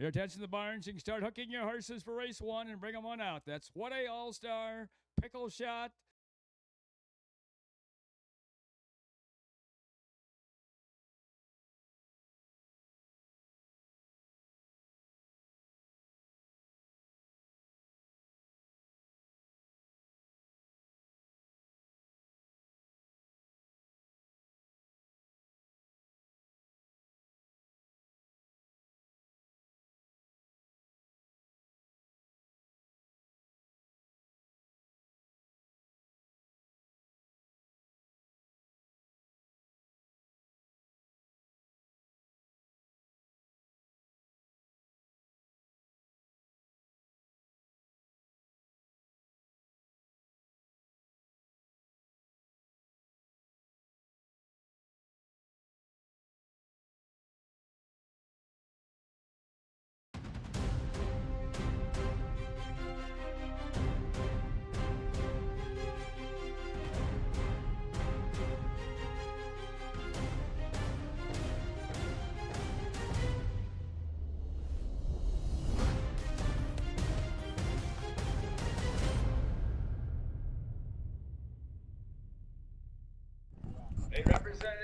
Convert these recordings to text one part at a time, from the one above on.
Your attention to the barns. You can start hooking your horses for race 1 and bring them on out. That's What a All-Star, Pickle Shot.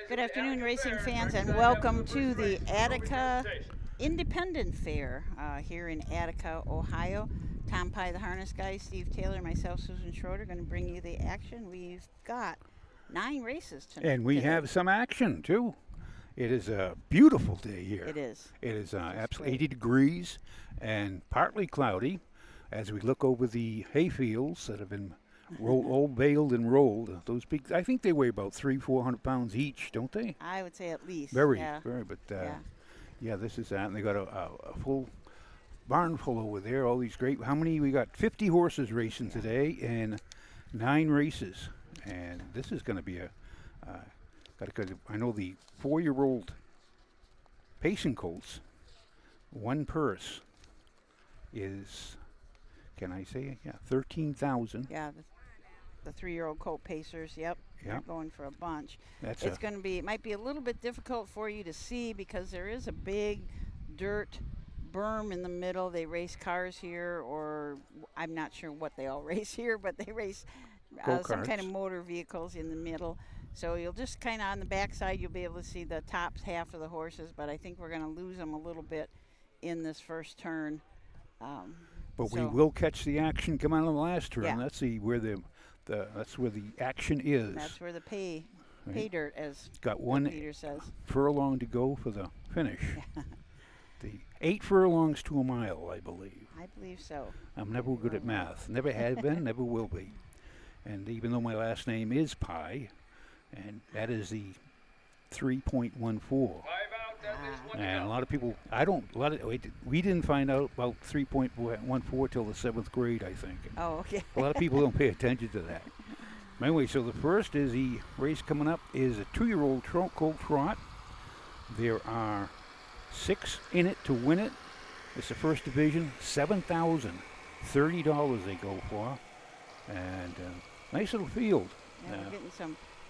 Good afternoon, racing fans, and welcome to the Attica Independent Fair here in Attica, Ohio. Tom Pye, the harness guy, Steve Taylor, myself, Susan Schroeder, going to bring you the action. We've got 9 races tonight. And we have some action, too. It is a beautiful day here. It is. It is absolutely 80 degrees and partly cloudy as we look over the hay fields that have been all baled and rolled. Those big, I think they weigh about 300-400 pounds each, don't they? I would say at least. Very. But yeah, this is that. And they got a full barn full over there. All these great. How many? We got 50 horses racing today and 9 races. And this is going to be a. I know the 4-year-old pacing colts. One purse is. Can I say it? Yeah, 13,000. Yeah. The 3-year-old colt pacers, yep. They're going for a bunch. It's going to be, it might be a little bit difficult for you to see because there is a big dirt berm in the middle. They race cars here, or I'm not sure what they all race here, but they race some kind of motor vehicles in the middle. So you'll just kind of on the backside, you'll be able to see the top half of the horses, but I think we're going to lose them a little bit in this first turn. But we will catch the action come out of the last turn. Yeah. That's that's where the action is. That's where the pay dirt, as got one Peter says. furlong to go for the finish. The 8 furlongs to a mile, I believe. I believe so. I'm never good at math. Never have been, never will be. And even though my last name is Pye, and that is the 3.14. And a lot of people, we didn't find out about 3.14 till the 7th grade, I think. Oh, okay. A lot of people don't pay attention to that. Anyway, so the first is the race coming up is a 2-year-old colt trot. There are 6 in it to win it. It's the first division, $7,030 they go for. And nice little field. Yeah, we're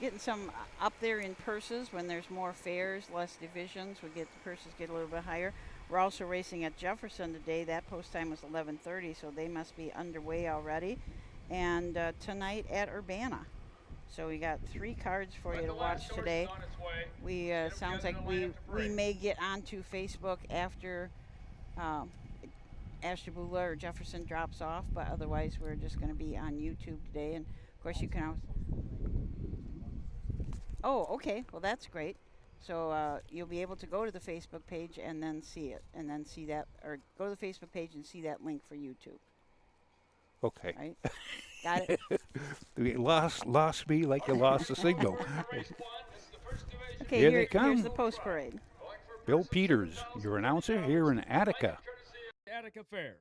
getting some up there in purses when there's more fairs, less divisions. The purses get a little bit higher. We're also racing at Jefferson today. That post time was 11:30, so they must be underway already. And tonight at Urbana. So we got 3 cards for you to watch today. We sounds like we may get onto Facebook after Ashtabula or Jefferson drops off, but otherwise we're just going to be on YouTube today. And of course you can always. Oh, okay. Well, that's great. So you'll be able to go to the Facebook page and then see it, and then see that, or go to the Facebook page and see that link for YouTube. Okay. Right? Got it? You lost me like you lost the signal. Okay, Here they come. Here's the post parade. Bill Peters, your announcer here in Attica. Attica Fair.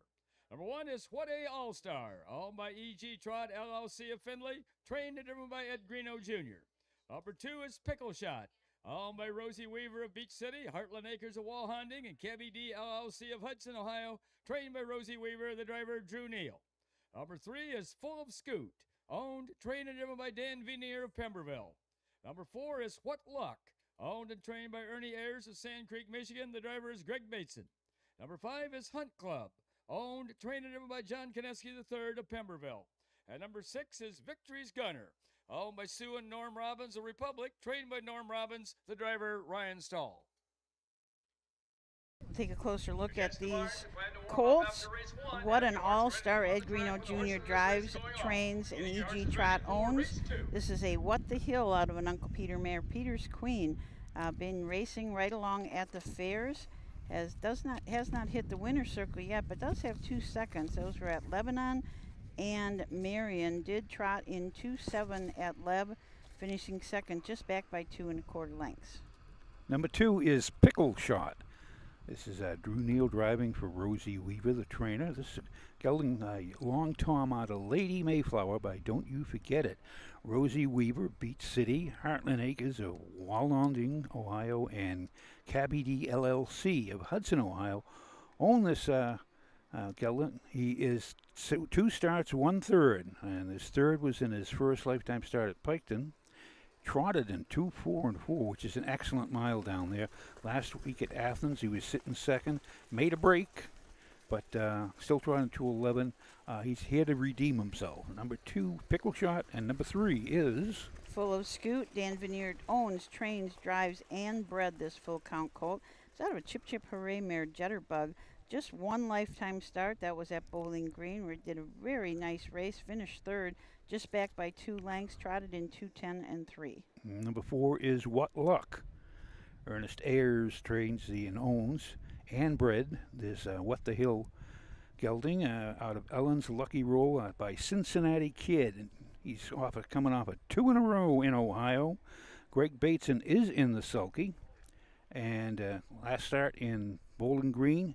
Number 1 is What a All-Star, owned by E.G. Trot, LLC of Findlay, trained and driven by Ed Greeno Jr. Number 2 is Pickle Shot, owned by Rosie Weaver of Beach City, Heartland Acres of Wall Hunting, and Cabby D, LLC of Hudson, Ohio, trained by Rosie Weaver, the driver Drew Neal. Number 3 is Full of Scoot, owned, trained and driven by Dan Vinier of Pemberville. Number 4 is What Luck, owned and trained by Ernie Ayers of Sand Creek, Michigan. The driver is Greg Bateson. Number 5 is Hunt Club, owned, trained, and driven by John Koneski III of Pemberville. And number 6 is Victory's Gunner, owned by Sue and Norm Robbins of Republic, trained by Norm Robbins, the driver Ryan Stahl. Take a closer look at these colts. What an all-star Ed Greeno Jr. drives, trains, and E.G. Trot owns. This is a What the Hill out of an Uncle Peter mare, Peter's Queen. Been racing right along at the fairs. Has not hit the winner's circle yet, but does have 2 seconds. Those were at Lebanon and Marion. Did trot in 2.7 at Leb, finishing second, just back by 2 1/4 lengths. Number 2 is Pickle Shot. This is Drew Neal driving for Rosie Weaver, the trainer. This is gelding Long Tom out of Lady Mayflower by Don't You Forget It. Rosie Weaver, Beach City, Heartland Acres of Wallanding, Ohio, and Cabby D LLC of Hudson, Ohio own this gelding. He is 2 starts, 1/3, and his third was in his first lifetime start at Piketon. Trotted in 2.4 4, which is an excellent mile down there. Last week at Athens, he was sitting second, made a break, but still trotting 2.11. He's here to redeem himself. Number 2, Pickle Shot, and number 3 is Full of Scoot. Dan Vineyard owns, trains, drives, and bred this full count colt. It's out of a Chip Chip Hooray mare, Jetterbug. Just 1 lifetime start. That was at Bowling Green, where he did a very nice race, finished third, just back by 2 lengths, trotted in 2.10 and 3. Number 4 is What Luck. Ernest Ayers trains and owns and bred this What the Hill gelding out of Ellen's Lucky Roll by Cincinnati Kid. And he's coming off 2 in a row in Ohio. Greg Bateson is in the sulky. And last start in Bowling Green,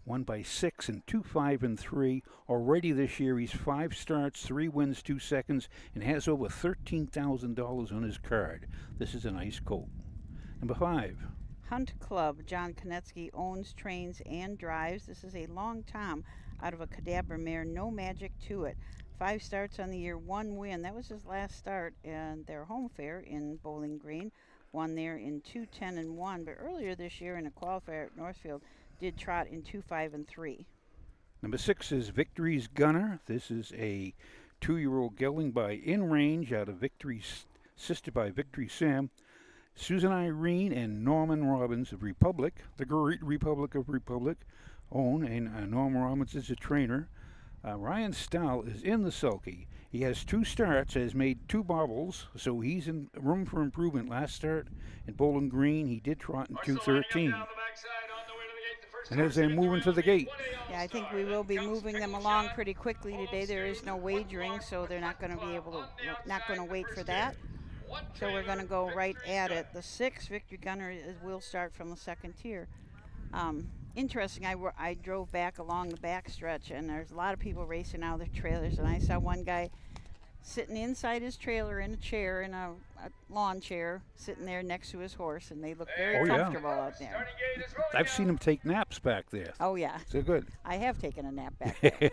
won by 6 in 2.5 and 3. Already this year, he's 5 starts, 3 wins, 2 seconds, and has over $13,000 on his card. This is a nice colt. Number 5. Hunt Club. John Konetsky owns, trains, and drives. This is a Long Tom out of a Cadabra mare, no magic to it. 5 starts on the year, 1 win. That was his last start in their home fair in Bowling Green. Won there in 2.10 and 1. But earlier this year in a qualifier at Northfield, did trot in 2.5 and 3. Number 6 is Victory's Gunner. This is a 2-year-old gelding by In Range out of Victory's sister by Victory Sam. Susan Irene and Norman Robbins of Republic, the great Republic of Republic, own, and Norman Robbins is a trainer. Ryan Stahl is in the sulky. He has 2 starts, has made 2 bobbles, so he's in room for improvement. Last start in Bowling Green, he did trot in 2.13. And as they're moving to the gate. Yeah, I think we will be moving them along pretty quickly today. There is no wagering, so they're not going to be able to, not going to wait for that. So we're going to go right at it. The 6, Victory Gunner, will start from the second tier. Interesting, I drove back along the backstretch, and there's a lot of people racing out of their trailers, and I saw one guy sitting inside his trailer in a chair, in a lawn chair, sitting there next to his horse, and they look very comfortable out there. I've seen them take naps back there. Oh, yeah. So good. I have taken a nap back there.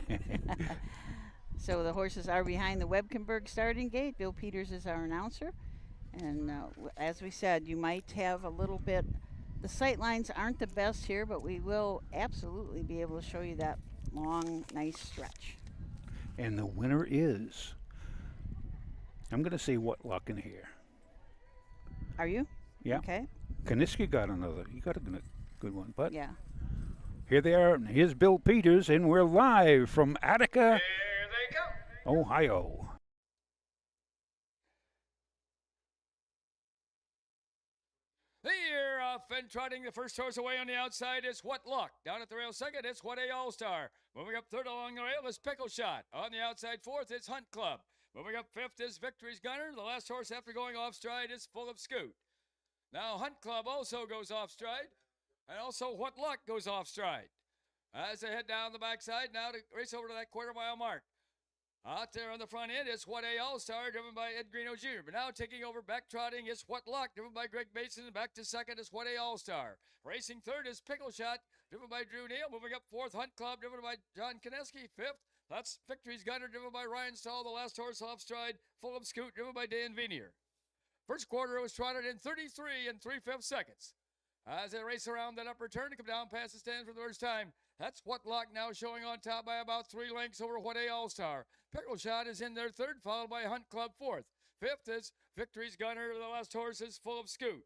So the horses are behind the Webkenberg starting gate. Bill Peters is our announcer. And as we said, you might have a little bit, the sight lines aren't the best here, but we will absolutely be able to show you that long, nice stretch. And the winner is, I'm going to say What Luck in here. Are you? Yeah. Okay. Kaniski got another. He got a good one. But yeah. Here they are. Here's Bill Peters, and we're live from Attica, Ohio. Here, off and trotting the first horse away on the outside is What Luck. Down at the rail second, it's What A All-Star. Moving up third along the rail is Pickle Shot. On the outside fourth, it's Hunt Club. Moving up fifth is Victory's Gunner. The last horse after going off stride is Full of Scoot. Now Hunt Club also goes off stride, and also What Luck goes off stride. As they head down the backside, now to race over to that quarter-mile mark. Out there on the front end is What A All-Star, driven by Ed Greeno Jr. But now taking over back trotting is What Luck, driven by Greg Bateson. Back to second is What A All-Star. Racing third is Pickle Shot, driven by Drew Neal. Moving up fourth, Hunt Club, driven by John Koneski. Fifth, that's Victory's Gunner, driven by Ryan Stahl. The last horse off stride, Full of Scoot, driven by Dan Vinier. First quarter, it was trotted in 33 and 3/5 seconds. As they race around that upper turn to come down past the stand for the first time. That's What Luck now showing on top by about 3 lengths over What A All-Star. Pickle Shot is in their third, followed by Hunt Club fourth. Fifth is Victory's Gunner. The last horse is Full of Scoot.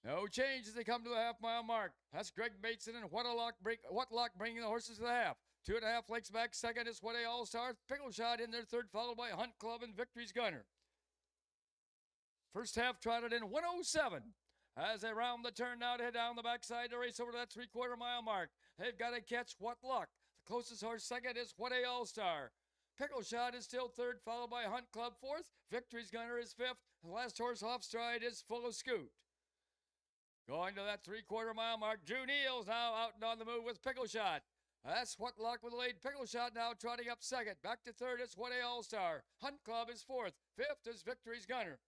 No change as they come to the half-mile mark. That's Greg Bateson and What Luck bringing the horses to the half. 2.5 lengths back. Second is What A All-Star. Pickle Shot in their third, followed by Hunt Club and Victory's Gunner. First half trotted in 107. As they round the turn now to head down the backside to race over to that 3/4 mile mark. They've got to catch What Luck. The closest horse second is What A All-Star. Pickle Shot is still third, followed by Hunt Club fourth. Victory's Gunner is fifth. The last horse off stride is Full of Scoot. Going to that 3/4 mile mark, Drew Neal's now out and on the move with Pickle Shot. That's What Luck with a late Pickle Shot now trotting up second. Back to third is What A All-Star. Hunt Club is fourth. Fifth is Victory's Gunner.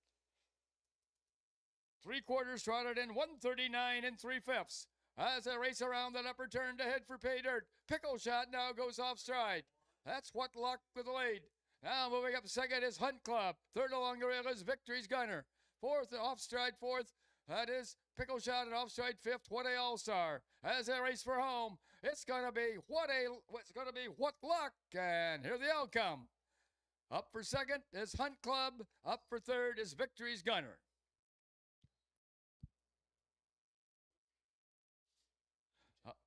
3/4 trotted in 139 3/5. As they race around that upper turn to head for pay dirt. Pickle Shot now goes off stride. That's What Luck with a lead. Now moving up second is Hunt Club. Third along the rail is Victory's Gunner. Fourth, off stride fourth. That is Pickle Shot and off stride fifth. What A All-Star. As they race for home, it's gonna be What Luck, and here's the outcome. Up for second is Hunt Club. Up for third is Victory's Gunner.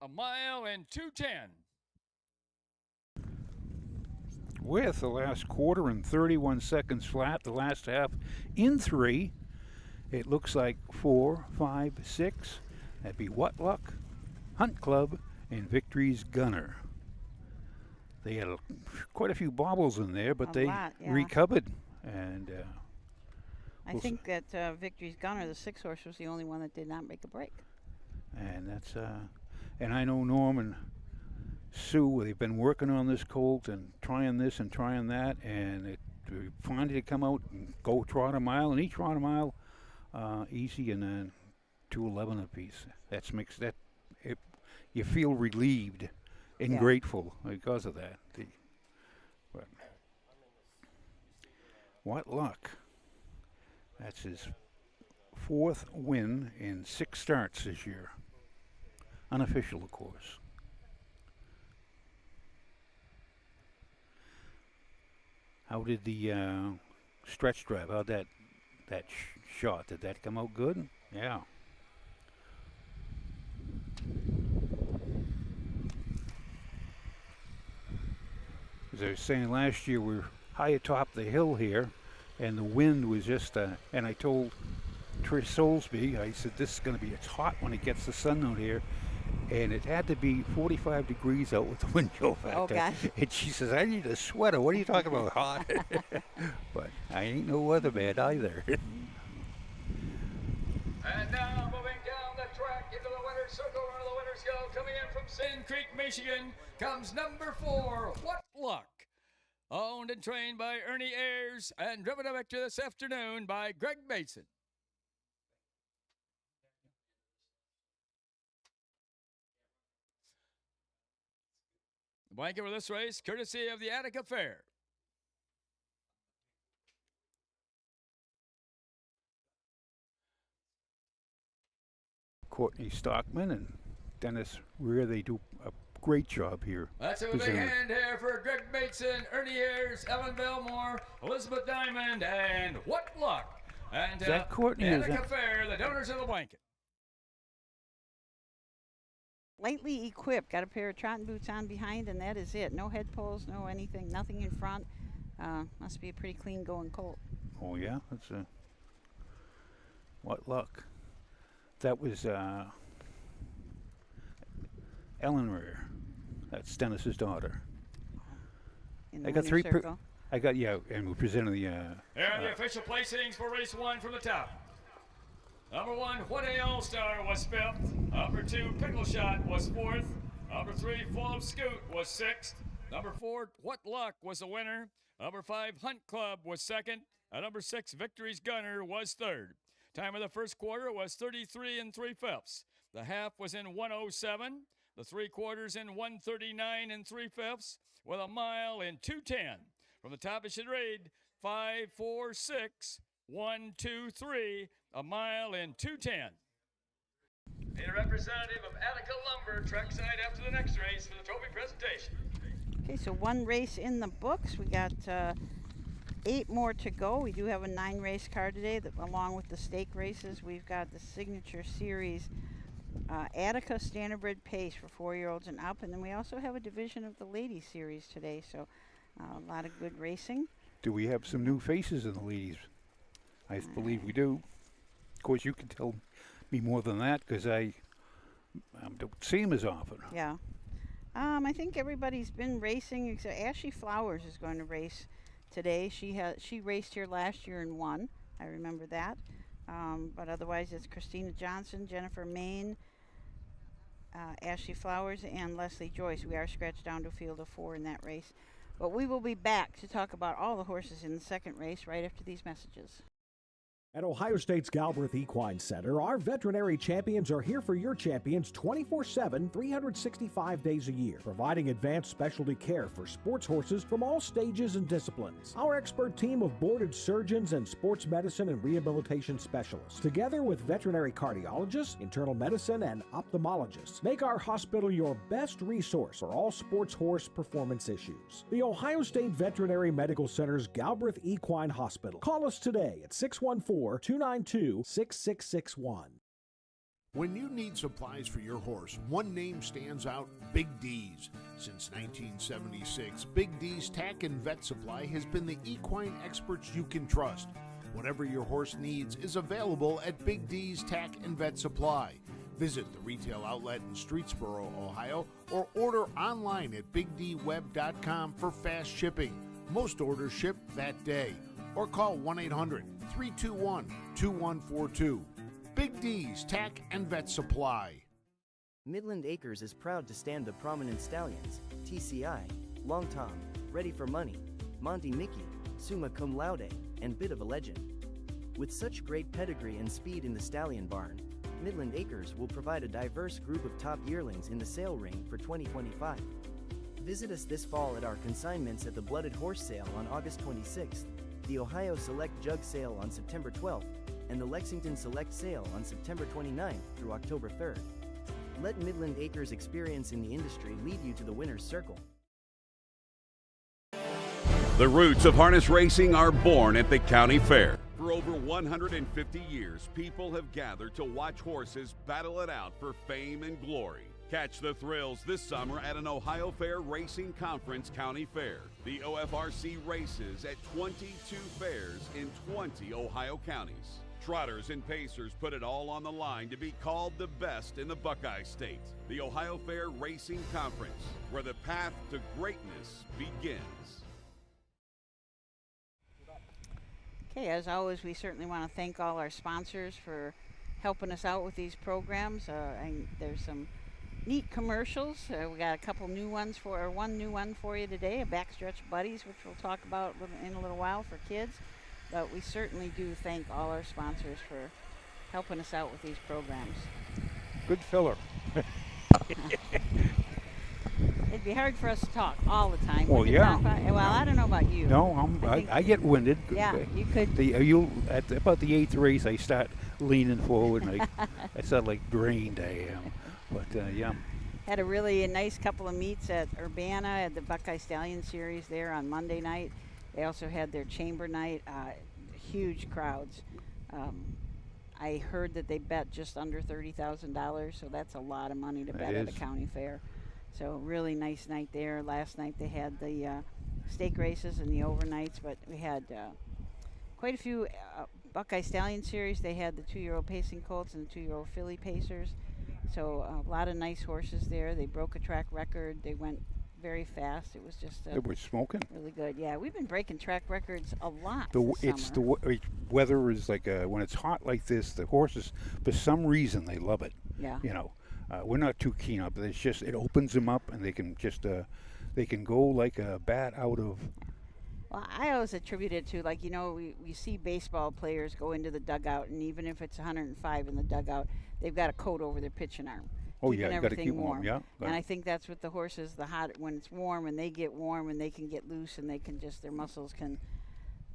A mile and 2:10. With the last quarter and 31 seconds flat, the last half in 3. It looks like 4, 5, 6. That'd be What Luck, Hunt Club, and Victory's Gunner. They had quite a few bobbles in there, but they recovered. And I think that Victory's Gunner, the 6 horse, was the only one that did not make a break. And that's and I know Norm and Sue, they've been working on this colt and trying this and trying that, and it finally to come out and go trot a mile, and he trot a mile easy, and then 2:11 apiece. That makes that you feel relieved and grateful because of that. But What Luck? That's his 4th win in 6 starts this year. Unofficial, of course. How did the stretch drive? How'd that shot? Did that come out good? Yeah. As I was saying last year, we were high atop the hill here, and the wind was just. And I told Trish Soulsby, I said, this is going to be, it's hot when it gets the sun out here. And it had to be 45 degrees out with the wind chill factor. Okay. And she says, I need a sweater. What are you talking about, hot? But I ain't no weatherman either. And now moving down the track into the winner's circle where the winners go. Coming in from Sand Creek, Michigan, comes number 4, What Luck. Owned and trained by Ernie Ayers and driven to victory this afternoon by Greg Bateson. The blanket for this race, courtesy of the Attica Fair. Courtney Stockman and Dennis Rear, they do a great job here. That's a big hand here for Greg Bateson, Ernie Ayers, Ellen Belmore, Elizabeth Diamond, and What Luck. And is that Courtney? the Attica Fair, the donors of the blanket. Lightly equipped, got a pair of trotting boots on behind, and that is it. No head poles, no anything, nothing in front. Must be a pretty clean going colt. Oh yeah, that's a What Luck. That was Ellen Rear. That's Dennis's daughter. I got 3. I got and we're presenting the. Here are the official placings for race 1 from the top. Number 1, What A All-Star was 5th. Number 2, Pickle Shot was 4th. Number 3, Full of Scoot was 6th. Number 4, What Luck was the winner. Number 5, Hunt Club was 2nd. And number 6, Victory's Gunner was 3rd. Time of the first quarter was 33 3/5. The half was in 107. The 3/4 in 139 3/5. With a mile in 2:10. From the top, it should read 5, 4, 6, 1, 2, 3. A mile in 2:10. Need a representative of Attica Lumber trackside after the next race for the trophy presentation. Okay, so 1 race in the books. We got 8 more to go. We do have a 9-race card today that, along with the stake races. We've got the Signature Series Attica Standardbred Pace for 4-year-olds and up, and then we also have a division of the Ladies Series today, so a lot of good racing. Do we have some new faces in the ladies? I believe we do. Of course, you can tell me more than that because I don't see them as often. Yeah. I think everybody's been racing, except Ashley Flowers is going to race today. She raced here last year and won. I remember that. But otherwise, it's Christina Johnson, Jennifer Main, Ashley Flowers, and Leslie Joyce. We are scratched down to a field of 4 in that race. But we will be back to talk about all the horses in the second race right after these messages. At Ohio State's Galbraith Equine Center, our veterinary champions are here for your champions 24/7, 365 days a year, providing advanced specialty care for sports horses from all stages and disciplines. Our expert team of boarded surgeons and sports medicine and rehabilitation specialists, together with veterinary cardiologists, internal medicine, and ophthalmologists, make our hospital your best resource for all sports horse performance issues. The Ohio State Veterinary Medical Center's Galbraith Equine Hospital. Call us today at 614-292-6661. When you need supplies for your horse, one name stands out: Big D's. Since 1976, Big D's Tack and Vet Supply has been the equine experts you can trust. Whatever your horse needs is available at Big D's Tack and Vet Supply. Visit the retail outlet in Streetsboro, Ohio, or order online at BigDWeb.com for fast shipping. Most orders ship that day. Or call 1-800-321-2142. Big D's Tack and Vet Supply. Midland Acres is proud to stand the prominent stallions: TCI, Long Tom, Ready for Money, Monty Mickey, Summa Cum Laude, and Bit of a Legend. With such great pedigree and speed in the stallion barn, Midland Acres will provide a diverse group of top yearlings in the sale ring for 2025. Visit us this fall at our consignments at the Blooded Horse Sale on August 26th, the Ohio Select Jug Sale on September 12th, and the Lexington Select Sale on September 29th through October 3rd. Let Midland Acres experience in the industry lead you to the winner's circle. The roots of harness racing are born at the county fair. For over 150 years, people have gathered to watch horses battle it out for fame and glory. Catch the thrills this summer at an Ohio Fair Racing Conference County Fair. The OFRC races at 22 fairs in 20 Ohio counties. Trotters and pacers put it all on the line to be called the best in the Buckeye State. The Ohio Fair Racing Conference, where the path to greatness begins. Okay, as always, we certainly want to thank all our sponsors for helping us out with these programs. And there's some neat commercials. We got a couple new ones one new one for you today, a Backstretch Buddies, which we'll talk about in a little while for kids. But we certainly do thank all our sponsors for helping us out with these programs. Good filler. It'd be hard for us to talk all the time. Well, yeah. Well, I don't know about you. No, I get winded. Yeah, you could. At about the 8th race, I start leaning forward, and I sound like drained I am. But, yeah. Had a really nice couple of meets at Urbana at the Buckeye Stallion Series there on Monday night. They also had their chamber night, huge crowds. I heard that they bet just under $30,000, so that's a lot of money to bet at a county fair. So really nice night there. Last night they had the stake races and the overnights, but we had quite a few Buckeye Stallion Series. They had the 2-year-old Pacing Colts and the 2-year-old Filly Pacers. So a lot of nice horses there. They broke a track record. They went very fast. It was just It was smoking. Really good. Yeah, we've been breaking track records a lot It's the weather is like when it's hot like this, the horses, for some reason, they love it. Yeah. You know, we're not too keen on it, but it's just, it opens them up, and they can just, they can go like a bat out of. Well, I always attribute it to, like, you know, we see baseball players go into the dugout, and even if it's 105 in the dugout, they've got a coat over their pitching arm. Oh, yeah, you got to keep warm. Yeah. And I think that's what the horses, when it's warm and they get warm and they can get loose and they can just, their muscles can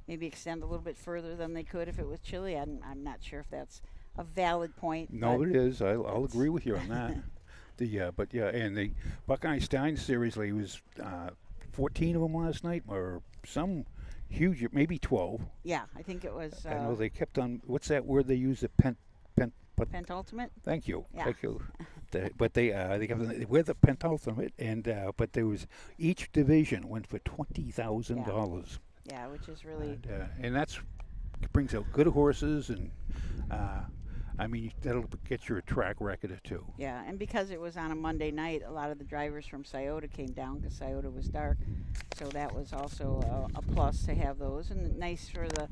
maybe extend a little bit further than they could if it was chilly. I'm not sure if that's a valid point. No, it is. I'll agree with you on that. But and the Buckeye Stein Series, there was 14 of them last night, or some huge, maybe 12. Yeah, I think it was. I know they kept on. What's that word they use? The Pentultimate. Thank you. Yeah. Thank you. But we're the pentultimate, and but there was each division went for $20,000. Yeah, which is really. And that's brings out good horses, and I mean that'll get you a track record or two. Yeah, and because it was on a Monday night, a lot of the drivers from Scioto came down because Scioto was dark, so that was also a plus to have those, and nice for the.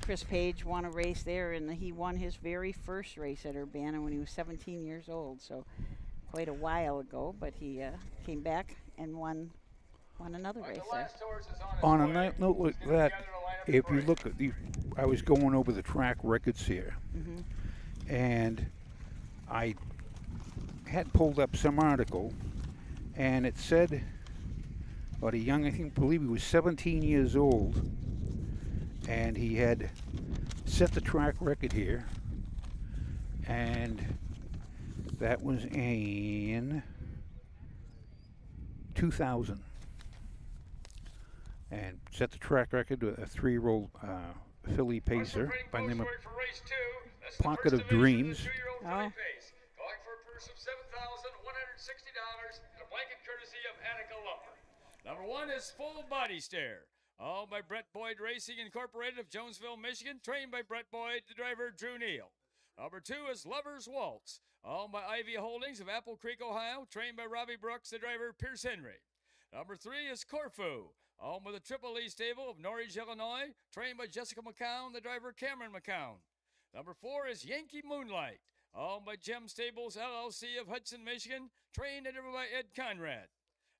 Chris Page won a race there, and he won his very first race at Urbana when he was 17 years old, so quite a while ago, but he came back and won another race there. On a note like that, if you look at I was going over the track records here, and I had pulled up some article, and it said about a young, I believe he was 17 years old, and he had set the track record here, and that was in 2000, and set the track record with a 3-year-old filly pacer by the name of Pocket of Dreams. Oh. Going for a purse of $7,160 and a blanket courtesy of Attica Lumber. Number 1 is Full Body Stare, owned by Brett Boyd Racing Incorporated of Jonesville, Michigan, trained by Brett Boyd, the driver Drew Neal. Number 2 is Lover's Waltz, owned by Ivy Holdings of Apple Creek, Ohio, trained by Robbie Brooks, the driver Pierce Henry. Number 3 is Corfu, owned by the Triple E stable of Norwich, Illinois, trained by Jessica McCown, the driver Cameron McCown. Number 4 is Yankee Moonlight, owned by Gem Stables LLC of Hudson, Michigan, trained and driven by Ed Conrad.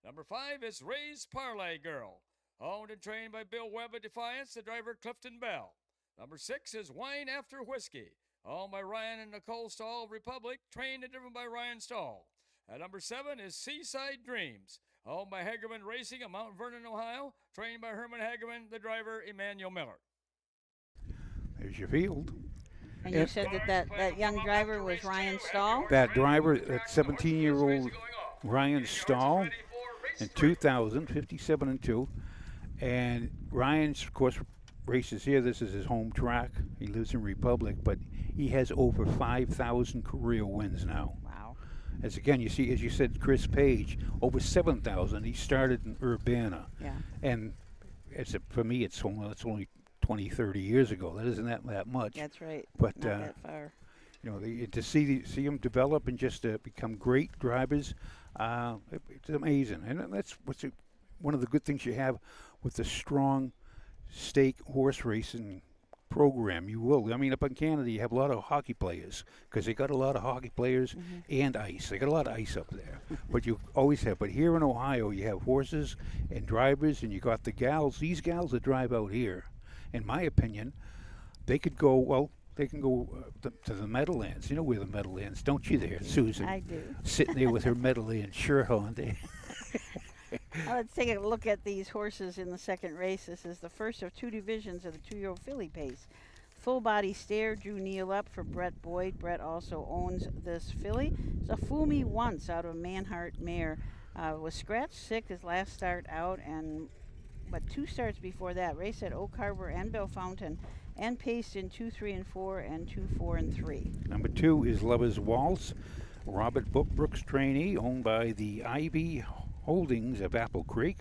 Number 5 is Ray's Parlay Girl, owned and trained by Bill Webb of Defiance, the driver Clifton Bell. Number 6 is Wine After Whiskey, owned by Ryan and Nicole Stahl of Republic, trained and driven by Ryan Stahl. At number 7 is Seaside Dreams, owned by Hagerman Racing of Mount Vernon, Ohio, trained by Herman Hagerman, the driver Emmanuel Miller. There's your field. And you said that young driver was Ryan Stahl? That driver, that 17-year-old Ryan Stahl in 2000, 57-2. And Ryan's, of course, races here. This is his home track. He lives in Republic, but he has over 5,000 career wins now. Wow. As again, you see, as you said, Chris Page, over 7,000. He started in Urbana. Yeah. And for me, it's only 20, 30 years ago. That isn't that much. That's right. But not that far. You know, to see them develop and just become great drivers, it's amazing. And that's one of the good things you have with the strong stake horse racing program. You will. I mean, up in Canada, you have a lot of hockey players because they got a lot of hockey players and ice. They got a lot of ice up there. But you always have. But here in Ohio, you have horses and drivers, and you got the gals. These gals that drive out here, in my opinion, they could go, well, they can go to the Meadowlands. You know where the Meadowlands, don't you there, Susan? I do. Sitting there with her Meadowland Sherhound. Let's take a look at these horses in the second race. This is the first of 2 divisions of the 2-year-old filly pace. Full Body Stare drew Neal up for Brett Boyd. Brett also owns this filly. It's a Fool Me Once out of Manhart mare. Was scratched sick his last start out, but 2 starts before that. Raced at Oak Harbor and Bellefontaine and paced in 2, 3, and 4 and 2, 4, and 3. Number 2 is Lover's Waltz, Robert Brooks trainee, owned by the Ivy Holdings of Apple Creek.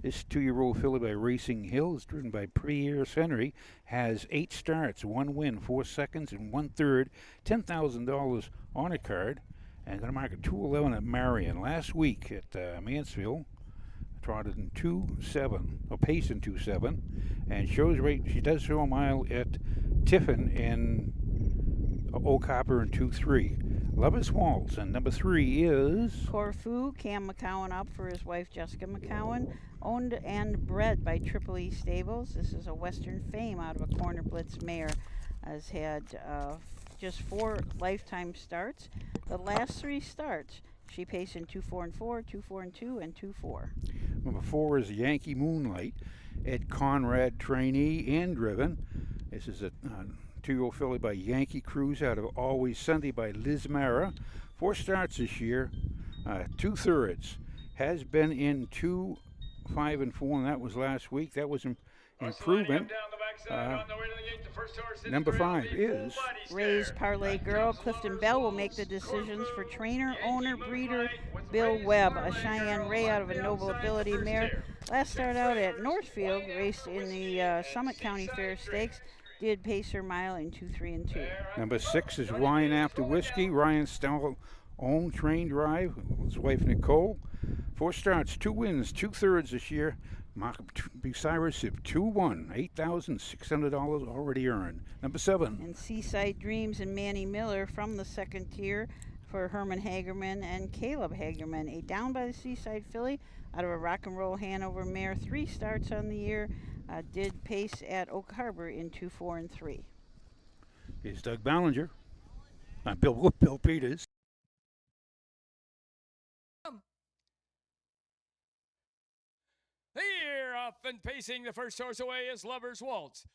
This 2-year-old filly by Racing Hill is driven by Pierce Henry, has 8 starts, 1 win, 4 seconds, and 1/3, $10,000 on a card, and going to mark a 2:11 at Marion. Last week at Mansfield, trotted in 2:7, or pace in 2:7, and she does show a mile at Tiffin in Oak Harbor in 2:3. Lover's Waltz, and number 3 is Corfu, Cam McCowan up for his wife Jessica McCowan, owned and bred by Triple E Stables. This is a Western Fame out of a Corner Blitz mare. Has had just 4 lifetime starts. The last 3 starts, she paced in 2, 4, and 4, 2, 4, and 2, and 2, 4. Number 4 is Yankee Moonlight, Ed Conrad trainee and driven. This is a 2-year-old filly by Yankee Cruise out of Always Sunday by Liz Mara. 4 starts this year, 2/3. Has been in 2, 5, and 4, and that was last week. That was an improvement. Number 5 is Ray's Parlay Girl. Clifton Bell will make the decisions for trainer, owner, breeder Bill Webb, a Cheyenne Ray out of a Noble Ability mare. Last start out at Northfield, raced in the Summit County Fair Stakes. Did pace her mile in 2, 3, and 2. Number 6 is Wine After Whiskey. Ryan Stowell own train drive with his wife Nicole. 4 starts, 2 wins, 2/3 this year. Mark Bucyrus of 2-1, $8,600 already earned. Number 7. And Seaside Dreams and Manny Miller from the second tier for Herman Hagerman and Caleb Hagerman. A Down by the Seaside filly out of a Rock and Roll Hanover mare. 3 starts on the year. Did pace at Oak Harbor in 2, 4, and 3. Here's Doug Ballinger. Bill Peters. Here, off and pacing the first horse away is Lover's Waltz.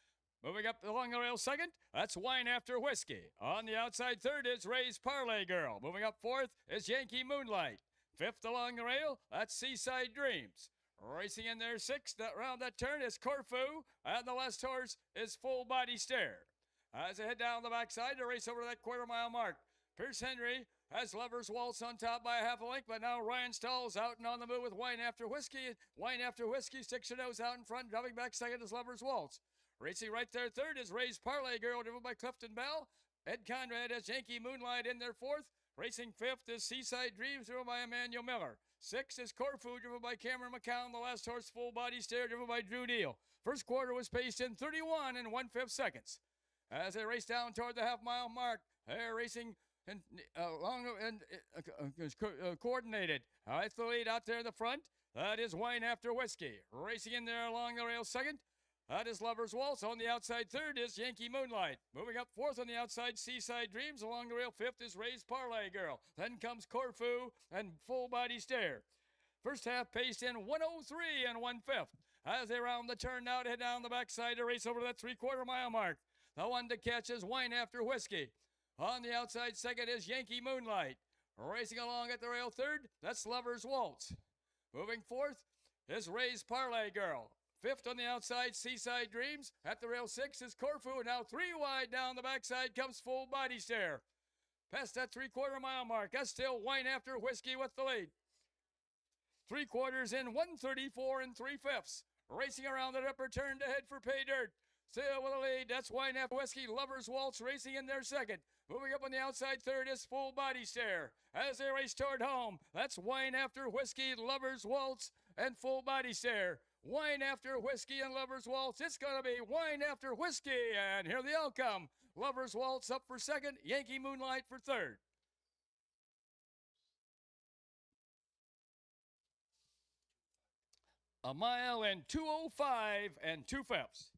Moving up along the rail second, that's Wine After Whiskey. On the outside third is Ray's Parlay Girl. Moving up fourth is Yankee Moonlight. Fifth along the rail, that's Seaside Dreams. Racing in there sixth, around that turn is Corfu, and the last horse is Full Body Stare. As they head down the backside to race over to that quarter-mile mark, Pierce Henry has Lover's Waltz on top by a half a length, but now Ryan Stahl's out and on the move with Wine After Whiskey. Wine After Whiskey sticks her nose out in front, dropping back second is Lover's Waltz. Racing right there third is Ray's Parlay Girl, driven by Clifton Bell. Ed Conrad has Yankee Moonlight in there fourth. Racing fifth is Seaside Dreams, driven by Emmanuel Miller. Sixth is Corfu, driven by Cameron McCown. The last horse, Full Body Stare, driven by Drew Neal. First quarter was paced in 31 and 1/5 seconds. As they race down toward the half-mile mark, they're racing and coordinated. It's the lead out there in the front. That is Wine After Whiskey. Racing in there along the rail second. That is Lover's Waltz. On the outside third is Yankee Moonlight. Moving up fourth on the outside, Seaside Dreams. Along the rail fifth is Ray's Parlay Girl. Then comes Corfu and Full Body Stare. First half paced in 103 and 1/5. As they round the turn now to head down the backside to race over that 3/4 mile mark. The one to catch is Wine After Whiskey. On the outside second is Yankee Moonlight. Racing along at the rail third, that's Lover's Waltz. Moving fourth is Ray's Parlay Girl. Fifth on the outside, Seaside Dreams. At the rail six is Corfu. Now 3 wide down the backside comes Full Body Stare. Past that 3/4 mile mark, that's still Wine After Whiskey with the lead. 3/4 in 134 and 3/5. Racing around that upper turn to head for Pay Dirt. Still with a lead, that's Wine After Whiskey. Lover's Waltz racing in there second. Moving up on the outside third is Full Body Stare. As they race toward home, that's Wine After Whiskey, Lover's Waltz, and Full Body Stare. Wine After Whiskey and Lover's Waltz. It's going to be Wine After Whiskey, and here the outcome. Lover's Waltz up for second, Yankee Moonlight for third. A mile in 2:05 and 2/5.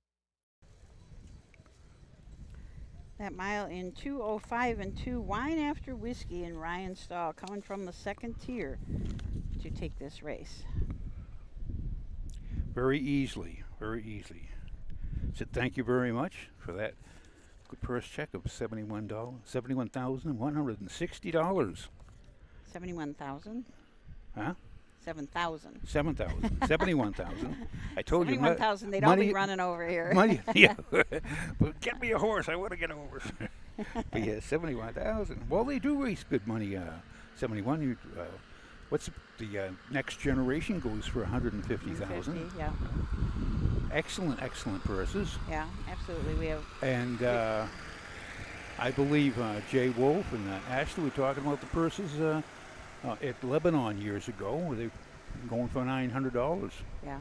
That mile in 2:05 and 2. Wine After Whiskey and Ryan Stahl coming from the second tier to take this race. Very easily, very easily. So thank you very much for that good purse check of $71,160. 71,000? Huh? 7,000. 7,000. 71,000. I told you. 71,000. They'd all be running over here. Money, yeah. But get me a horse. I want to get a horse. But yeah, 71,000. Well, they do race good money. 71. What's the next generation goes for 150,000. Yeah. Excellent, excellent purses. Yeah, absolutely. We have. And I believe Jay Wolf and Ashley were talking about the purses at Lebanon years ago, where they were going for $900. Yeah.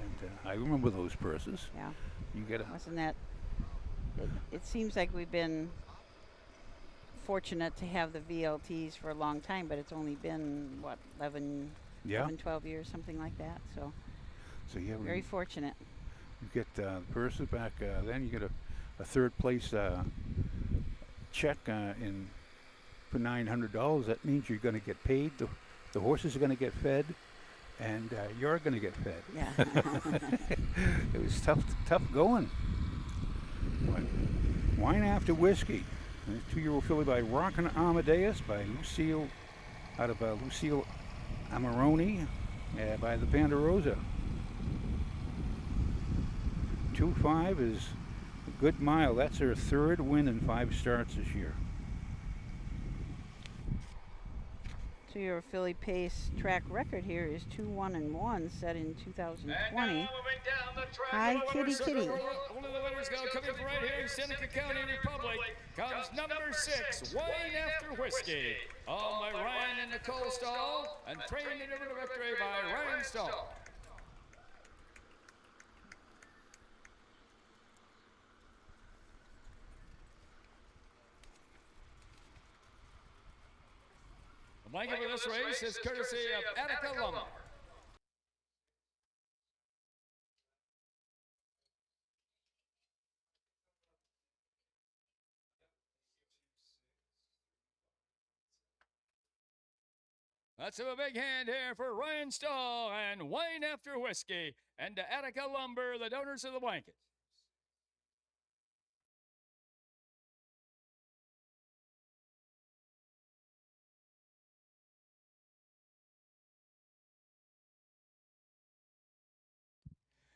And I remember those purses. Yeah. You get a. Wasn't that? It seems like we've been fortunate to have the VLTs for a long time, but it's only been what 11, 12 years, something like that. So yeah, very fortunate. You get purses back. Then you get a third place check in for $900. That means you're going to get paid. The horses are going to get fed, and you're going to get fed. Yeah. It was tough going. But Wine After Whiskey. A 2-year-old filly by Rockin' Amadeus by Lucille, out of Lucille Amarone by the Ponderosa. 2-5 is a good mile. That's her 3rd win in 5 starts this year. 2-year filly pace track record here is 2-1-1, set in 2020. Hi, Kitty Kitty. Only the winners go coming from right here in Seneca County, Republic. Comes number 6, Wine After Whiskey. Owned by Ryan and Nicole Stahl, and trained in the victory by Ryan Stahl. The blanket for this race is courtesy of Attica Lumber. Let's have a big hand here for Ryan Stahl and Wine After Whiskey, and to Attica Lumber, the donors of the blanket.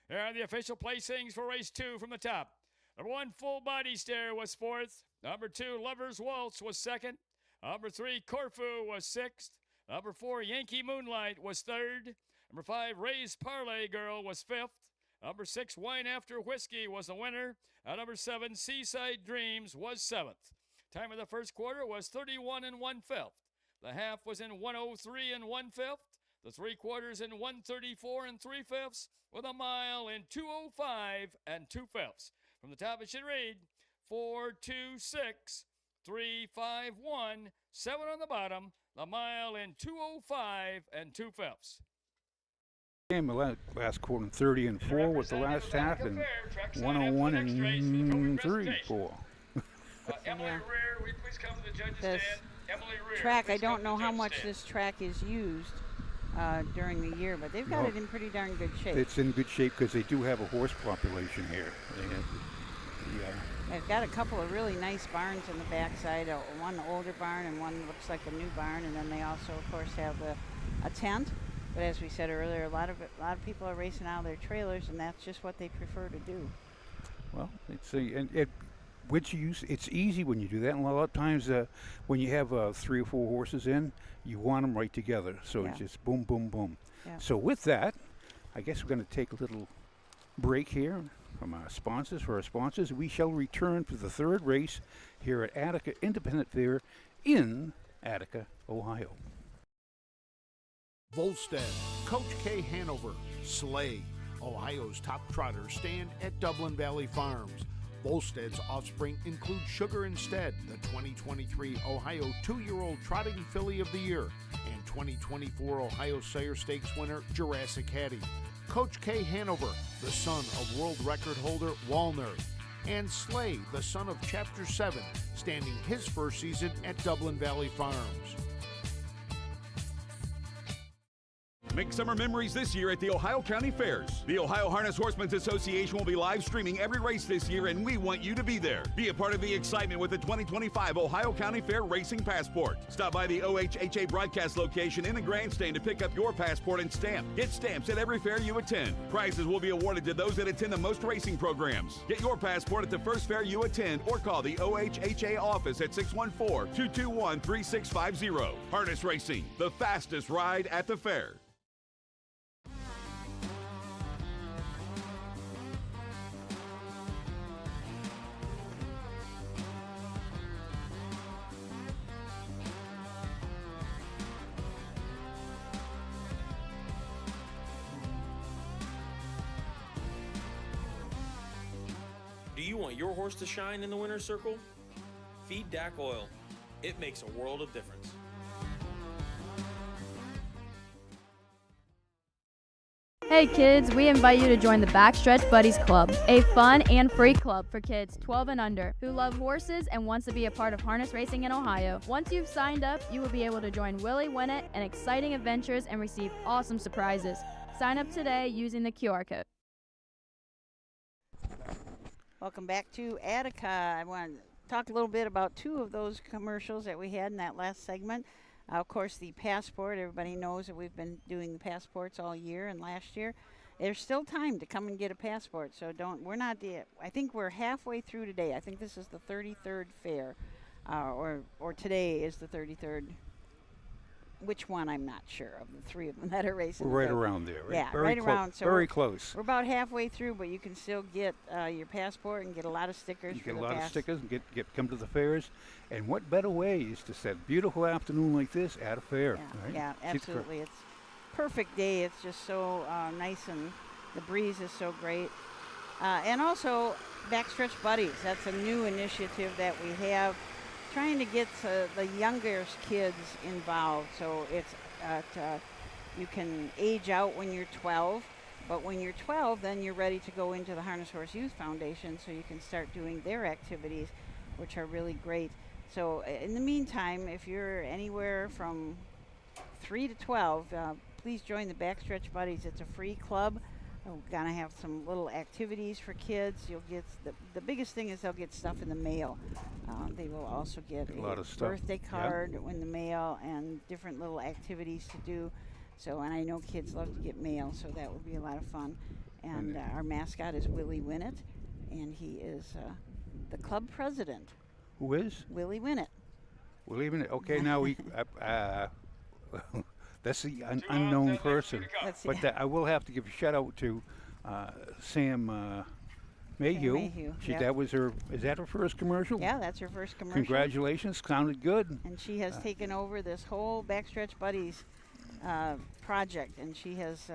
Here are the official placings for race 2 from the top. Number 1, Full Body Stare was 4th. Number 2, Lover's Waltz was 2nd. Number 3, Corfu was 6th. Number 4, Yankee Moonlight was 3rd. Number 5, Ray's Parlay Girl was 5th. Number 6, Wine After Whiskey was the winner. Number 7, Seaside Dreams was 7th. Time of the first quarter was 31 1/5. The half was in 103 1/5. The 3 quarters in 134 3/5, with a mile in 205 2/5. From the top, it should read 4, 2, 6, 3, 5, 1, 7 on the bottom. The mile in 205 2/5. Game last quarter 30 4 with the last half, and 101 3/4. Emily Rare, will you please come to the judges' This stand? Emily Rare, track, I please come don't to know the how judges' much stand. this track is used during the year, but they've got it in pretty darn good shape. It's in good shape because they do have a horse population here. They've got a couple of really nice barns on the backside, one older barn and one looks like a new barn, and then they also, of course, have a tent. But as we said earlier, a lot of people are racing out of their trailers, and that's just what they prefer to do. Well, it's it's easy when you do that, and a lot of times when you have 3 or 4 horses in, you want them right together, so it's just boom, boom, boom. Yeah. So with that, I guess we're going to take a little break here from our sponsors. For our sponsors, we shall return for the 3rd race here at Attica Independent Fair in Attica, Ohio. Volstead, Coach K. Hanover, Slay, Ohio's top trotters stand at Dublin Valley Farms. Volstead's offspring include Sugar Instead, the 2023 Ohio 2-year-old Trotting Filly of the Year, and 2024 Ohio Sire Stakes winner Jurassic Hattie. Coach K. Hanover, the son of world record holder Walner, and Slay, the son of Chapter 7, standing his first season at Dublin Valley Farms. Make summer memories this year at the Ohio County Fairs. The Ohio Harness Horsemen's Association will be live streaming every race this year, and we want you to be there. Be a part of the excitement with the 2025 Ohio County Fair Racing Passport. Stop by the OHHA broadcast location in the grandstand to pick up your passport and stamp. Get stamps at every fair you attend. Prizes will be awarded to those that attend the most racing programs. Get your passport at the first fair you attend or call the OHHA office at 614-221-3650. Harness Racing, the fastest ride at the fair. Do you want your horse to shine in the winner's circle? Feed DAC Oil. It makes a world of difference. Hey kids, we invite you to join the Backstretch Buddies Club, a fun and free club for kids 12 and under who love horses and wants to be a part of harness racing in Ohio. Once you've signed up, you will be able to join Willie Winnett and exciting adventures and receive awesome surprises. Sign up today using the QR code. Welcome back to Attica. I want to talk a little bit about two of those commercials that we had in that last segment. Of course, the passport. Everybody knows that we've been doing the passports all year and last year. There's still time to come and get a passport, so we're not yet. I think we're halfway through today. I think this is the 33rd fair, or today is the 33rd. Which one, I'm not sure of the three of them that are racing. We're right around there, right? Yeah, very right around. So very close. We're about halfway through, but you can still get your passport and get a lot of stickers. You get a lot of stickers and come to the fairs. And what better way is to spend a beautiful afternoon like this at a fair, right? Yeah, absolutely. It's perfect day. It's just so nice, and the breeze is so great. And also, Backstretch Buddies. That's a new initiative that we have, trying to get the younger kids involved. So it's you can age out when you're 12, but when you're 12, then you're ready to go into the Harness Horse Youth Foundation, so you can start doing their activities, which are really great. So in the meantime, if you're anywhere from 3 to 12, please join the Backstretch Buddies. It's a free club. We're going to have some little activities for kids. You'll get the biggest thing is they'll get stuff in the mail. They will also get a lot of stuff. birthday card in the mail and different little activities to do. So, and I know kids love to get mail, so that would be a lot of fun. And our mascot is Willie Winnett, and he is the club president. Who is? Willie Winnett. Willie Winnett. Okay, now we. That's the unknown person. But I will have to give a shout out to Sam Mayhew. That was her. Is that her first commercial? Yeah, that's her first commercial. Congratulations, sounded good. And she has taken over this whole Backstretch Buddies project, and she has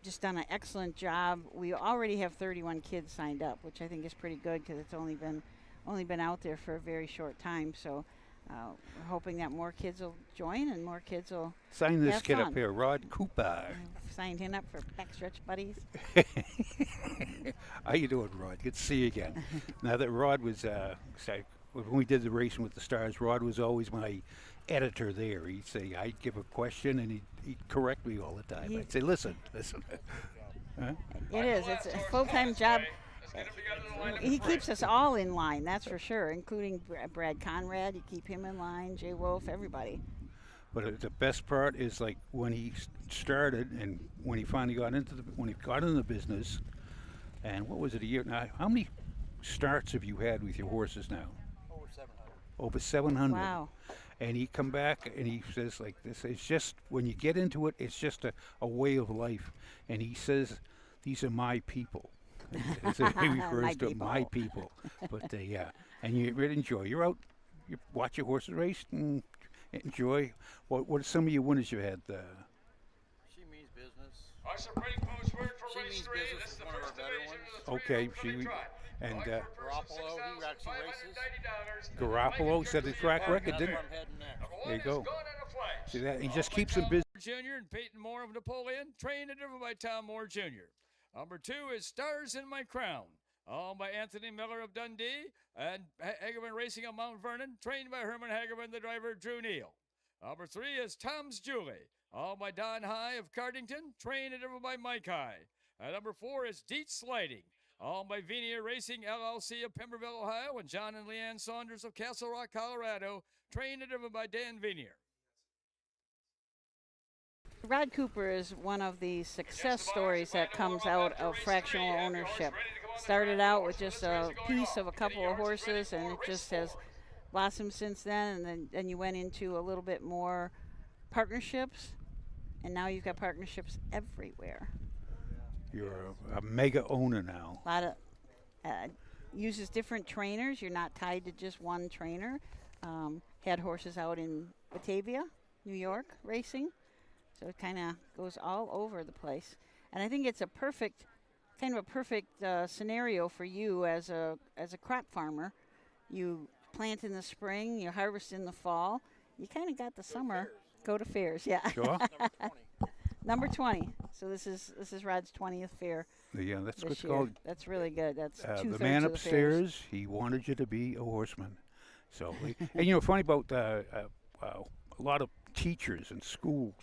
just done an excellent job. We already have 31 kids signed up, which I think is pretty good because it's only been out there for a very short time. So we're hoping that more kids will join and more kids will sign this have kid fun. up here, Rod Cooper. Signed him up for Backstretch Buddies. How you doing, Rod? Good to see you again. Now that Rod was, when we did the Racing with the Stars, Rod was always my editor there. He'd say, I'd give a question and he'd correct me all the time. I'd say, listen. Huh? It is. It's a full-time job. He keeps us all in line, that's for sure, including Brad Conrad. You keep him in line, Jay Wolf, everybody. But the best part is like when he started and when he finally got into the business. And what was it, a year now? How many starts have you had with your horses now? Over 700. Over 700. Wow. And he come back and he says like this, it's just, when you get into it, it's just a way of life. And he says, these are my people. He refers to my people. But and you really enjoy. You're out, you watch your horses race and enjoy. What are some of your winners you had? She means business. Some pretty close word for She race means 3. business This is is the one of first our better division ones. of the Okay, and Garoppolo, he actually races. Garoppolo set the track record, didn't That's where I'm heading next. There you go. See that? He just keeps them busy. Jr. and Peyton Moore of Napoleon, trained and driven by Tom Moore Jr. Number 2 is Stars in My Crown, owned by Anthony Miller of Dundee, and Hagerman Racing of Mount Vernon, trained by Herman Hagerman, the driver, Drew Neal. Number 3 is Tom's Julie, owned by Don High of Cardington, trained and driven by Mike High. And number 4 is Dietz Lighting, owned by Venier Racing LLC of Pemberville, Ohio, and John and Leanne Saunders of Castle Rock, Colorado, trained and driven by Dan Venier. Rod Cooper is one of the success stories that comes out of fractional ownership. Started out with just a piece of a couple of horses, and it just has blossomed since then. And then you went into a little bit more partnerships, and now you've got partnerships everywhere. You're a mega owner now. A lot of uses different trainers. You're not tied to just one trainer. Had horses out in Batavia, New York, racing. So it kind of goes all over the place. And I think it's a perfect scenario for you as a crop farmer. You plant in the spring, you harvest in the fall. You kind of got the summer. Go to fairs, yeah. Sure. Number 20. So this is Rod's 20th fair. Yeah, that's what's year. called. That's really good. That's the man of upstairs. He wanted you to be a horseman. So, and funny about a lot of teachers in school.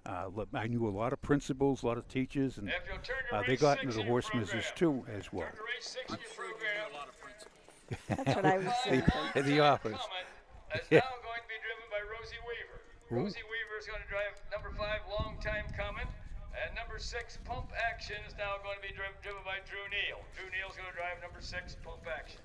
I knew a lot of principals, a lot of teachers, and If you'll turn to they race got 6 into the in your horse program. business too, as well. Turn to race 6 in I'm your sure you program. knew a lot of principals. That's what I was thinking. In the office. Is Yeah. now going to be driven by Rosie Weaver. Who? Rosie Weaver is going to drive number 5, Long Time Coming. And number 6, Pump Action, is now going to be driven by Drew Neal. Drew Neal's going to drive number 6, Pump Action.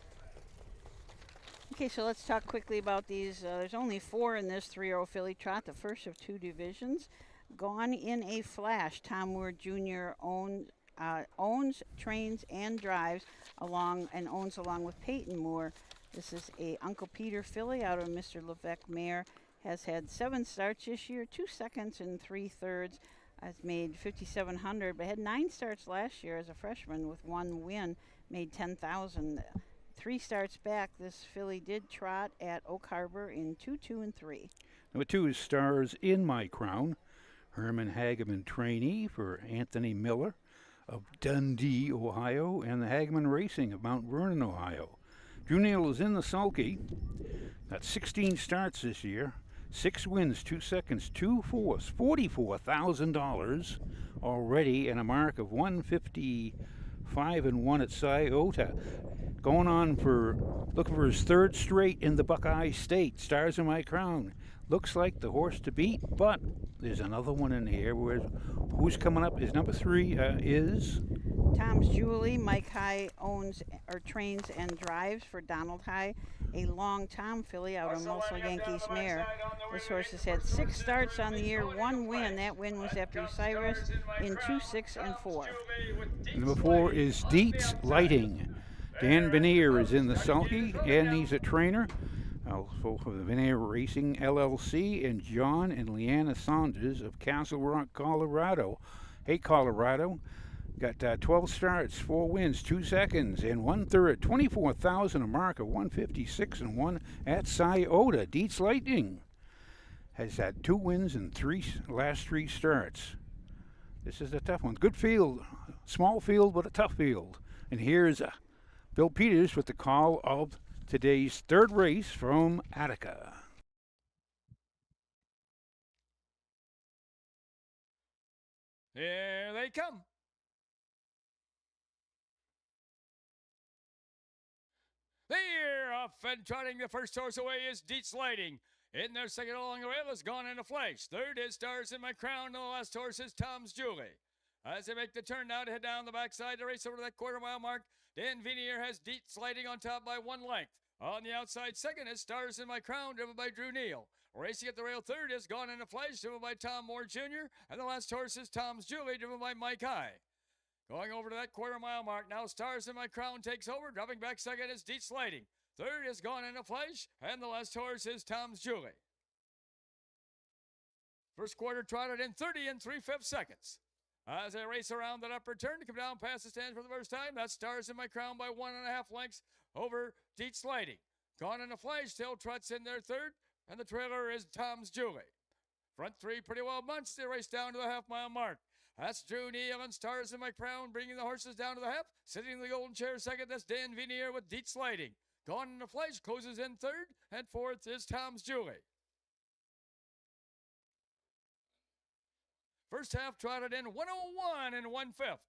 Okay, so let's talk quickly about these. There's only 4 in this 3-year-old filly trot, the first of 2 divisions. Gone in a Flash. Tom Moore Jr. owns, trains, and drives owns along with Peyton Moore. This is a Uncle Peter filly out of Mr. Levesque mare. Has had 7 starts this year, 2 seconds and 3 thirds. Has made 5,700, but had 9 starts last year as a freshman with 1 win. Made 10,000. 3 starts back, this filly did trot at Oak Harbor in 2, 2, and 3. Number 2 is Stars in My Crown. Herman Hageman trainee for Anthony Miller of Dundee, Ohio, and the Hageman Racing of Mount Vernon, Ohio. Drew Neal is in the sulky. Got 16 starts this year. 6 wins, 2 seconds, 2 fourths, $44,000 already, and a mark of 155-1 at Scioto. Going on looking for his 3rd straight in the Buckeye State. Stars in My Crown. Looks like the horse to beat, but there's another one in here. Who's coming up? Is number 3 is Tom's Julie. Mike High trains and drives for Donald High, a Long Tom filly out of Muscle Yankees mare. This horse has had 6 starts on the year, 1 win. That win was at Bucyrus in 2, 6, and 4. Number 4 is Dietz Lighting. Dan Benier is in the sulky, and he's a trainer. Also for the Benier Racing LLC, and John and Leanna Saunders of Castle Rock, Colorado. Hey, Colorado. Got 12 starts, 4 wins, 2 seconds, and 1 third. 24,000, a mark of 156-1 at Scioto. Dietz Lightning has had 2 wins in last 3 starts. This is a tough one. Good field, small field, but a tough field. And here's Bill Peters with the call of today's 3rd race from Attica. Here they come. They're off and trotting. The first horse away is Dietz Lighting. In their second along the rail is Gone in a Flash. 3rd is Stars in My Crown. The last horse is Tom's Julie. As they make the turn now to head down the backside to race over to that quarter-mile mark, Dan Vinier has Dietz Lighting on top by 1 length. On the outside, 2nd is Stars in My Crown, driven by Drew Neal. Racing at the rail, 3rd is Gone in a Flash, driven by Tom Moore Jr. And the last horse is Tom's Julie, driven by Mike High. Going over to that quarter-mile mark, now Stars in My Crown takes over. Dropping back 2nd is Dietz Lighting. 3rd is Gone in a Flash, and the last horse is Tom's Julie. First quarter trotted in 30 3/5 seconds. As they race around that upper turn to come down past the stands for the first time, that's Stars in My Crown by 1.5 lengths over Dietz Lighting. Gone in a Flash still trots in their 3rd, and the trailer is Tom's Julie. Front 3 pretty well bunched. They race down to the half-mile mark. That's Drew Neal and Stars in My Crown bringing the horses down to the half. Sitting in the golden chair 2nd, that's Dan Vinier with Dietz Lighting. Gone in a Flash closes in 3rd, and 4th is Tom's Julie. First half trotted in 101 1/5.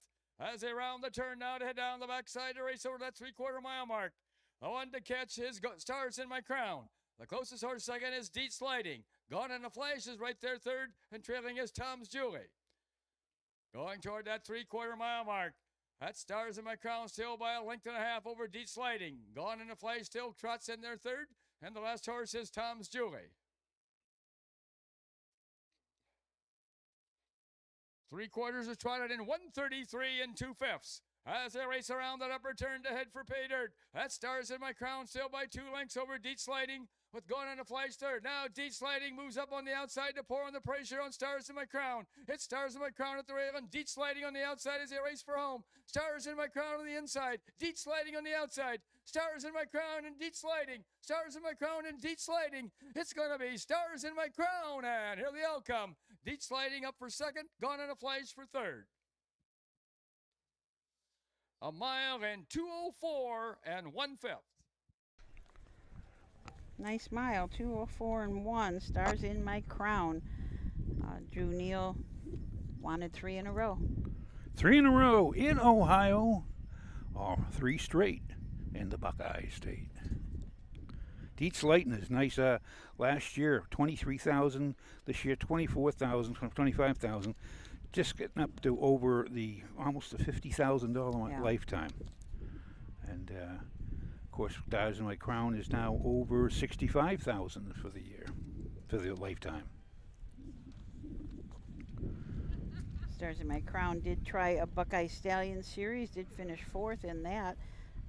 As they round the turn now to head down the backside to race over that 3/4 mile mark. The one to catch is Stars in My Crown. The closest horse 2nd is Dietz Lighting. Gone in a Flash is right there 3rd, and trailing is Tom's Julie. Going toward that 3/4 mile mark. That's Stars in My Crown still by 1.5 lengths over Dietz Lighting. Gone in a Flash still trots in their 3rd, and the last horse is Tom's Julie. 3/4 are trotted in 133 2/5. As they race around that upper turn to head for pay dirt. That Stars in My Crown still by 2 lengths over Dietz Lighting with Gone in a Flash 3rd. Now Dietz Lighting moves up on the outside to pour on the pressure on Stars in My Crown. It's Stars in My Crown at the rail and Dietz Lighting on the outside as they race for home. Stars in My Crown on the inside. Dietz Lighting on the outside. Stars in My Crown and Dietz Lighting. Stars in My Crown and Dietz Lighting. It's going to be Stars in My Crown. And here the outcome. Dietz Lighting up for 2nd. Gone in a Flash for 3rd. 1 mile and 2:04 1/5. Nice mile, 2:04 1. Stars in My Crown. Drew Neal wanted 3 in a row. 3 in a row in Ohio, or 3 straight in the Buckeye State. Dietz Lighton is nice. Last year, 23,000. This year, 24,000, 25,000. Just getting up to over almost the $50,000 lifetime. And of course, Stars in My Crown is now over 65,000 for the year, for the lifetime. Stars in My Crown did try a Buckeye Stallion series, did finish 4th in that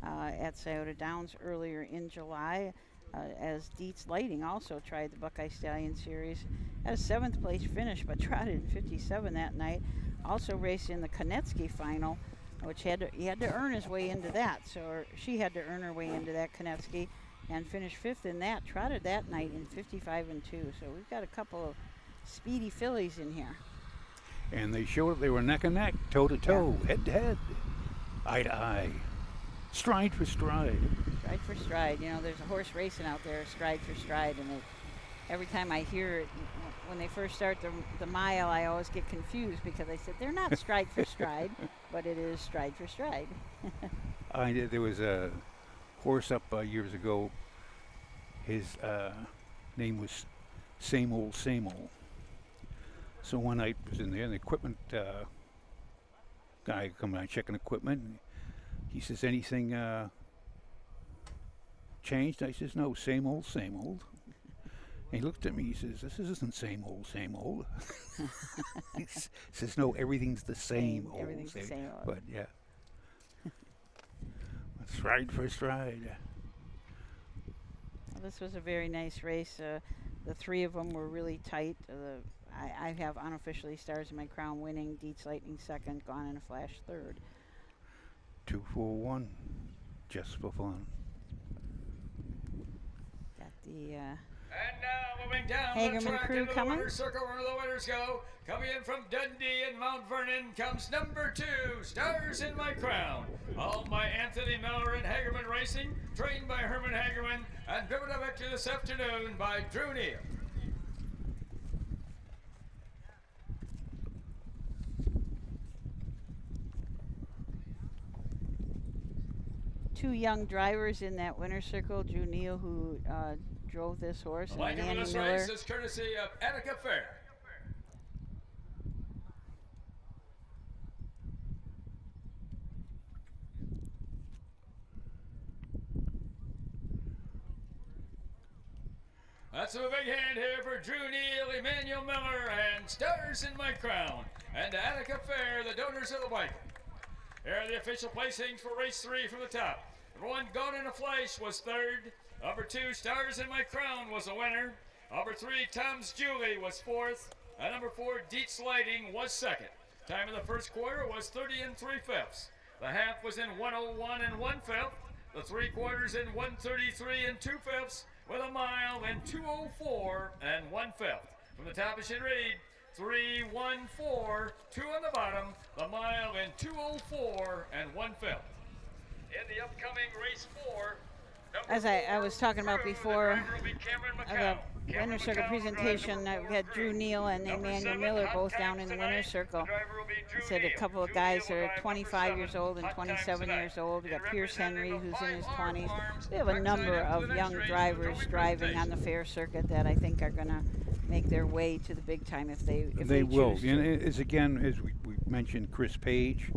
at Scioto Downs earlier in July. As Dietz Lighting also tried the Buckeye Stallion series. Had a 7th place finish, but trotted in 57 that night. Also raced in the Konetsky final, which he had to earn his way into that. So she had to earn her way into that Konetsky and finished 5th in that. Trotted that night in 55 and 2. So we've got a couple of speedy fillies in here. And they showed they were neck and neck, toe to toe, head to head, eye to eye, stride for stride. Stride for stride. You know, there's a horse racing out there, stride for stride, and every time I hear it, when they first start the mile, I always get confused because I said they're not stride for stride, but it is stride for stride. There was a horse up years ago. His name was Same Old, Same Old. So one night I was in there, and the equipment guy come out checking equipment. And he says, anything changed? I says, no, same old, same old. And he looked at me, he says, this isn't same old, same old. He says, no, everything's the same old. Everything's the same old. But yeah. Stride for stride. Well, this was a very nice race. The 3 of them were really tight. I have unofficially Stars in My Crown winning, Dietz Lightning 2nd, Gone in a Flash 3rd. 2 for 1, just for fun. Got the and now moving down Hagerman the track crew into the coming. winner's circle where the winners go. Coming in from Dundee and Mount Vernon comes number 2, Stars in My Crown. Owned by Anthony Miller and Hagerman Racing, trained by Herman Hagerman, and driven to victory this afternoon by Drew Neal. two young drivers in that winner's circle. Drew Neal, who drove this horse, The and line Andy of this Miller. race is courtesy of Attica Fair. That's a big hand here for Drew Neal, Emmanuel Miller, and Stars in My Crown. And Attica Fair, the donors of the bike. Here are the official placings for race 3 from the top. Number 1, Gone in a Flash was 3rd. Number 2, Stars in My Crown was the winner. Number 3, Tom's Julie was 4th. And number 4, Dietz Lighting was 2nd. Time of the first quarter was 30 3/5. The half was in 1:01 1/5. The 3 quarters in 1:33 2/5. With a mile in 2:04 1/5. From the top it should read 3:14, 2 on the bottom, the mile in 2:04 1/5. In the upcoming race 4, As I was talking about before, the winner's circle presentation, we had Drew Neal and Emmanuel Miller both down in the winner's circle. I said a couple of guys are 25 years old and 27 years old. We got Pierce Henry, who's in his 20s. We have a number of young drivers driving on the fair circuit that I think are going to make their way to the big time if they will. choose to. And as again, as we mentioned, Chris Page,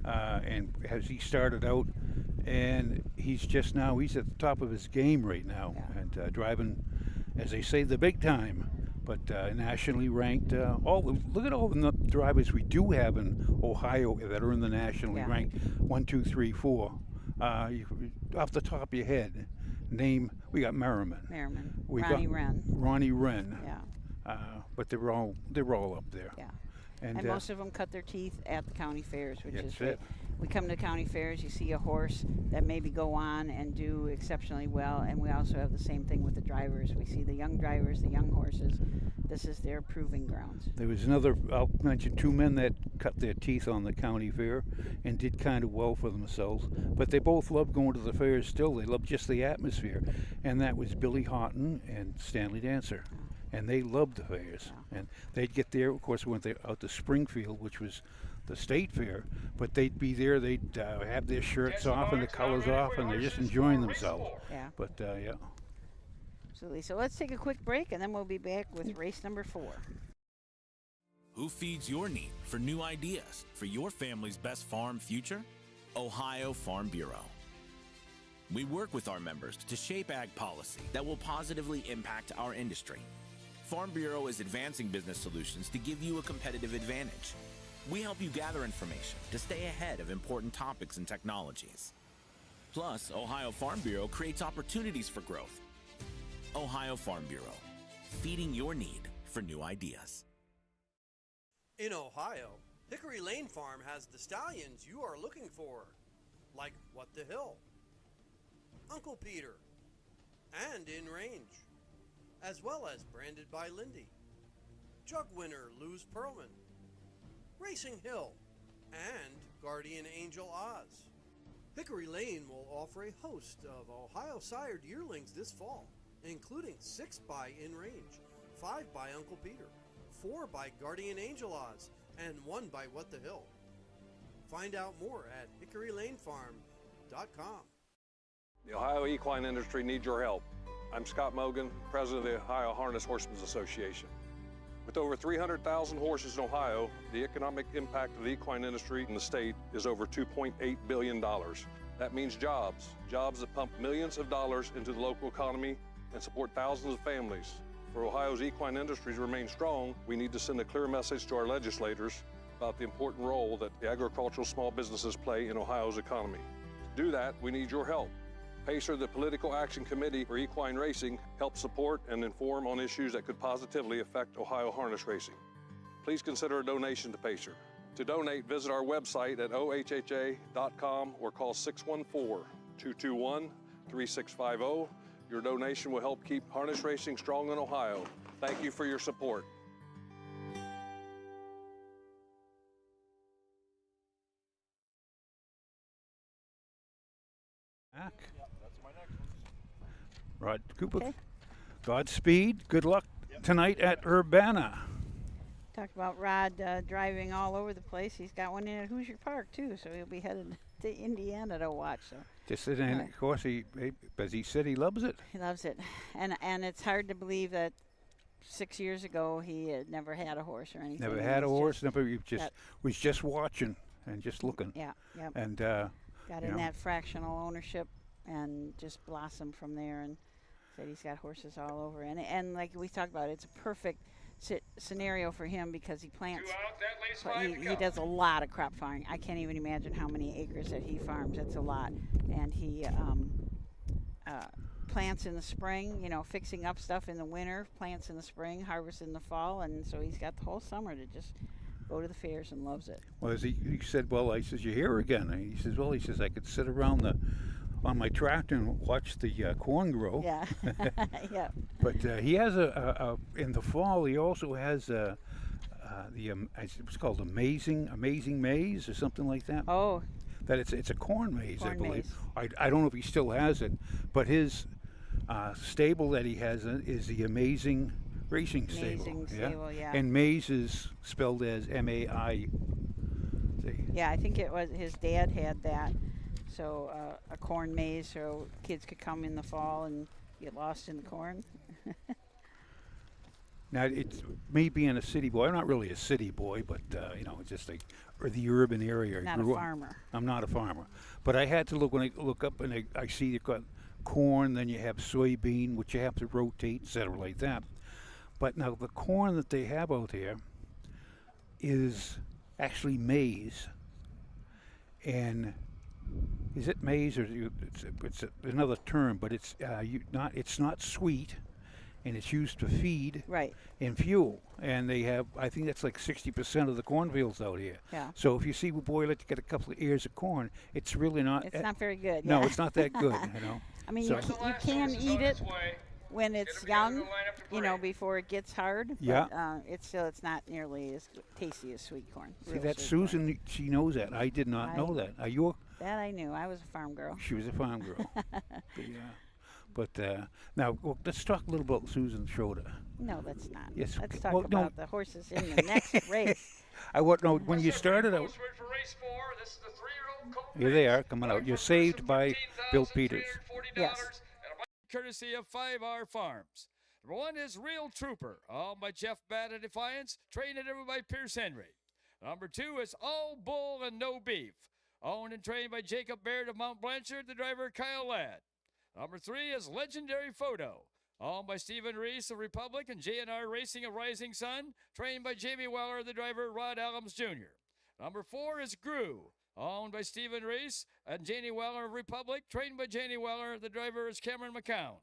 and as he started out, and he's at the top of his game right now, and driving, as they say, the big time. But nationally ranked. Look at all the drivers we do have in Ohio that are in the nationally ranked 1, 2, 3, 4. Off the top of your head, name. We got Merriman. We Ronnie got Wren. Ronnie Wren. Yeah. But they're all up there. Yeah. And most of them cut their teeth at the county fairs, which is it. We come to county fairs, you see a horse that maybe go on and do exceptionally well, and we also have the same thing with the drivers. We see the young drivers, the young horses. This is their proving grounds. There was I'll mention 2 men that cut their teeth on the county fair and did kind of well for themselves, but they both love going to the fairs still. They love just the atmosphere, and that was Billy Houghton and Stanley Dancer. and they loved the fairs. Yeah. And they'd get there, of course, when they out to Springfield, which was the state fair, but they'd be there, they'd have their shirts off and the colors off, and they're just enjoying themselves. Yeah. But, yeah. Absolutely. So let's take a quick break, and then we'll be back with race number 4. Who feeds your need for new ideas for your family's best farm future? Ohio Farm Bureau. We work with our members to shape ag policy that will positively impact our industry. Farm Bureau is advancing business solutions to give you a competitive advantage. We help you gather information to stay ahead of important topics and technologies. Plus, Ohio Farm Bureau creates opportunities for growth. Ohio Farm Bureau, feeding your need for new ideas. In Ohio, Hickory Lane Farm has the stallions you are looking for, like What the Hill, Uncle Peter, and In Range, as well as Branded by Lindy, Jug Winner Luz Pearlman, Racing Hill, and Guardian Angel Oz. Hickory Lane will offer a host of Ohio sired yearlings this fall, including 6 by In Range, 5 by Uncle Peter, 4 by Guardian Angel Oz, and 1 by What the Hill. Find out more at hickorylanefarm.com. The Ohio equine industry needs your help. I'm Scott Mogan, president of the Ohio Harness Horsemen's Association. With over 300,000 horses in Ohio, the economic impact of the equine industry in the state is over $2.8 billion. That means jobs that pump millions of dollars into the local economy and support thousands of families. For Ohio's equine industry to remain strong, we need to send a clear message to our legislators about the important role that the agricultural small businesses play in Ohio's economy. To do that, we need your help. PACER, the Political Action Committee for Equine Racing, helps support and inform on issues that could positively affect Ohio harness racing. Please consider a donation to PACER. To donate, visit our website at ohha.com or call 614-221-3650. Your donation will help keep harness racing strong in Ohio. Thank you for your support. Rod Cooper, Okay. Godspeed. Good luck tonight at Urbana. Talked about Rod driving all over the place. He's got one in at Hoosier Park, too, so he'll be headed to Indiana to watch. So Just and of course, as he said, he loves it. he loves it. And it's hard to believe that 6 years ago he had never had a horse or anything. Never had a horse. He was just watching and just looking. Yeah, yep. And got in that fractional ownership and just blossomed from there, and said he's got horses all over. And like we talked about, it's a perfect scenario for him because he plants. He does a lot of crop farming. I can't even imagine how many acres that he farms. It's a lot. And he plants in the spring, fixing up stuff in the winter, plants in the spring, harvests in the fall, and so he's got the whole summer to just go to the fairs and loves it. Well, as he said, I says, you're here again. And he says, I could sit around on my tractor and watch the corn grow. Yeah, yeah. But he has in the fall, he also has it's called Amazing Maize or something like that. Oh. That it's a corn maze, I believe. Maze. I don't know if he still has it, but his stable that he has is the Amazing Racing Stable. Yeah. And maize is spelled as M-A-I. Yeah, I think it was his dad had that. So a corn maze, so kids could come in the fall and get lost in the corn. Now, it's me being a city boy. I'm not really a city boy, but just or the urban area. Not a farmer. I'm not a farmer, but I had to look when I look up and I see you've got corn, then you have soybean, which you have to rotate, etc., like that. But now the corn that they have out here is actually maize, and is it maize or it's another term? But it's not sweet, and it's used to feed and fuel. And they have, I think that's like 60% of the cornfields out here. Yeah. So if you see a boy let you get a couple of ears of corn, it's really not. It's not very good. No, yeah. it's not that good. I mean, so you can eat it when it's young, before it gets hard. Yeah. But it's not nearly as tasty as sweet corn. See, that Susan, corn. She knows that. I did not know that. That I knew. I was a farm girl. She was a farm girl. But now let's talk a little about Susan Schroeder. No, let's not. Yes. Let's talk Well, no. about the horses in the next race. When you started out. Here they are coming out. You're saved by Bill Peters. Yes. Courtesy of 5R Farms. Number 1 is Real Trooper, owned by Jeff Batt of Defiance, trained and driven by Pierce Henry. Number 2 is All Bull and No Beef, owned and trained by Jacob Baird of Mount Blanchard, the driver Kyle Ladd. Number 3 is Legendary Photo, owned by Stephen Reese of Republic and J&R Racing of Rising Sun, trained by Jamie Weller, the driver Rod Adams Jr. Number 4 is Gru, owned by Stephen Reese and Janie Weller of Republic, trained by Janie Weller, the driver is Cameron McCown.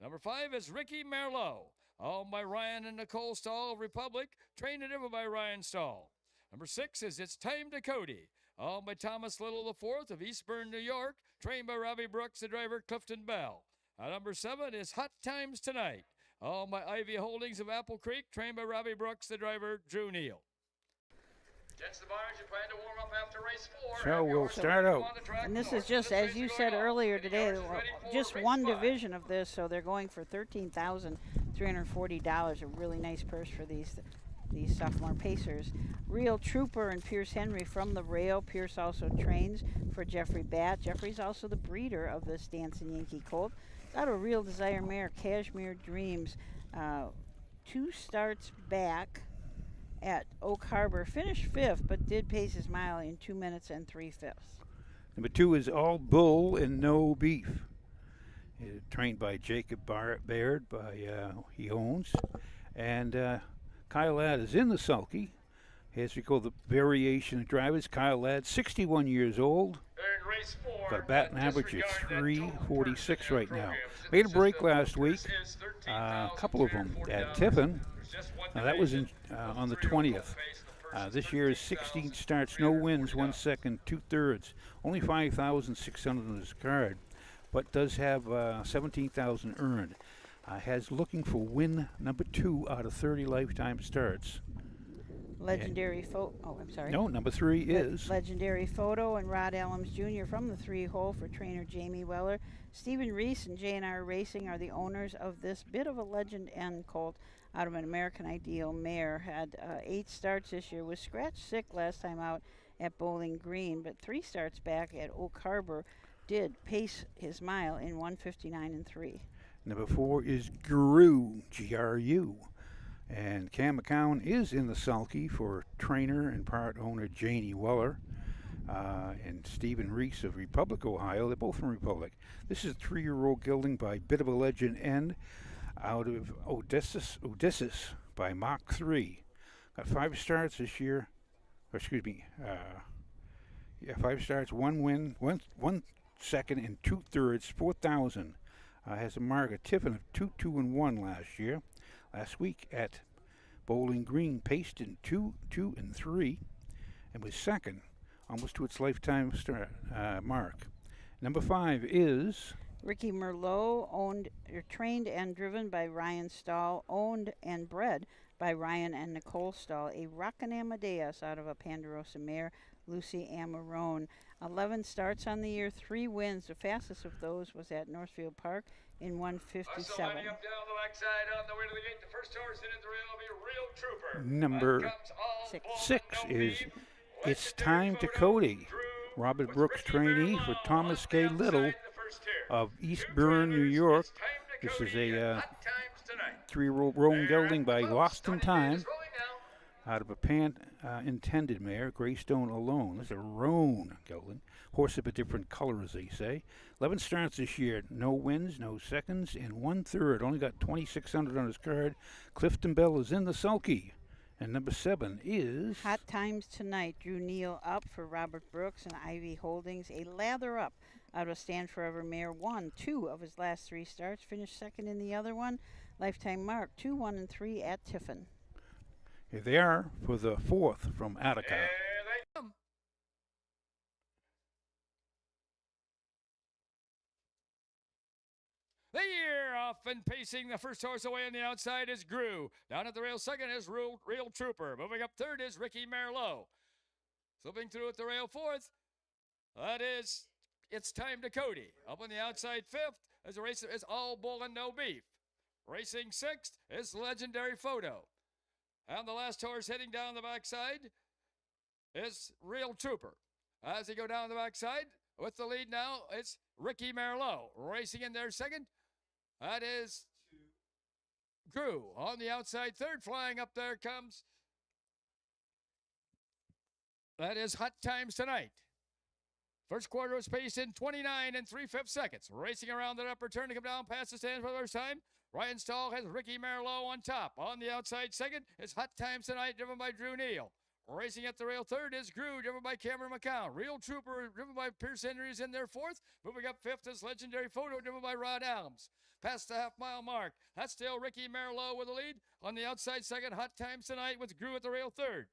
Number 5 is Ricky Merlot, owned by Ryan and Nicole Stahl of Republic, trained and driven by Ryan Stahl. Number 6 is It's Time to Cody, owned by Thomas Little IV of Eastburn, New York, trained by Robbie Brooks, the driver Clifton Bell. Number 7 is Hot Times Tonight, owned by Ivy Holdings of Apple Creek, trained by Robbie Brooks, the driver Drew Neal. Gents, the Barnes, you plan to warm up after race 4. So we'll start out. And this is just, as you said earlier today, just one division of this, so they're going for $13,340, a really nice purse for these sophomore pacers. Real Trooper and Pierce Henry from the rail. Pierce also trains for Jeffrey Batt. Jeffrey's also the breeder of this Dancing Yankee colt. Got a Real Desire mare, Cashmere Dreams. 2 starts back at Oak Harbor. Finished 5th, but did pace his mile in 2 minutes and 3/5. Number 2 is All Bull and No Beef. Trained by Jacob Baird, he owns. And Kyle Ladd is in the sulky. As we call the variation of drivers, Kyle Ladd, 61 years old. Got a batting average of 346 right now. Made a break last week. A couple of them at Tiffin. Now that was on the 20th. This year is 16 starts, no wins, 1 second, 2/3. Only 5,600 on his card, but does have 17,000 earned. Has looking for win number 2 out of 30 lifetime starts. Legendary Photo. Oh, I'm sorry. No, number 3 is Legendary Photo and Rod Adams Jr. from the 3-hole for trainer Jamie Weller. Stephen Reese and J&R Racing are the owners of this bit of a legend and colt out of an American Ideal mare. Had 8 starts this year. Was scratched sick last time out at Bowling Green, but 3 starts back at Oak Harbor. Did pace his mile in 1:59 and 3. Number 4 is Gru, G-R-U. And Cam McCown is in the sulky for trainer and part owner Janie Weller and Stephen Reese of Republic, Ohio. They're both from Republic. This is a 3-year-old gelding by Bit of a Legend and out of Odysseus by Mach 3. Got 5 starts this year. Or excuse me. 5 starts, 1 win, 1 second, and 2/3, 4,000. Has a mark of Tiffin of 2-2-1 last year. Last week at Bowling Green, paced in 2-2 and 3, and was second, almost to its lifetime start, mark. Number 5 is Ricky Merlot, trained and driven by Ryan Stahl, owned and bred by Ryan and Nicole Stahl. A Rockin' Amadeus out of a Ponderosa mare, Lucy Amarone. 11 starts on the year, 3 wins. The fastest of those was at Northfield Park in 1:57. Number 6 is It's Time to Cody. Robert Brooks trainee for Thomas K. Little of Eastburn, New York. This is a 3-year-old roan gelding by Lost in Time out of a intended mare, Greystone Alone. This is a roan gelding. Horse of a different color, as they say. 11 starts this year. No wins, no seconds, and 1/3. Only got 2,600 on his card. Clifton Bell is in the sulky. And number 7 is Hot Times Tonight. Drew Neal up for Robert Brooks and Ivy Holdings. A lather up out of Stand Forever mare. Won 2 of his last 3 starts. Finished second in the other one. Lifetime mark 2, 1, and 3 at Tiffin. Here they are for the 4th from Attica. The year off and pacing the first horse away on the outside is Gru. Down at the rail second is Real Trooper. Moving up third is Ricky Merlot. Slipping through at the rail fourth, that is It's Time to Cody. Up on the outside 5th as a race is All Bull and No Beef. Racing 6th is Legendary Photo. And the last horse heading down the backside is Real Trooper. As they go down the backside, with the lead now, it's Ricky Merlot. Racing in there second, that is Grew. On the outside third, flying up there comes, that is Hot Times Tonight. First quarter was paced in 29 3/5 seconds. Racing around that upper turn to come down past the stands for the first time. Ryan Stahl has Ricky Merlot on top. On the outside second is Hot Times Tonight, driven by Drew Neal. Racing at the rail third is Grew, driven by Cameron McCown. Real Trooper, driven by Pierce Henry, is in there fourth. Moving up fifth is Legendary Photo, driven by Rod Adams. Past the half-mile mark, that's still Ricky Merlot with the lead. On the outside second, Hot Times Tonight with Grew at the rail third.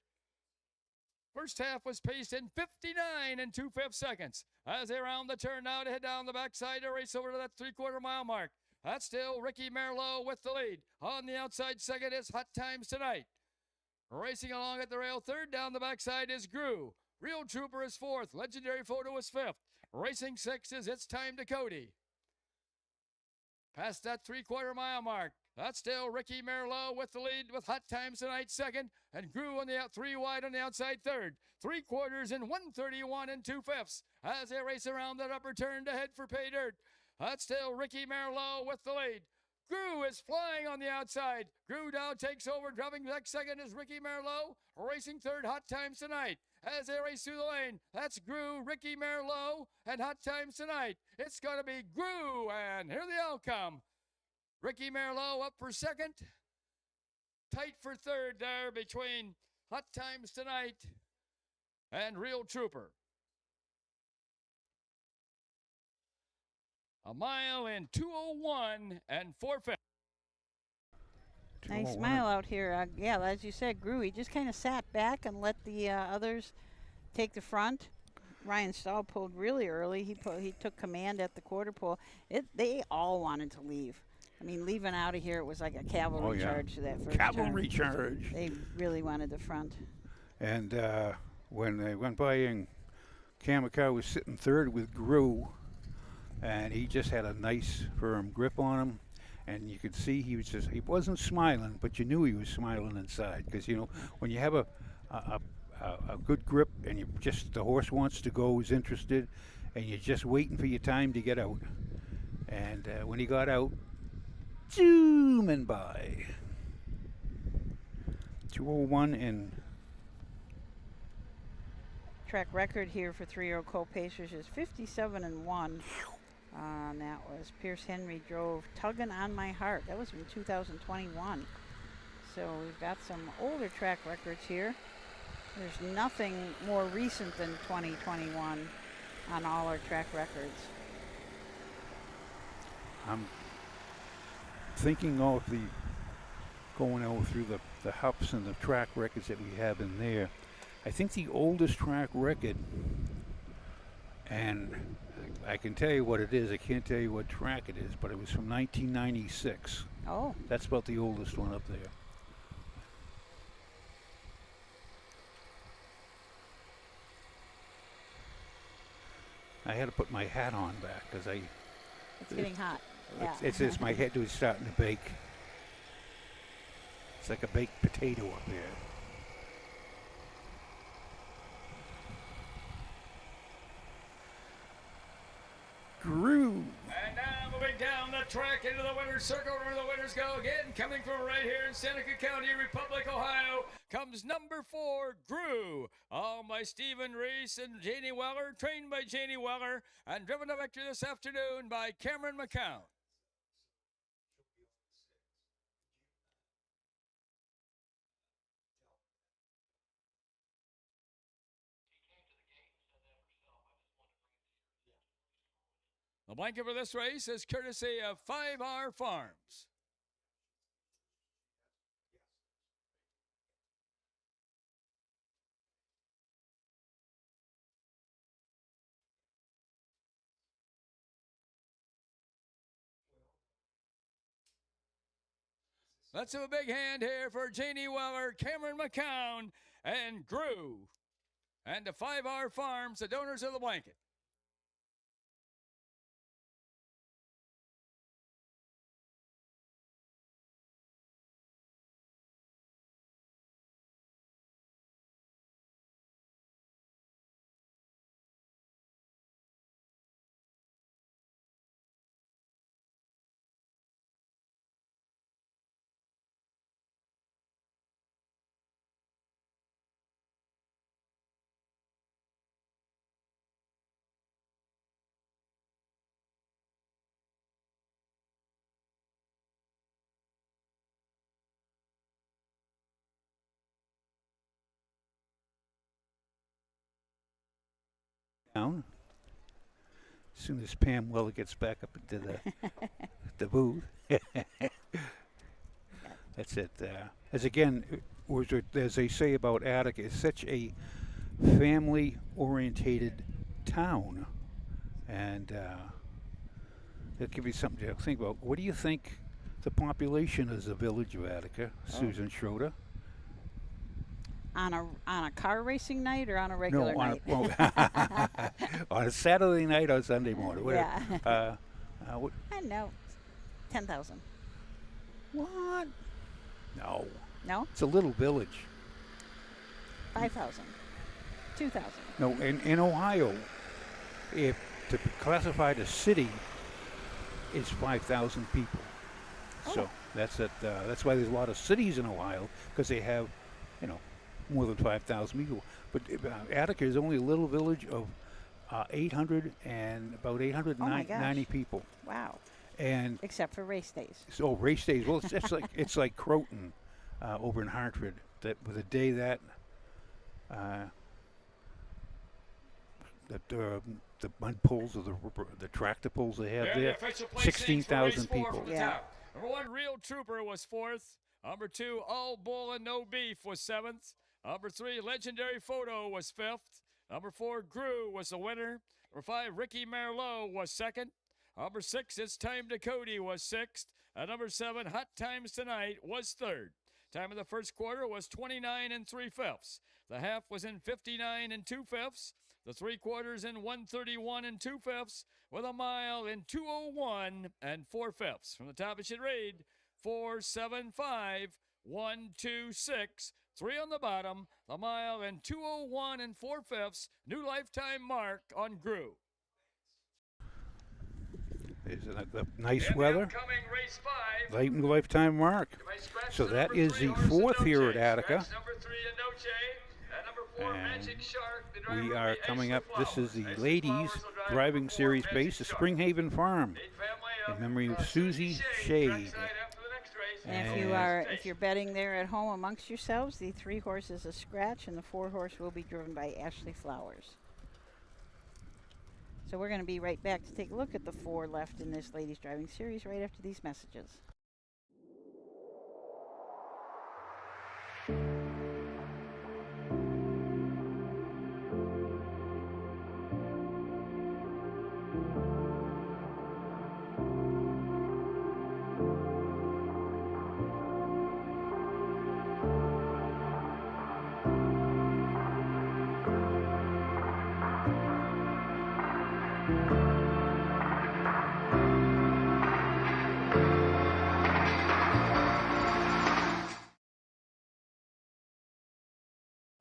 First half was paced in 59 2/5 seconds. As they round the turn now to head down the backside to race over to that 3/4 mile mark. That's still Ricky Merlot with the lead. On the outside second is Hot Times Tonight. Racing along at the rail third, down the backside is Grew. Real Trooper is fourth. Legendary Photo is fifth. Racing sixth is It's Time to Cody. Past that 3/4 mile mark, that's still Ricky Merlot with the lead with Hot Times Tonight second, and Grew on the 3 wide on the outside third. 3/4 in 1:31 2/5 as they race around that upper turn to head for pay dirt. That's still Ricky Merlot with the lead. Grew is flying on the outside. Grew now takes over. Dropping back second is Ricky Merlot. Racing third, Hot Times Tonight. As they race through the lane, that's Grew, Ricky Merlot, and Hot Times Tonight. It's going to be Grew, and here the outcome. Ricky Merlot up for second. Tight for third there between Hot Times Tonight and Real Trooper. A mile in 2:01 4/5. Nice mile out here. Yeah, as you said, Grew, he just kind of sat back and let the others take the front. Ryan Stahl pulled really early. He took command at the quarter pole. They all wanted to leave. I mean, leaving out of here, it was like a cavalry charge to that first cavalry turn. Charge. They really wanted the front. And when they went by and Kamikawa was sitting third with Grew, and he just had a nice firm grip on him, and you could see he wasn't smiling, but you knew he was smiling inside, because you know when you have a good grip and the horse wants to go, is interested, and you're just waiting for your time to get out. And when he got out, zooming by 2:01 and track record here for 3-year-old Colt Pacers is 57-1. That was Pierce Henry drove Tuggin' on My Heart. That was in 2021. So we've got some older track records here. There's nothing more recent than 2021 on all our track records. I'm thinking of going over through the hups and the track records that we have in there. I think the oldest track record, and I can tell you what it is. I can't tell you what track it is, but it was from 1996. Oh. That's about the oldest one up there. I had to put my hat on back because it's getting hot. Yeah. It's my head was starting to bake. It's like a baked potato up there. Grew. And now moving down the track into the winner's circle where the winners go again. Coming from right here in Seneca County, Republic, Ohio, comes number 4, Grew. All by Stephen Reese and Janie Weller, trained by Janie Weller, and driven to victory this afternoon by Cameron McCown. The blanket for this race is courtesy of 5R Farms. Let's have a big hand here for Janie Weller, Cameron McCown, and Grew. And to 5R Farms, the donors of the blanket. down. As soon as Pam Weller gets back up into the booth. That's it. As they say about Attica, it's such a family-orientated town, and it could be something to think about. What do you think the population is the village of Attica, Susan Schroeder? On a car racing night or on a regular night? On a Saturday night or Sunday morning. Yeah. I don't know. 10,000. What? No. No? It's a little village. 5,000. 2,000. No, in Ohio, if to be classified a city, it's 5,000 people. Oh. So that's it. That's why there's a lot of cities in Ohio, because they have, more than 5,000 people. But Attica is only a little village of 890 people. Wow. And except for race days. So race days. Well, it's like Croton over in Hartford. That with a day that the mud pulls or the tractor pulls they have there, 16,000 people. Yeah. Number 1, Real Trooper was 4th. Number 2, All Bull and No Beef was 7th. Number 3, Legendary Photo was 5th. Number 4, Grew was the winner. Number 5, Ricky Merlot was 2nd. Number 6, It's Time to Cody was 6th. And number 7, Hot Times Tonight was 3rd. Time of the first quarter was 29 3/5. The half was in 59 2/5. The 3 quarters in 131 2/5. With a mile in 2:01 4/5. From the top, it should read 4:75 1:26. 3 on the bottom. The mile in 2:01 4/5. New lifetime mark on Grew. Is it a nice weather? Race 5. Lifetime mark. So that is the 4th here at Attica. And we are coming up. This is the ladies driving series base, the Springhaven Farm, in memory of Susie Shade. And if you're betting there at home amongst yourselves, the 3 horse is a scratch, and the 4 horse will be driven by Ashley Flowers. So we're going to be right back to take a look at the 4 left in this ladies driving series right after these messages.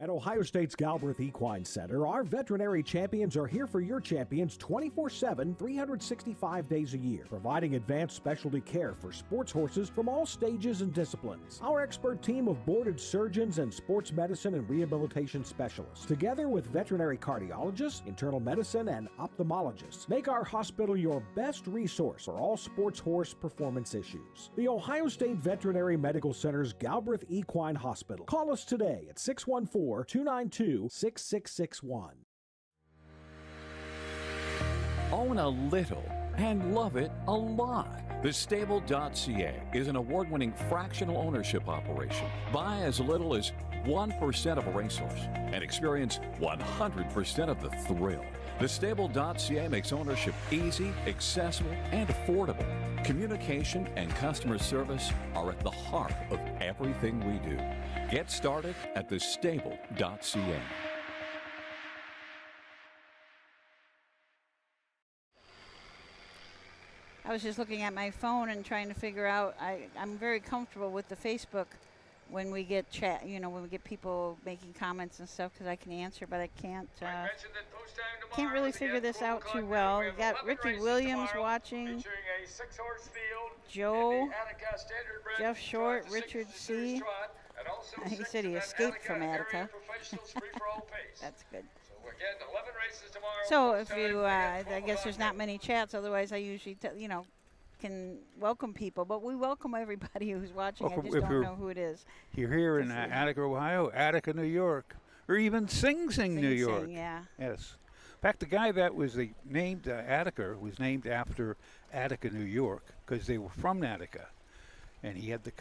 At Ohio State's Galbraith Equine Center, our veterinary champions are here for your champions 24/7, 365 days a year, providing advanced specialty care for sports horses from all stages and disciplines. Our expert team of boarded surgeons and sports medicine and rehabilitation specialists, together with veterinary cardiologists, internal medicine, and ophthalmologists, make our hospital your best resource for all sports horse performance issues. The Ohio State Veterinary Medical Center's Galbraith Equine Hospital. Call us today at 614-292-6661. Own a little and love it a lot. TheStable.ca is an award-winning fractional ownership operation. Buy as little as 1% of a racehorse and experience 100% of the thrill. TheStable.ca makes ownership easy, accessible, and affordable. Communication and customer service are at the heart of everything we do. Get started at TheStable.ca. I was just looking at my phone and trying to figure out, I'm very comfortable with the Facebook when we get when we get people making comments and stuff, because I can answer, but I can't really figure this out too well. We got Ricky Williams watching, Joe, Jeff Short, Richard C. He said he escaped from Attica. That's good. So if you, I guess there's not many chats. Otherwise, I usually, can welcome people. But we welcome everybody who's watching. I just don't know who it is. You're here in Attica, Ohio, Attica, New York, or even Sing Sing, New York. Yeah. Yes. In fact, the guy that was named Attica was named after Attica, New York, because they were from Attica. And he had the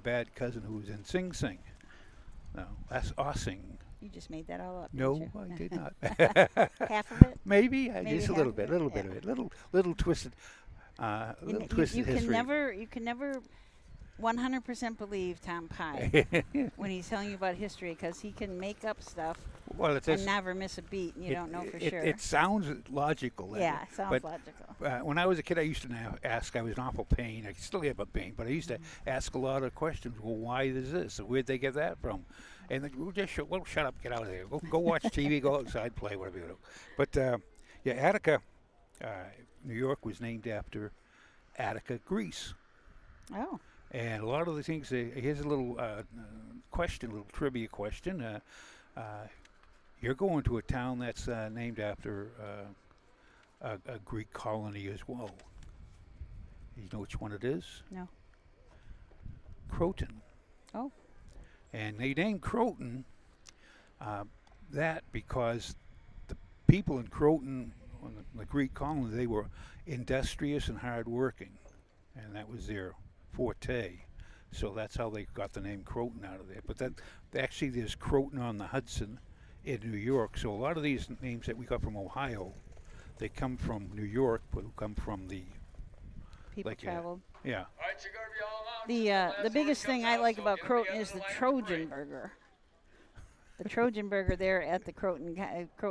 bad cousin who was in Sing Sing. No, that's Ossing. You just made that all up. No, I did not. Half of it? Maybe, Maybe just a little bit of it, little twisted, you history. can never 100% believe Tom Pye when he's telling you about history, because he can make up stuff and never miss a beat, and you don't know for sure. It sounds logical. Yeah, it sounds logical. When I was a kid, I used to ask. I was an awful pain. I still have a pain, but I used to ask a lot of questions. Well, why is this? Where'd they get that from? And then shut up, get out of there. Go watch TV, go outside, play, whatever you do. But Attica, New York was named after Attica, Greece. Oh. And a lot of the things, here's a little little trivia question. You're going to a town that's named after a Greek colony as well. You know which one it is? No. Croton. Oh. And they named Croton that because the people in Croton, the Greek colony, they were industrious and hardworking, and that was their forte. So that's how they got the name Croton out of there. But actually there's Croton on the Hudson in New York. So a lot of these names that we got from Ohio, they come from New York, but who come from the people traveled. Yeah. The biggest thing I like about Croton is the Trojan burger. The Trojan burger there at the Croton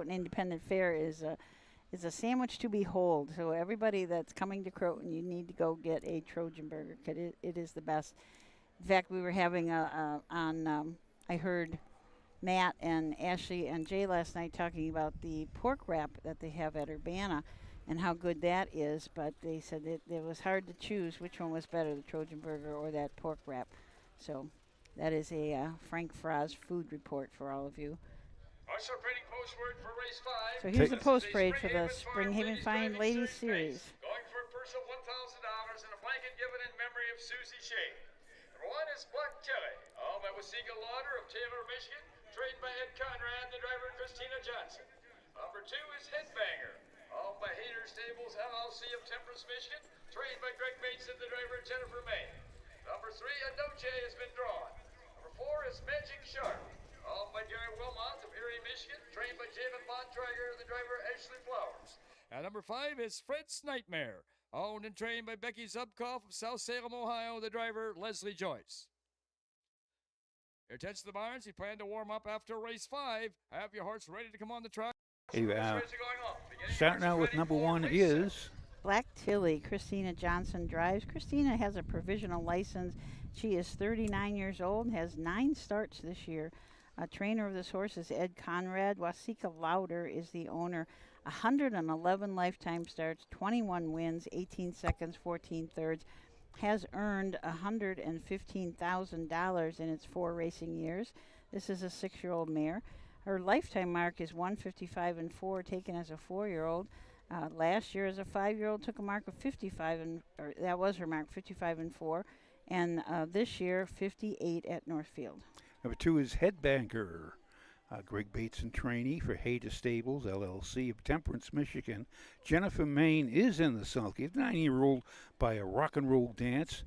Independent Fair is a sandwich to behold. So everybody that's coming to Croton, you need to go get a Trojan burger, because it is the best. In fact, we were having I heard Matt and Ashley and Jay last night talking about the pork wrap that they have at Urbana and how good that is, but they said it was hard to choose which one was better, the Trojan burger or that pork wrap. So that is a Frank Fraz food report for all of you. So here's the post parade for the Springhaven Fine Ladies Series. Going for a purse of $1,000 and a blanket given in memory of Susie Shea. Number 1 is Black Kelly, owned by Waseca Lauder of Taylor, Michigan, trained by Ed Conrad, the driver Christina Johnson. Number 2 is Headbanger, owned by Hader Stables LLC of Temperance, Michigan, trained by Greg Bateson, the driver Jennifer May. Number 3, Anoche has been drawn. Number 4 is Magic Shark, owned by Gary Wilmot of Erie, Michigan, trained by Javen Bontrager, the driver Ashley Flowers. And number 5 is Fred's Nightmare, owned and trained by Becky Zubkoff of South Salem, Ohio, the driver Leslie Joyce. Your attention to the barns. You plan to warm up after race 5. Have your horse ready to come on the track. Starting out with number 1 is Black Tilly. Christina Johnson drives. Christina has a provisional license. She is 39 years old and has 9 starts this year. A trainer of this horse is Ed Conrad. Waseca Lauder is the owner. 111 lifetime starts, 21 wins, 18 seconds, 14 thirds. Has earned $115,000 in its 4 racing years. This is a 6-year-old mare. Her lifetime mark is 155-4, taken as a 4-year-old. Last year, as a 5-year-old, took a mark of 55, that was her mark, 55-4. And this year, 58 at Northfield. Number 2 is Headbanger. Greg Bateson trainee for Hader Stables, LLC of Temperance, Michigan. Jennifer Main is in the sulky. 9-year-old by a rock and roll dance.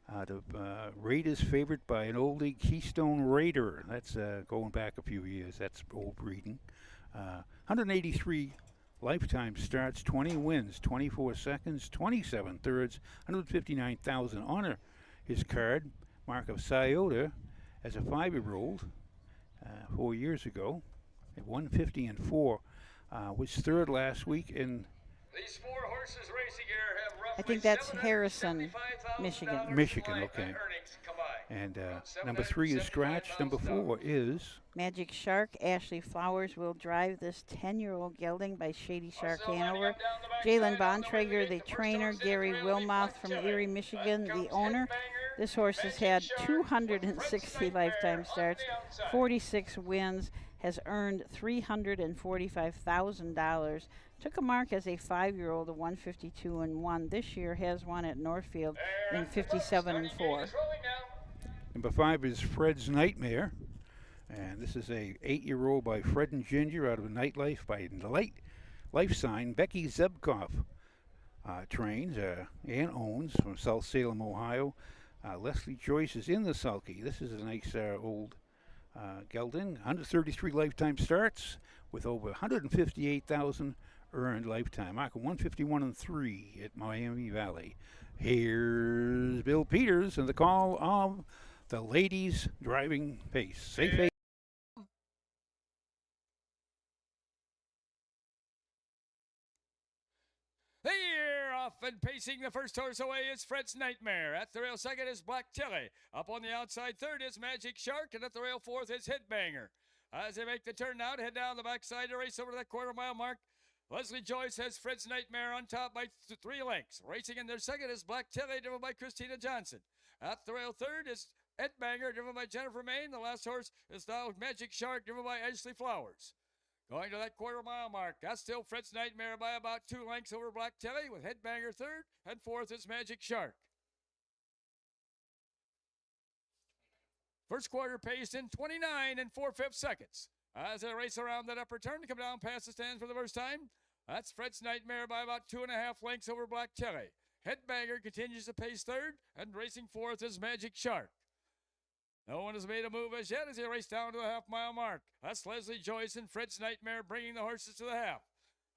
The Raiders favored by an oldie, Keystone Raider. That's going back a few years. That's old breeding. 183 lifetime starts, 20 wins, 24 seconds, 27 thirds, 159,000 on his card. Mark of Scioto as a 5-year-old. 4 years ago, at 150-4, was 3rd last week in. These 4 horses racing here have roughly I think that's Harrison, Michigan. Michigan, okay. And number 3 is Scratch. Number 4 is Magic Shark. Ashley Flowers will drive this 10-year-old gelding by Shady Shark Hanover. Jalen Bontrager, the trainer. Gary Wilmoth from Erie, Michigan, the owner. This horse has had 260 lifetime starts, 46 wins, has earned $345,000. Took a mark as a 5-year-old of 152-1. This year has won at Northfield in 57-4. Number 5 is Fred's Nightmare. And this is a 8-year-old by Fred and Ginger out of Nightlife by Light. life sign. Becky Zebkoff trains and owns from South Salem, Ohio. Leslie Joyce is in the sulky. This is a nice old gelding. 133 lifetime starts with over 158,000 earned lifetime. Mark 151-3 at Miami Valley. Here's Bill Peters and the call of the ladies driving pace. Safe eight. Here, off and pacing the first horse away is Fred's Nightmare. At the rail second is Black Tilly. Up on the outside third is Magic Shark, and at the rail fourth is Headbanger. As they make the turn out, head down the backside to race over to that quarter-mile mark. Leslie Joyce has Fred's Nightmare on top by 3 lengths. Racing in their second is Black Tilly, driven by Christina Johnson. At the rail third is Headbanger, driven by Jennifer Main. The last horse is now Magic Shark, driven by Ashley Flowers. Going to that quarter-mile mark, that's still Fred's Nightmare by about 2 lengths over Black Tilly, with Headbanger third, and fourth is Magic Shark. First quarter paced in 29 4/5 seconds. As they race around that upper turn to come down past the stands for the first time, that's Fred's Nightmare by about 2.5 lengths over Black Tilly. Headbanger continues to pace third, and racing fourth is Magic Shark. No one has made a move as yet as they race down to the half-mile mark. That's Leslie Joyce and Fred's Nightmare bringing the horses to the half.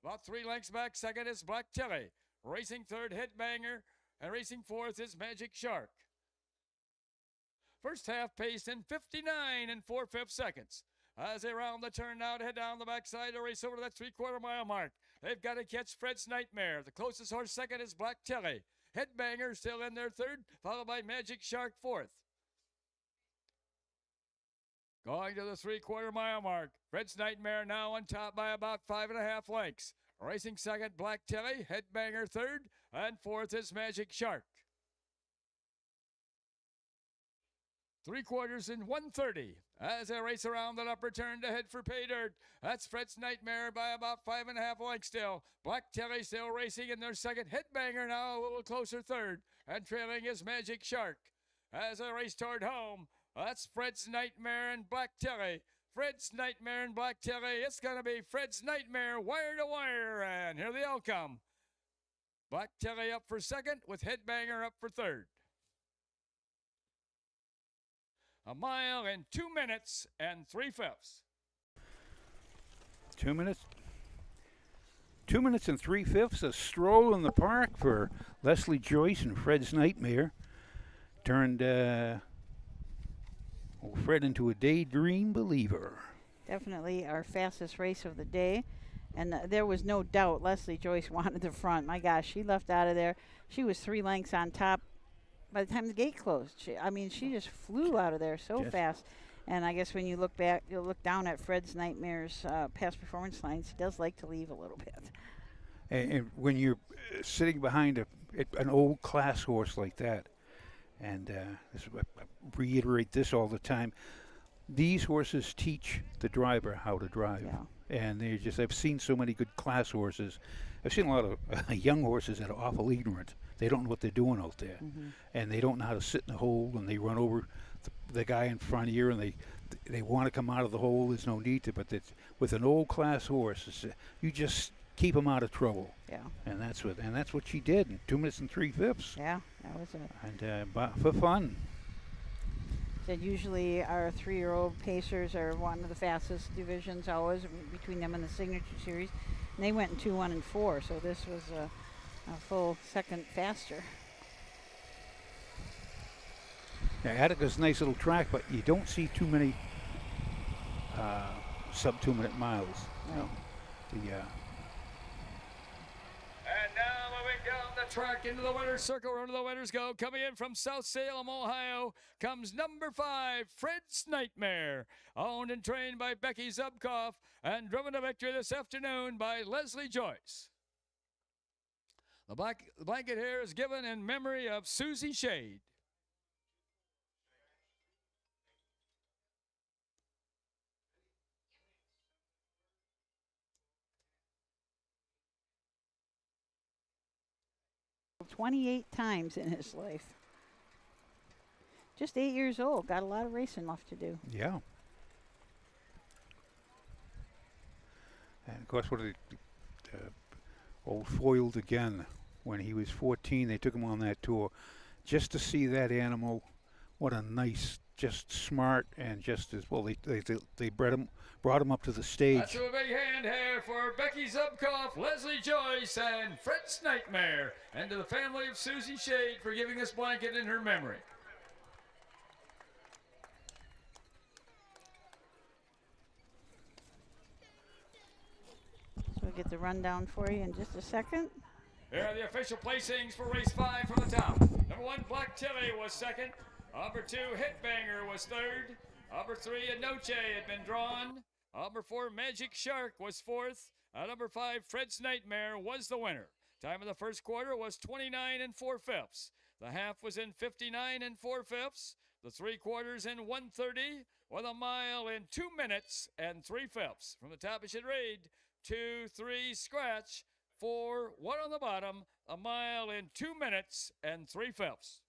About 3 lengths back, second is Black Tilly. Racing third, Headbanger, and racing fourth is Magic Shark. First half paced in 59 4/5 seconds. As they round the turn now to head down the backside to race over to that 3/4 mile mark. They've got to catch Fred's Nightmare. The closest horse second is Black Tilly. Headbanger still in their third, followed by Magic Shark fourth. Going to the 3/4 mile mark. Fred's Nightmare now on top by about 5.5 lengths. Racing second, Black Tilly. Headbanger third, and fourth is Magic Shark. 3/4 in 1:30 as they race around that upper turn to head for pay dirt. That's Fred's Nightmare by about 5.5 lengths still. Black Tilly still racing in their second. Headbanger now a little closer third, and trailing is Magic Shark. As they race toward home, that's Fred's Nightmare and Black Tilly. Fred's Nightmare and Black Tilly. It's going to be Fred's Nightmare wire to wire, and here they all come. Black Tilly up for second with Headbanger up for third. 1 mile in 2 minutes and 3/5. 2 minutes. 2 minutes and 3/5. A stroll in the park for Leslie Joyce and Fred's Nightmare. Turned old Fred into a daydream believer. Definitely our fastest race of the day. And there was no doubt Leslie Joyce wanted the front. My gosh, she left out of there. She was 3 lengths on top by the time the gate closed. She just flew out of there so fast. And I guess when you look back, you'll look down at Fred's Nightmare's past performance lines. He does like to leave a little bit. And when you're sitting behind an old class horse like that, and I reiterate this all the time, these horses teach the driver how to drive. Yeah. And I've seen so many good class horses. I've seen a lot of young horses that are awful ignorant. They don't know what they're doing out there. Mm-hmm. And they don't know how to sit in the hole, and they run over the guy in front of you, and they want to come out of the hole. There's no need to, but with an old class horse, you just keep them out of trouble. Yeah. And that's what she did in 2 minutes and 3/5. Yeah, that was it. And for fun. Said usually our 3-year-old pacers are one of the fastest divisions always between them and the Signature Series. And they went in 2, 1, and 4, so this was a full second faster. Now, Attica's a nice little track, but you don't see too many sub 2 minute miles. Right. And now moving down the track into the winner's circle, where the winners go. Coming in from South Salem, Ohio, comes number 5, Fred's Nightmare. Owned and trained by Becky Zubkoff and driven to victory this afternoon by Leslie Joyce. The blanket here is given in memory of Susie Shade. 28 times in his life. Just 8 years old. Got a lot of racing left to do. Yeah. And of course, one of old Foiled Again. When he was 14, they took him on that tour just to see that animal. What a nice, just smart, and just as well. They brought him up to the stage. That's a big hand here for Becky Zubkoff, Leslie Joyce, and Fred's Nightmare, and to the family of Susie Shade for giving this blanket in her memory. So we'll get the rundown for you in just a second. Here are the official placings for race 5 from the top. Number 1, Black Tilly was second. Number 2, Hitbanger was third. Number 3, Anoche had been drawn. Number 4, Magic Shark was fourth. Number 5, Fred's Nightmare was the winner. Time of the first quarter was 29 4/5. The half was in 59 4/5. The 3 quarters in 1:30, with a mile in 2 minutes and 3/5. From the top, it should read 2, 3, scratch, 4, 1 on the bottom, a mile in 2 minutes and 3/5.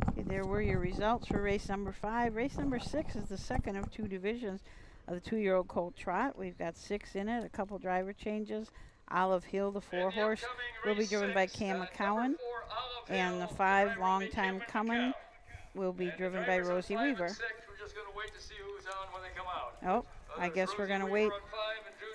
Okay, there were your results for race number 5. Race number 6 is the second of 2 divisions of the 2-year-old colt trot. We've got 6 in it, a couple driver changes. Olive Hill, the 4-horse, will be driven by Cam McCowan, and the 5, Long Time Coming, will be driven by Rosie Weaver. Oh, I guess we're going to wait.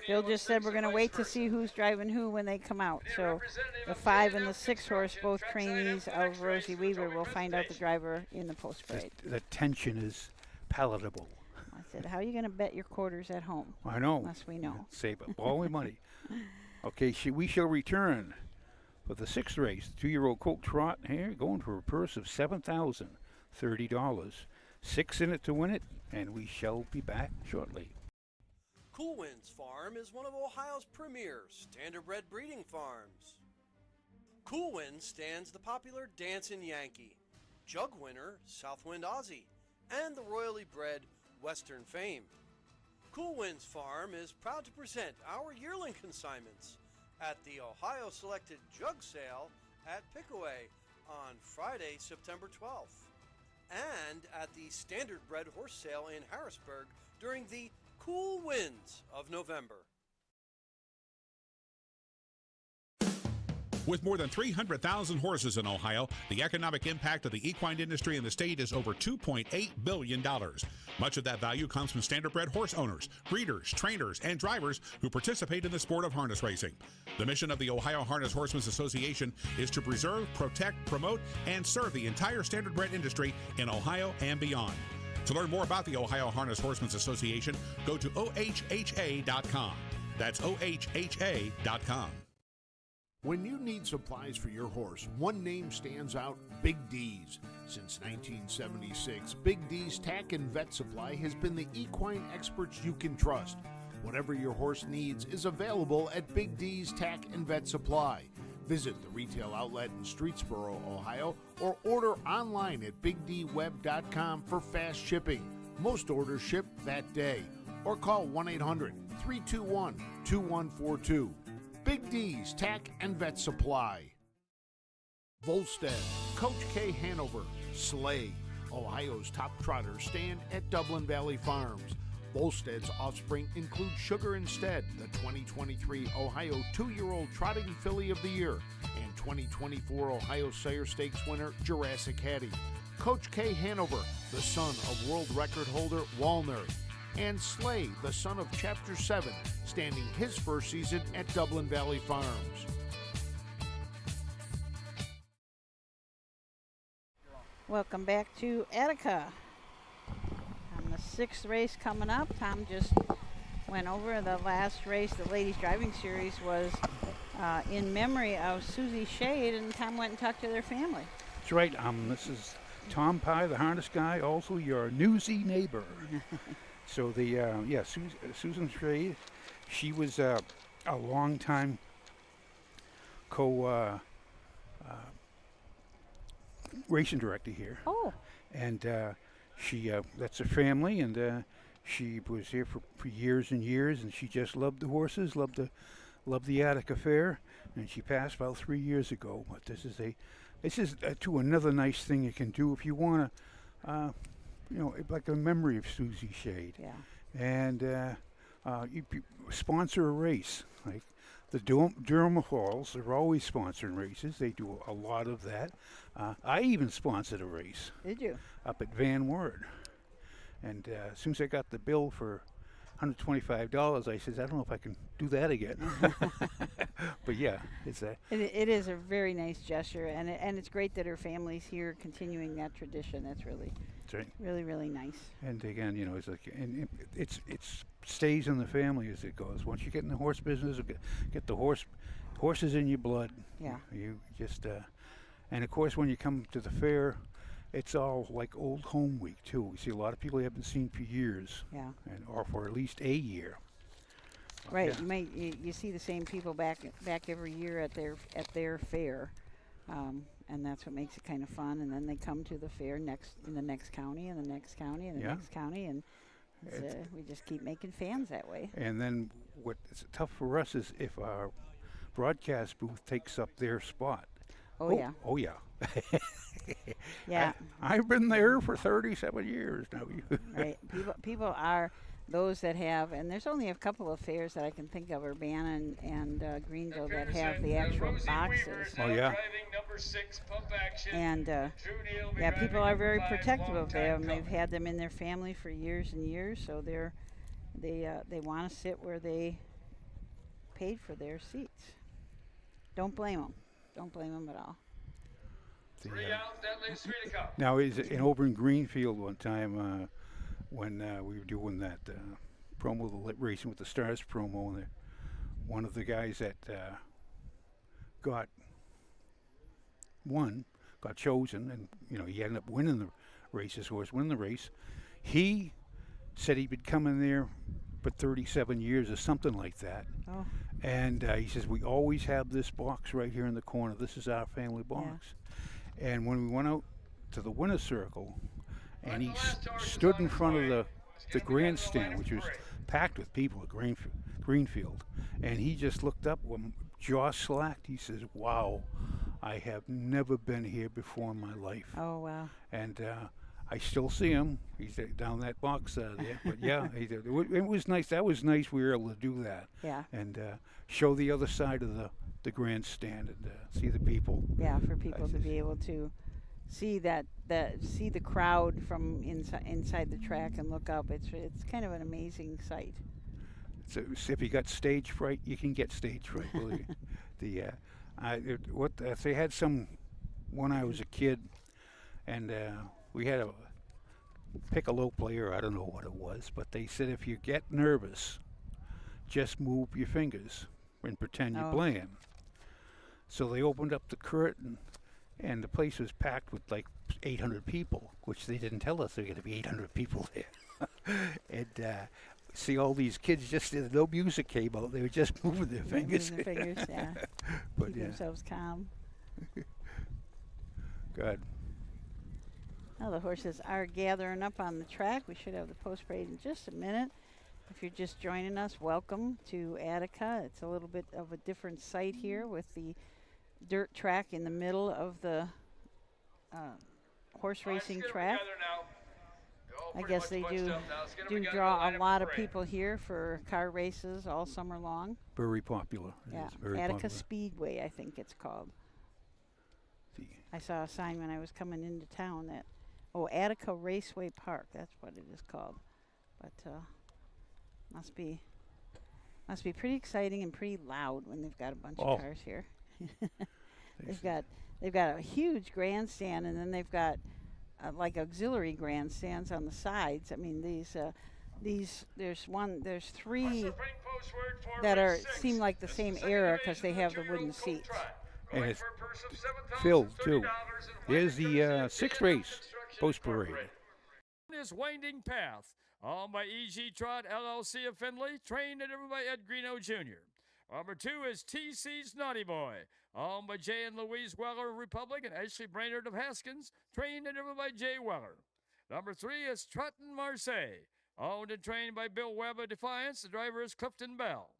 Bill just said we're going to wait to see who's driving who when they come out. So the 5 and the 6-horse, both trainees of Rosie Weaver, will find out the driver in the post-parade. The tension is palatable. I said, how are you going to bet your quarters at home? I know. Unless we know. Save up all my money. Okay, we shall return for the 6th race. 2-year-old colt trot here, going for a purse of $7,030. 6 in it to win it, and we shall be back shortly. Cool Winds Farm is one of Ohio's premier standardbred breeding farms. Cool Winds stands the popular Dancin' Yankee, jug winner Southwind Aussie, and the royally bred Western Fame. Cool Winds Farm is proud to present our yearling consignments at the Ohio Selected Jug Sale at Pickaway on Friday, September 12th, and at the Standardbred Horse Sale in Harrisburg during the cool winds of November. With more than 300,000 horses in Ohio, the economic impact of the equine industry in the state is over $2.8 billion. Much of that value comes from standardbred horse owners, breeders, trainers, and drivers who participate in the sport of harness racing. The mission of the Ohio Harness Horsemen's Association is to preserve, protect, promote, and serve the entire standardbred industry in Ohio and beyond. To learn more about the Ohio Harness Horsemen's Association, go to OHHA.com. That's OHHA.com. When you need supplies for your horse, one name stands out: Big D's. Since 1976, Big D's Tack and Vet Supply has been the equine experts you can trust. Whatever your horse needs is available at Big D's Tack and Vet Supply. Visit the retail outlet in Streetsboro, Ohio, or order online at BigDWeb.com for fast shipping. Most orders ship that day. Or call 1-800-321-2142. Big D's Tack and Vet Supply. Volstead, Coach K Hanover, Slay, Ohio's top trotters stand at Dublin Valley Farms. Volstead's offspring include Sugar Instead, the 2023 Ohio 2-year-old Trotting Filly of the Year, and 2024 Ohio Sire Stakes winner Jurassic Hattie. Coach K Hanover, the son of world record holder Walner, and Slay, the son of Chapter 7, standing his first season at Dublin Valley Farms. Welcome back to Attica. On the 6th race coming up, Tom just went over the last race. The Ladies Driving Series was in memory of Susie Shade, and Tom went and talked to their family. That's right. This is Tom Pye, the harness guy, also your newsy neighbor. So Susan Shade, she was a long time racing director here. Oh. And she that's her family, and she was here for years and years, and she just loved the horses, loved the Attica Fair, and she passed about 3 years ago. But this is to another nice thing you can do if you want to, like a memory of Susie Shade. Yeah. and you sponsor a race. Like the Durham Halls are always sponsoring races. They do a lot of that. I even sponsored a race. Did you? Up at Van Wert. And as soon as I got the bill for $125, I said, I don't know if I can do that again. But yeah, it's a. It is a very nice gesture, and it's great that her family's here continuing that tradition. That's really, that's right. Really, really nice. And again, you know, it's like, and it stays in the family as it goes. Once you get in the horse business, get the horses in your blood. Yeah. You just, and of course, when you come to the fair, it's all like old home week too. We see a lot of people you haven't seen for years. Yeah. Or for at least a year. Right. Yeah. You see the same people back every year at their fair, and that's what makes it kind of fun. And then they come to the fair in the next county and the next county and the next county, and we just keep making fans that way. And then what's tough for us is if our broadcast booth takes up their spot. Oh yeah. Oh yeah. Yeah. I've been there for 37 years now. Right. People are those that have, and there's only a couple of fairs that I can think of, Urbana and Greenville, that have the actual boxes. Oh yeah. And yeah, people are very protective of them. They've had them in their family for years and years, so they want to sit where they paid for their seats. Don't blame them. Don't blame them at all. Now, over in Greenfield one time when we were doing that promo, the Racing with the Stars promo, and one of the guys that got chosen, and you know he ended up winning the race. His horse win the race. He said he'd been coming there for 37 years or something like that. Oh. And he says, we always have this box right here in the corner. This is our family box. Yeah. And when we went out to the winner's circle, and he stood in front of the grandstand, which was packed with people at Greenfield, and he just looked up, jaw slacked. He says, wow, I have never been here before in my life. Oh, wow. And I still see him. He's down that box there. But yeah, it was nice. That was nice. We were able to do that. Yeah. And show the other side of the grandstand and see the people. Yeah, for people to be able to see see the crowd from inside the track and look up. It's kind of an amazing sight. So if you got stage fright, you can get stage fright. Believe me. They had some when I was a kid, and we had a piccolo player. I don't know what it was, but they said if you get nervous, just move your fingers and pretend you're playing. So they opened up the curtain, and the place was packed with like 800 people, which they didn't tell us there were going to be 800 people there. And see all these kids, just no music came out. They were just moving their fingers. Moving their fingers, yeah. But keep themselves calm. Good. Now the horses are gathering up on the track. We should have the post parade in just a minute. If you're just joining us, welcome to Attica. It's a little bit of a different site here with the dirt track in the middle of the horse racing track. I guess they do draw a lot of people here for car races all summer long. Very popular. Yeah, very Attica popular. Speedway, I think it's called. I saw a sign when I was coming into town that, Attica Raceway Park, that's what it is called. But must be pretty exciting and pretty loud when they've got a bunch of cars here. They've got a huge grandstand, and then they've got like auxiliary grandstands on the sides. I mean, there's three that seem like the same era because they have the wooden seats. And it's filled too. Here's the sixth race post parade. This winding path, owned by E.G. Trot LLC of Findlay, trained and driven by Ed Greeno Jr. Number 2 is T.C.'s Naughty Boy, owned by Jay and Louise Weller of Republic and Ashley Brainerd of Haskins, trained and driven by Jay Weller. Number 3 is Trottin' Marseille, owned and trained by Bill Webb of Defiance. The driver is Clifton Bell.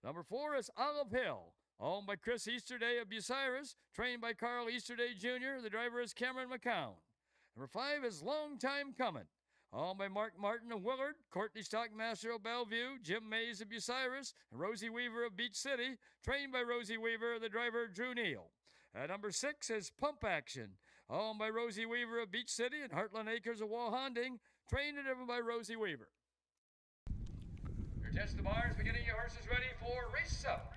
Number 4 is Olive Hill, owned by Chris Easterday of Bucyrus, trained by Carl Easterday Jr. The driver is Cameron McCown. Number 5 is Long Time Comin', Owned by Mark Martin of Willard, Courtney Stockmaster of Bellevue, Jim Mays of Bucyrus, and Rosie Weaver of Beach City, trained by Rosie Weaver, the driver Drew Neal. At number 6 is Pump Action, owned by Rosie Weaver of Beach City and Heartland Acres of Walhonding, trained and driven by Rosie Weaver. Your test of the bars, beginning your horses ready for race up.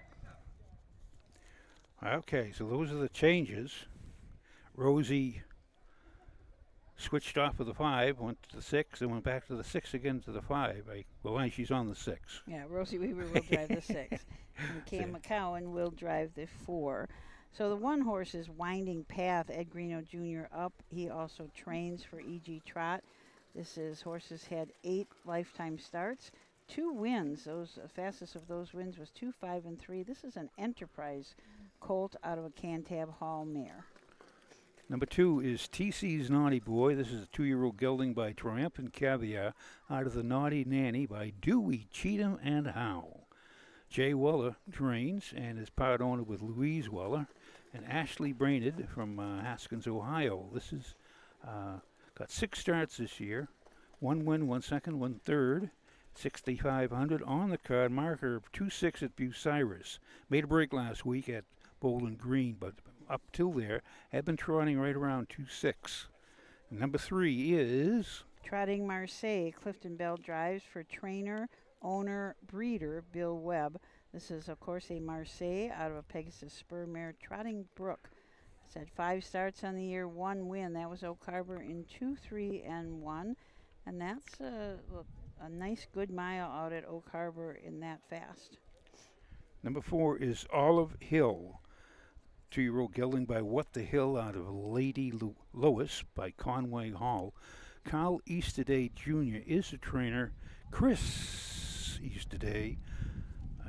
Okay, so those are the changes. Rosie switched off of the 5, went to the 6, and went back to the 6 again to the 5. Well, she's on the 6. Yeah, Rosie Weaver will drive the 6. And Cam McCowan will drive the 4. So the 1 horse is Winding Path, Ed Greeno Jr. up. He also trains for E.G. Trot. This horses had 8 lifetime starts, 2 wins. The fastest of those wins was 2, 5, and 3. This is an Enterprise colt out of a Cantab Hall mare. Number 2 is TC's Naughty Boy. This is a 2-year-old gelding by Triumphant Caviar out of the Naughty Nanny by Dewey, Cheatham, and Howe. Jay Weller trains and is part owner with Louise Weller and Ashley Brainerd from Haskins, Ohio. This is got 6 starts this year, 1 win, 1 second, 1 third, 6,500 on the card. Marker 2-6 at Bucyrus. Made a break last week at Bowling Green, but up till there had been trotting right around 2-6. Number 3 is Trotting Marseille. Clifton Bell drives for trainer, owner, breeder Bill Webb. This is, of course, a Marseille out of a Pegasus spur mare. Trotting Brook. It's had 5 starts on the year, 1 win. That was Oak Harbor in 2, 3, and 1. And that's a nice good mile out at Oak Harbor in that fast. Number 4 is Olive Hill. 2-year-old gelding by What the Hill out of Lady Lois by Conway Hall. Carl Easterday Jr. is the trainer. Chris Easterday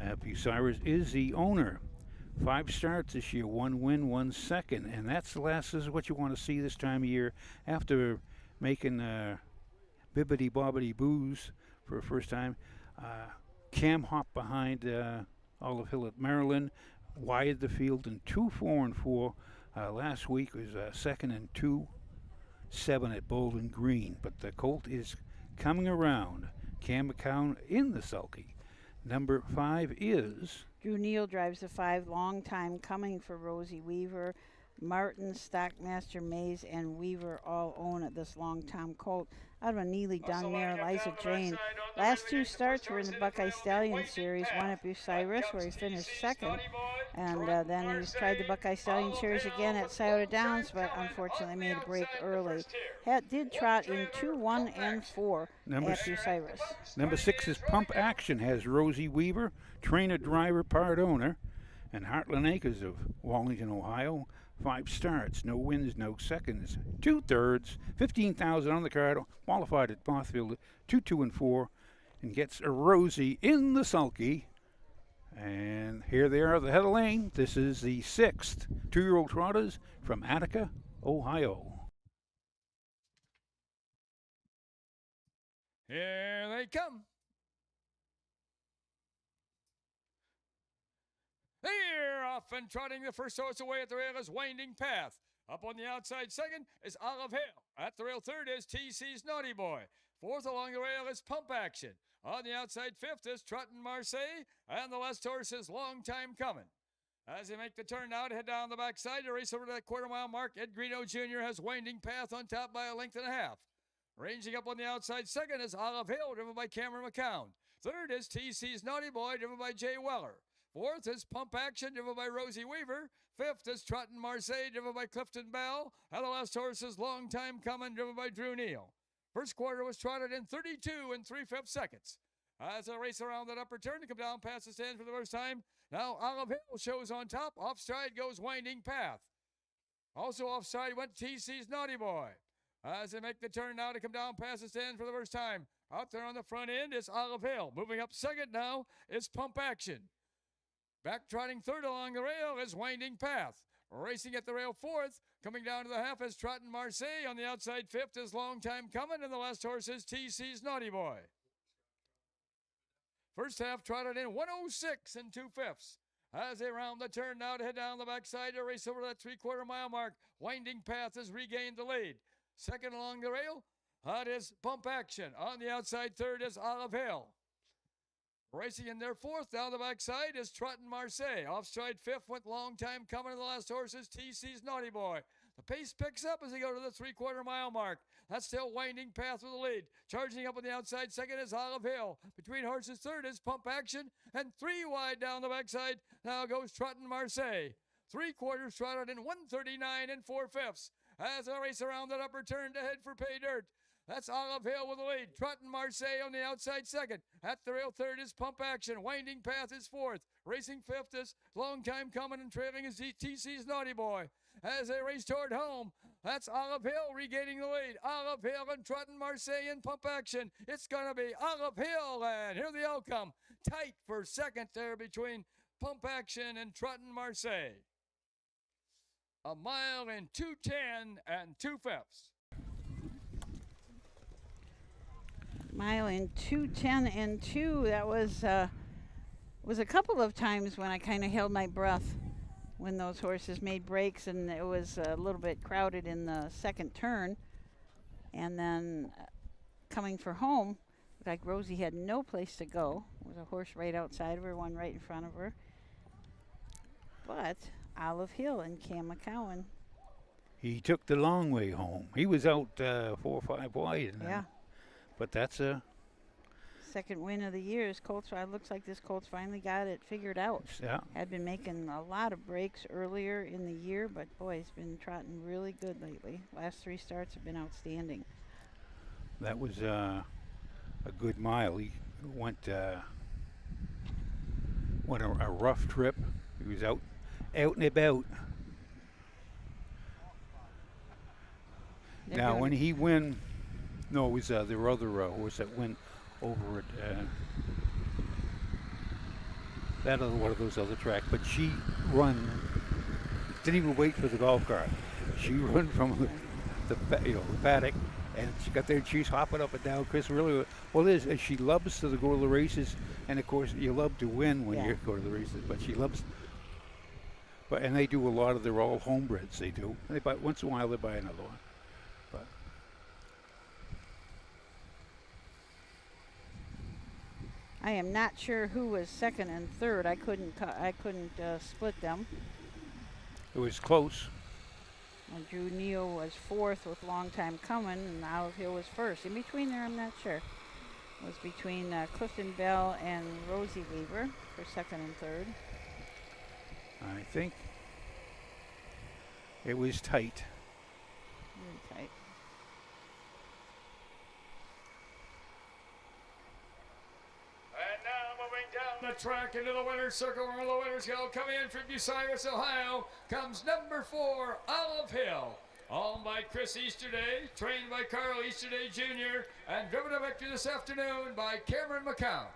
at Bucyrus is the owner. 5 starts this year, 1 win, 1 second. And that's the last. This is what you want to see this time of year after making bibbity bobbity boos for the first time. Cam hopped behind Olive Hill at Maryland. Wired the field in 2, 4, and 4. Last week was 2nd and 2, 7 at Bowling Green. But the colt is coming around. Cam McCown in the sulky. Number 5 is Drew Neal drives the 5. Long time coming for Rosie Weaver. Martin, Stockmaster, Mays, and Weaver all own this long time colt out of a Neely Dunn mare, Eliza Jane. Last 2 starts were in the Buckeye Stallion Series, one at Bucyrus where he finished 2nd, and then he tried the Buckeye Stallion Series again at Scioto Downs, but unfortunately made a break early. Did trot in 2, 1, and 4 at Bucyrus. Number 6 is Pump Action, has Rosie Weaver, trainer, driver, part owner, and Heartland Acres of Wallington, Ohio. 5 starts, no wins, no seconds, 2 thirds, 15,000 on the card, qualified at Bothfield, 2, 2, and 4, and gets a Rosie in the sulky. And here they are at the head of the lane. This is the 6th 2-year-old trotters from Attica, Ohio. Here they come. Here, off and trotting the first horse away at the rail is Winding Path. Up on the outside 2nd is Olive Hill. At the rail 3rd is TC's Naughty Boy. 4th along the rail is Pump Action. On the outside 5th is Trottin' Marseille. And the last horse is Long Time Coming. As they make the turn now to head down the backside to race over to that quarter-mile mark, Ed Greeno Jr. has Winding Path on top by a length and a half. Ranging up on the outside 2nd is Olive Hill, driven by Cameron McCown. 3rd is TC's Naughty Boy, driven by Jay Weller. 4th is Pump Action, driven by Rosie Weaver. 5th is Trottin' Marseille, driven by Clifton Bell. And the last horse is Long Time Coming, driven by Drew Neal. First quarter was trotted in 32 3/5 seconds. As they race around that upper turn to come down past the stand for the first time. Now Olive Hill shows on top. Offside goes Winding Path. Also offside went TC's Naughty Boy. As they make the turn now to come down past the stand for the first time. Out there on the front end is Olive Hill. Moving up 2nd now is Pump Action. Back trotting 3rd along the rail is Winding Path. Racing at the rail 4th. Coming down to the half is Trottin' Marseille. On the outside 5th is Long Time Coming. And the last horse is TC's Naughty Boy. First half trotted in 106 2/5. As they round the turn now to head down the backside to race over that 3/4 mile mark. Winding Path has regained the lead. 2nd along the rail That is Pump Action. On the outside third is Olive Hill. Racing in their fourth down the backside is Trottin' Marseille. Offstride fifth went long time coming in the last horses. TC's Naughty Boy. The pace picks up as they go to the 3/4 mile mark. That's still winding path with the lead. Charging up on the outside second is Olive Hill. Between horses third is Pump Action. And 3 wide down the backside now goes Trottin' Marseille. 3/4 trotted in 1:39 and 4/5. As they race around that upper turn to head for pay dirt. That's Olive Hill with the lead. Trottin' Marseille on the outside second. At the rail third is Pump Action. Winding Path is fourth. Racing fifth is Long Time Coming, and trailing is TC's Naughty Boy. As they race toward home, that's Olive Hill regaining the lead. Olive Hill and Trottin' Marseille in Pump Action. It's going to be Olive Hill, and here the outcome. Tight for second there between Pump Action and Trottin' Marseille. 1 mile in 2:10 and 2/5. Mile in 2:10 and 2. That was a couple of times when I kind of held my breath when those horses made breaks, and it was a little bit crowded in the second turn. And then coming for home, like Rosie had no place to go. There was a horse right outside of her, one right in front of her. But Olive Hill and Cam McCowan. He took the long way home. He was out 4 or 5 wide. Yeah. But that's a second win of the year. Colts. It looks like this Colts finally got it figured out. Yeah. Had been making a lot of breaks earlier in the year, but boy, he's been trotting really good lately. Last 3 starts have been outstanding. That was a good mile. He went a rough trip. He was out and about. Now, when he win. No, it was their other horse that went over at that other one of those other tracks. But she didn't even wait for the golf cart. She run from the paddock, and she got there and she's hopping up and down. Chris really she loves to go to the races, and of course you love to win when you go to the races. But she loves. And they do a lot of. They're all homebreds. They do. They buy once in a while. They buy another one. I am not sure who was second and third. I couldn't split them. It was close. And Drew Neal was fourth with Long Time Coming, and Olive Hill was first. In between there, I'm not sure. It was between Clifton Bell and Rosie Weaver for second and third. I think it was tight. Really tight. The track into the winner's circle where the winners go. Coming in from Bucyrus, Ohio, comes number 4, Olive Hill. Owned by Chris Easterday, trained by Carl Easterday Jr., and driven to victory this afternoon by Cameron McCown.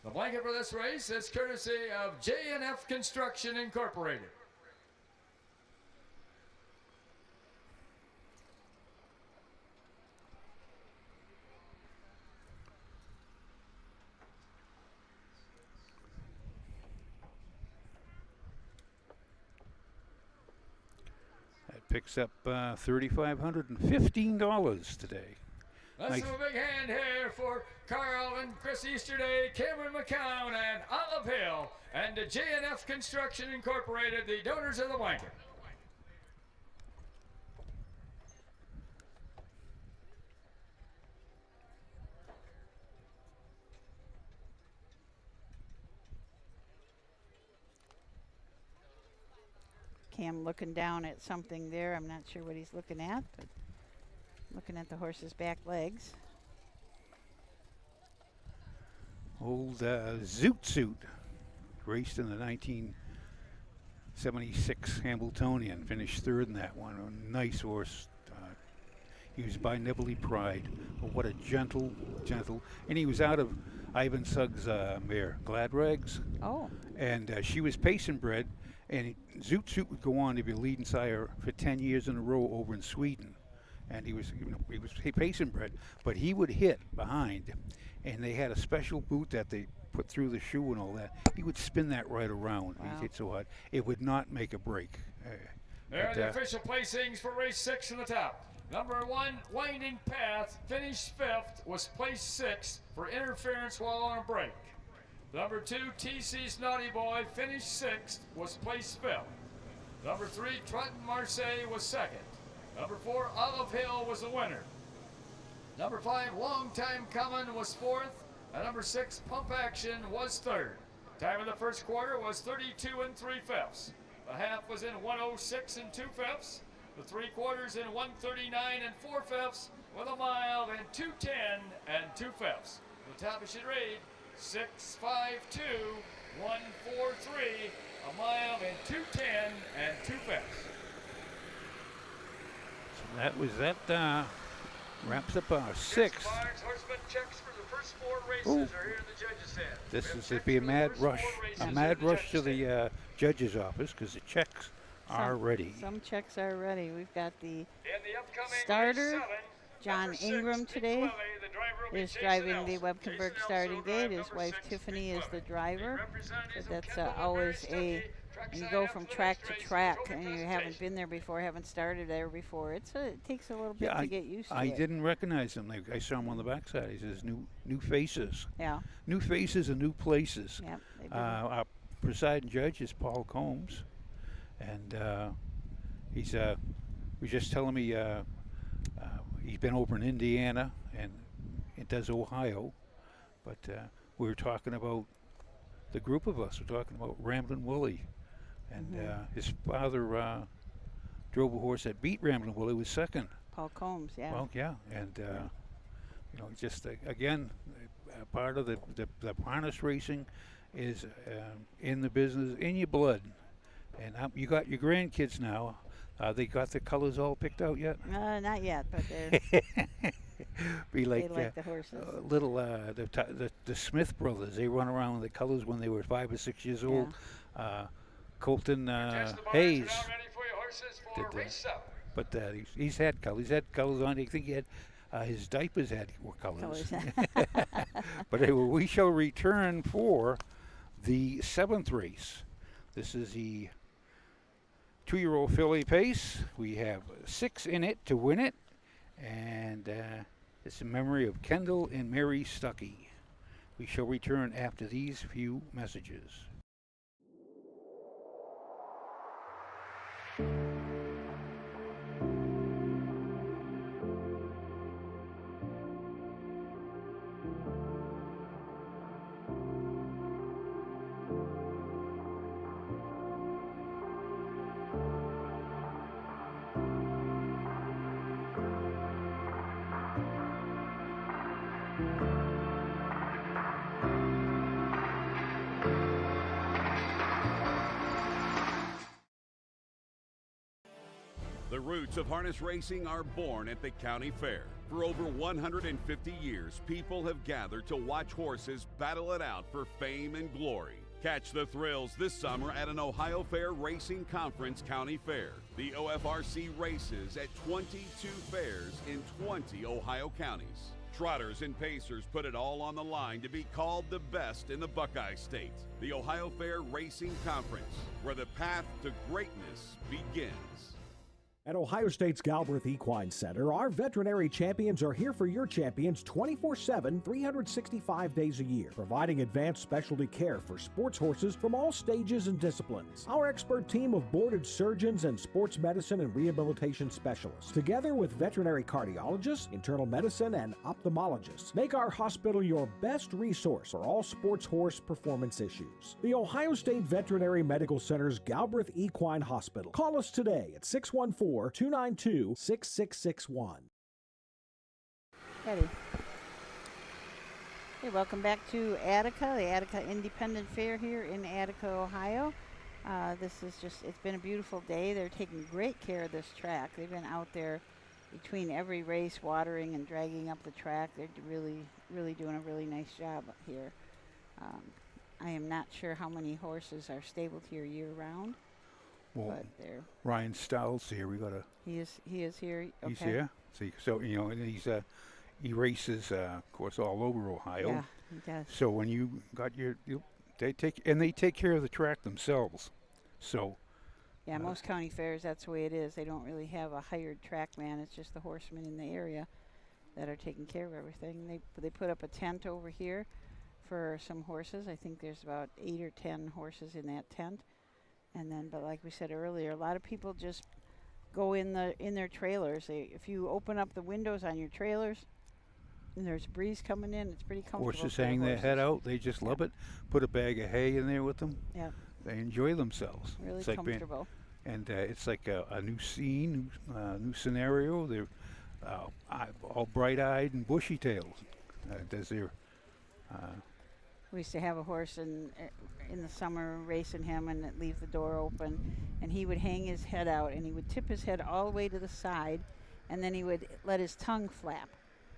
The blanket for this race is courtesy of J&F Construction Incorporated. Picks up $3,515 today. Let's Nice. have a big hand here for Carl and Chris Easterday, Cameron McCown, and Olive Hill, and the J&F Construction Incorporated, the donors of the blanket. Cam looking down at something there. I'm not sure what he's looking at, but looking at the horse's back legs. Old Zoot Suit raced in the 1976 Hambletonian, finished third in that one. A nice horse. He was by Nibley Pride. But what a gentle, and he was out of Ivan Suggs' mare, Glad Rags. Oh. And she was pacing bred, and Zoot Suit would go on to be leading sire for 10 years in a row over in Sweden. And he was pacing bred, but he would hit behind, and they had a special boot that they put through the shoe and all that. He would spin that right around. Wow. He hit so hard it would not make a break. There are the official placings for race 6 in the top. Number 1, Winding Path, finished 5th, was placed 6th for interference while on a break. Number 2, TC's Naughty Boy, finished 6th, was placed 5th. Number 3, Trenton Marseille was 2nd. Number 4, Olive Hill was the winner. Number 5, Long Time Coming was 4th. And number 6, Pump Action was 3rd. Time of the first quarter was 32 3/5. The half was in 106 2/5. The 3 quarters in 139 4/5, with a mile in 210 2/5. The top should read 6:52 1:43, a mile in 210 2/5. So that wraps up our 6th. Horsemen checks for the first 4 races are here in the judges' stand. This is it'd be a mad rush to the judges' office because the checks are ready. Some checks are ready. We've got the starter, John Ingram today, is driving the Webkenberg starting gate. His wife Tiffany is the driver. So that's always and you go from track to track, and you haven't been there before, haven't started there before. It takes a little bit to get used to. I didn't recognize him. I saw him on the backside. He says new faces. Yeah. New faces and new places. Yep. Our presiding judge is Paul Combs, and he's was just telling me he's been over in Indiana and it does Ohio, but we were talking about the group of us. We're talking about Ramblin' Willie. And his father drove a horse that beat Ramblin' Willie, was 2nd. Paul Combs, yeah. Well, yeah, and just again, part of the harness racing is in the business, in your blood. And you got your grandkids now. They got the colors all picked out yet? Not yet, but they're be like, they like the horses. Little the Smith brothers. They run around with the colors when they were 5 or 6 years old. Colton Hayes did that. But he's had colors. He's had colors on. I think he had his diapers had colors. But anyway, we shall return for the 7th race. This is the 2-year-old filly pace. We have 6 in it to win it, and it's in memory of Kendall and Mary Stuckey. We shall return after these few messages. The roots of harness racing are born at the county fair. For over 150 years, people have gathered to watch horses battle it out for fame and glory. Catch the thrills this summer at an Ohio Fair Racing Conference County Fair. The OFRC races at 22 fairs in 20 Ohio counties. Trotters and pacers put it all on the line to be called the best in the Buckeye State. The Ohio Fair Racing Conference, where the path to greatness begins. At Ohio State's Galbraith Equine Center, our veterinary champions are here for your champions 24/7, 365 days a year, providing advanced specialty care for sports horses from all stages and disciplines. Our expert team of boarded surgeons and sports medicine and rehabilitation specialists, together with veterinary cardiologists, internal medicine, and ophthalmologists, make our hospital your best resource for all sports horse performance issues. The Ohio State Veterinary Medical Center's Galbraith Equine Hospital. Call us today at 614-292-6661. Ready. Hey, welcome back to Attica, the Attica Independent Fair here in Attica, Ohio. It's been a beautiful day. They're taking great care of this track. They've been out there between every race, watering and dragging up the track. They're really doing a really nice job here. I am not sure how many horses are stabled here year-round. Well, Ryan Stowell's here. We got a. He is here. Okay. He's here. So and he races, of course, all over Ohio. Yeah, he does. So when you got they take care of the track themselves. So Yeah, most county fairs, that's the way it is. They don't really have a hired track man. It's just the horsemen in the area that are taking care of everything. They put up a tent over here for some horses. I think there's about 8 or 10 horses in that tent. And then, but like we said earlier, a lot of people just go in their trailers. If you open up the windows on your trailers and there's a breeze coming in, it's pretty comfortable. Horses hang their head out. They just love it. Put a bag of hay in there with them. Yeah. They enjoy themselves. Really it's like comfortable. It's like a new scene, new scenario. They're all bright-eyed and bushy-tailed. We used to have a horse in the summer racing him and leave the door open, and he would hang his head out and he would tip his head all the way to the side, and then he would let his tongue flap,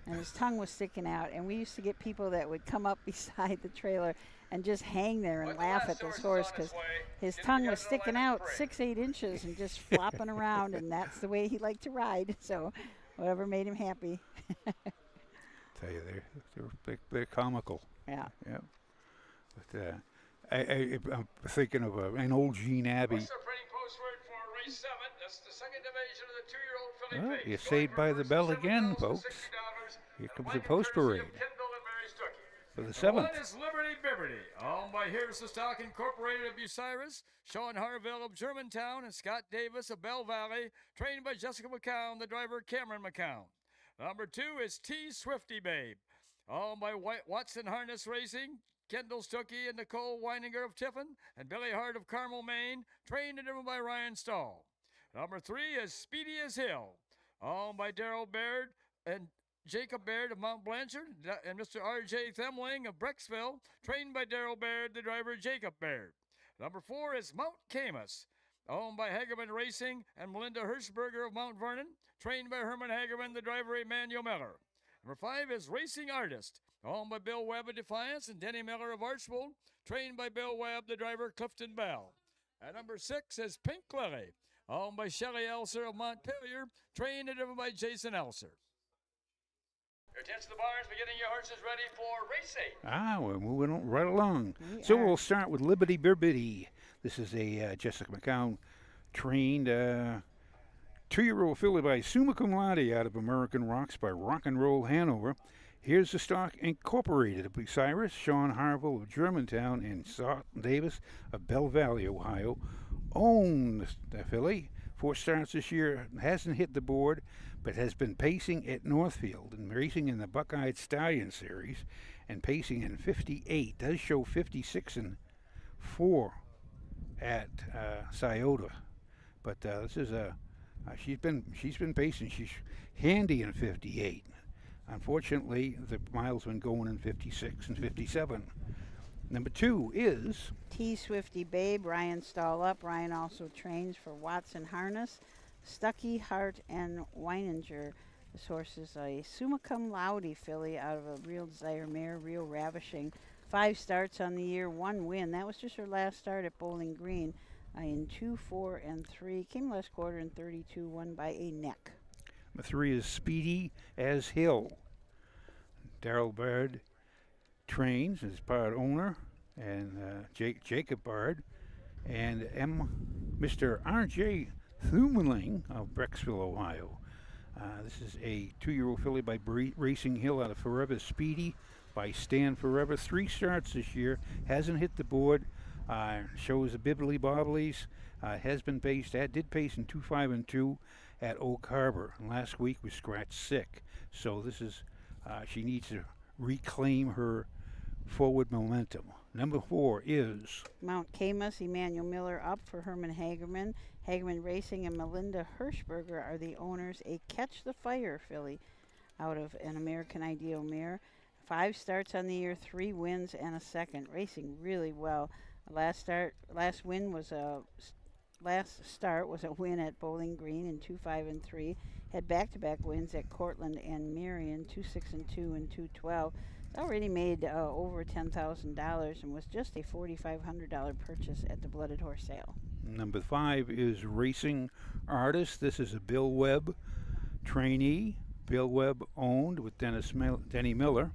and his tongue was sticking out. And we used to get people that would come up beside the trailer and just hang there and laugh at this horse because his tongue was sticking out 6-8 inches and just flopping around, and that's the way he liked to ride. So whatever made him happy. Tell you, they're comical. Yeah. Yeah. But I'm thinking of an old Gene Abbey. What's the printing post word for race 7? That's the second division of the 2-year-old filly Well, phase. you're saved by the bell again, folks. Here comes the post parade for the 7th. One is Liberty Bibberty, owned by Here's the Stock Incorporated of Bucyrus, Sean Harville of Germantown, and Scott Davis of Bell Valley, trained by Jessica McCown, the driver Cameron McCown. Number 2 is T. Swifty Babe, owned by Watson Harness Racing, Kendall Stuckey and Nicole Weininger of Tiffin, and Billy Hart of Carmel, Maine, trained and driven by Ryan Stahl. Number 3 is Speedy as Hill, owned by Darrell Baird and Jacob Baird of Mount Blanchard, and Mr. R.J. Themling of Brecksville, trained by Darrell Baird, the driver Jacob Baird. Number 4 is Mount Camus, owned by Hagerman Racing and Melinda Hirschberger of Mount Vernon, trained by Herman Hagerman, the driver Emmanuel Miller. Number 5 is Racing Artist, owned by Bill Webb of Defiance and Denny Miller of Archbold, trained by Bill Webb, the driver Clifton Bell. And number 6 is Pink Lily, owned by Shelley Elser of Montpelier, trained and driven by Jason Elser. Your attention to the barns, beginning your horses ready for race 8. We're moving right along. We'll start with Liberty Birbidi. This is a Jessica McCown trained 2-year-old filly by Summa Cum Laude out of American Rocks by Rock and Roll Hanover. Here's the Stock Incorporated of Bucyrus, Sean Harville of Germantown, and Scott Davis of Bell Valley, Ohio. Owned the filly. 4 starts this year, hasn't hit the board, but has been pacing at Northfield and racing in the Buckeye Stallion Series and pacing in 58. Does show 56 and 4 at Scioto, but this is she's been pacing. She's handy in 58. Unfortunately, the mile's been going in 56 and 57. Number 2 is T. Swifty Babe, Ryan Stahl up. Ryan also trains for Watson Harness, Stuckey, Hart, and Weininger. This horse is a Summa Cum Laude filly out of a Real Desire mare, Real Ravishing. 5 starts on the year, 1 win. That was just her last start at Bowling Green in 2, 4, and 3. Came last quarter in 32, won by a neck. Number 3 is Speedy as Hill. Darrell Baird trains as part owner, and Jacob Baird, and Mr. R.J. Thumling of Brecksville, Ohio. This is a 2-year-old filly by Racing Hill out of Forever Speedy by Stan Forever. 3 starts this year, hasn't hit the board, shows the bibbly bobblies, has been paced, did pace in 2, 5, and 2 at Oak Harbor. And last week was scratched sick, so this is she needs to reclaim her forward momentum. Number 4 is Mount Camus, Emmanuel Miller up for Herman Hagerman. Hagerman Racing and Melinda Hirschberger are the owners. A Catch the Fire filly out of an American Ideal mare. 5 starts on the year, 3 wins and a second. Racing really well. Last start was a win at Bowling Green in 2, 5, and 3. Had back-to-back wins at Cortland and Marion, 2, 6, and 2, and 2, 12. Already made over $10,000 and was just a $4,500 purchase at the Blooded Horse sale. Number 5 is Racing Artist. This is a Bill Webb trainee. Bill Webb owned with Denny Miller,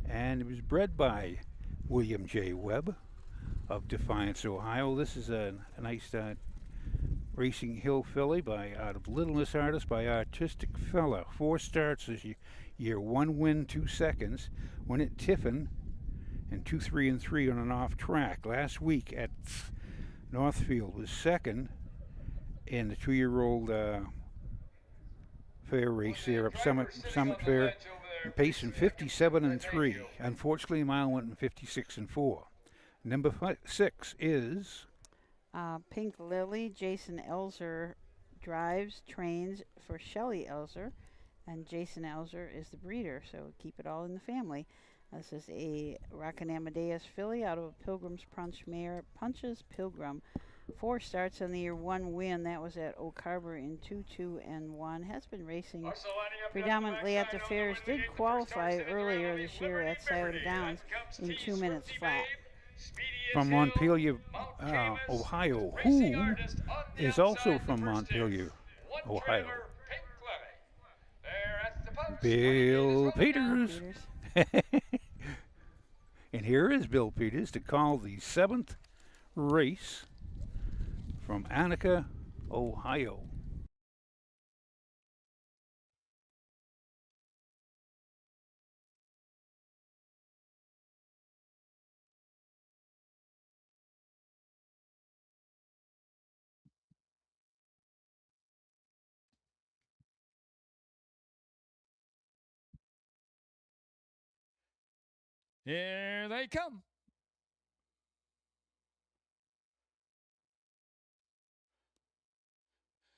and it was bred by William J. Webb of Defiance, Ohio. This is a nice Racing Hill filly out of Little Miss Artist by Artistic Fella. 4 starts this year, 1 win, 2 seconds. Won at Tiffin, and 2, 3, and 3 on an off track. Last week at Northfield was second in the 2-year-old fair race there up Summit Fair, and pacing 57 and 3. Unfortunately, a mile went in 56 and 4. Number 6 is Pink Lily. Jason Elzer drives, trains for Shelley Elzer, and Jason Elzer is the breeder, so keep it all in the family. This is a Rockin' Amadeus filly out of a Pilgrim's Punch mare, Punches Pilgrim. 4 starts on the year, 1 win. That was at Oak Harbor in 2, 2, and 1. Has been racing predominantly at the fairs. Did qualify earlier this year at Scioto Downs in 2 minutes flat. From Montpelier, Ohio. Who is also from Montpelier, Ohio? Bill Peters. And here is Bill Peters to call the 7th race from Attica, Ohio. Here they come.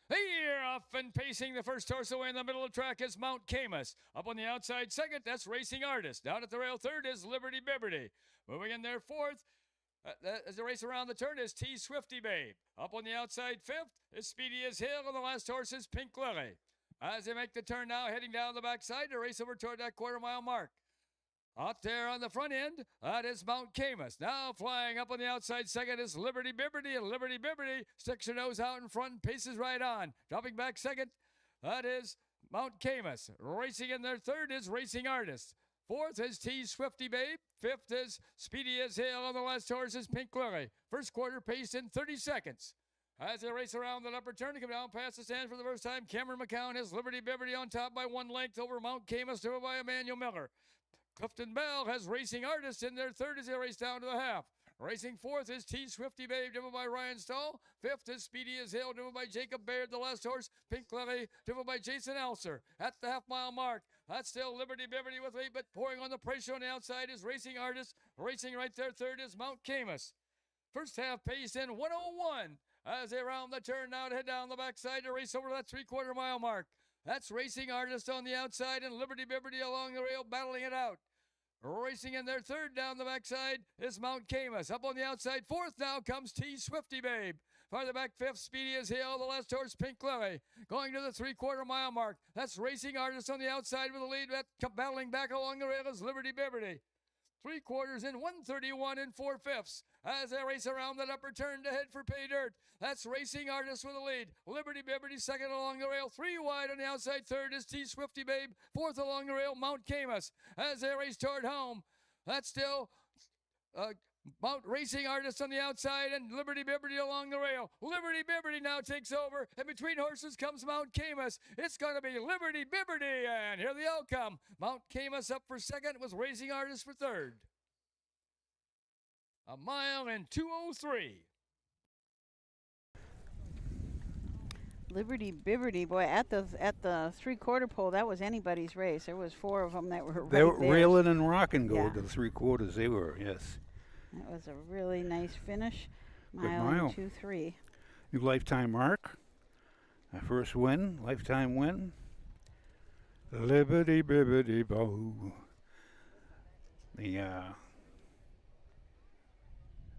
Here, off and pacing the first horse away in the middle of the track is Mount Camus. Up on the outside second, that's Racing Artist. Down at the rail third is Liberty Bibberty. Moving in there fourth, as the race around the turn is T Swifty Babe. Up on the outside fifth is Speedy as Hill, and the last horse is Pink Lily. As they make the turn now, heading down the backside to race over toward that quarter-mile mark. Out there on the front end, that is Mount Camus. Now flying up on the outside second is Liberty Bibberty, and Liberty Bibberty sticks her nose out in front and paces right on. Dropping back second, that is Mount Camus. Racing in their third is Racing Artist. Fourth is T Swifty Babe. Fifth is Speedy as Hill, and the last horse is Pink Lily. First quarter paced in 30 seconds. As they race around that upper turn to come down past the stand for the first time, Cameron McCown has Liberty Bibberty on top by 1 length over Mount Camus, driven by Emmanuel Miller. Clifton Bell has Racing Artist in their third as they race down to the half. Racing fourth is T Swifty Babe, driven by Ryan Stahl. Fifth is Speedy as Hill, driven by Jacob Baird. The last horse, Pink Lily, driven by Jason Elser. At the half-mile mark, that's still Liberty Bibberty with lead, but pouring on the pressure on the outside is Racing Artist. Racing right there third is Mount Camus. First half pace in 1:01 as they round the turn now to head down the backside to race over that 3/4 mile mark. That's Racing Artist on the outside and Liberty Bibberty along the rail battling it out. Racing in their third down the backside is Mount Camus. Up on the outside fourth now comes T Swifty Babe. Farther back fifth, Speedy as Hill. The last horse, Pink Lily. Going to the 3/4 mile mark. That's Racing Artist on the outside with the lead. Battling back along the rail is Liberty Bibberty. 3/4 in 1:31 and 4/5 as they race around that upper turn to head for pay dirt. That's Racing Artist with the lead. Liberty Bibberty second along the rail. 3 wide on the outside third is T Swifty Babe. Fourth along the rail, Mount Camus. As they race toward home, that's still Mount Racing Artist on the outside and Liberty Bibberty along the rail. Liberty Bibberty now takes over, and between horses comes Mount Camus. It's going to be Liberty Bibberty, and here the outcome. Mount Camus up for second with Racing Artist for third. 1 mile and 2:03. Liberty Bibberty, boy, at the 3/4 pole, that was anybody's race. There was 4 of them that were right They were there. railing and rocking going Yeah. to the 3/4. They were, yes. That was a really nice finish. Good Mile and 2-3. New lifetime mark. First win, lifetime win. Liberty Bibberty Bo. The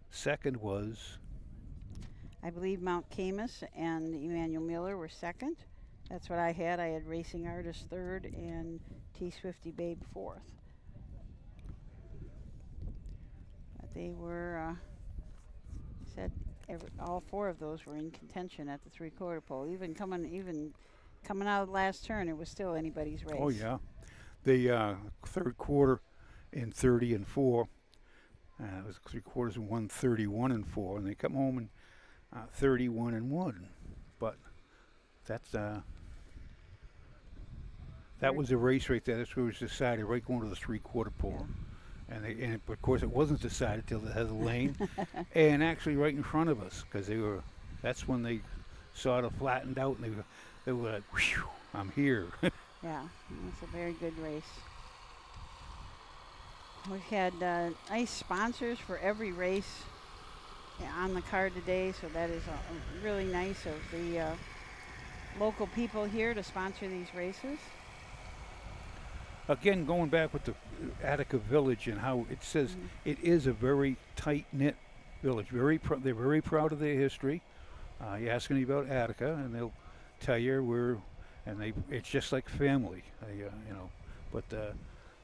second was, I believe Mount Camus and Emmanuel Miller were second. That's what I had. I had Racing Artist third and T Swifty Babe fourth. But they were all 4 of those were in contention at the 3/4 pole. Even coming out of the last turn, it was still anybody's race. oh yeah, the third quarter in 30 and 4. It was 3/4 in 1:31 and 4, and they come home in 31 and 1. but that's that was a race right there. That's where it was decided, right going to the 3/4 pole. And of course, it wasn't decided till they had the lane, and actually right in front of us, because that's when they sort of flattened out, and they were like, whew, I'm here. Yeah, it's a very good race. We've had nice sponsors for every race on the card today, so that is really nice of the local people here to sponsor these races. Again, going back with the Attica Village and how it says it is a very tight-knit village. They're very proud of their history. You ask anybody about Attica, and they'll tell you it's just like family, But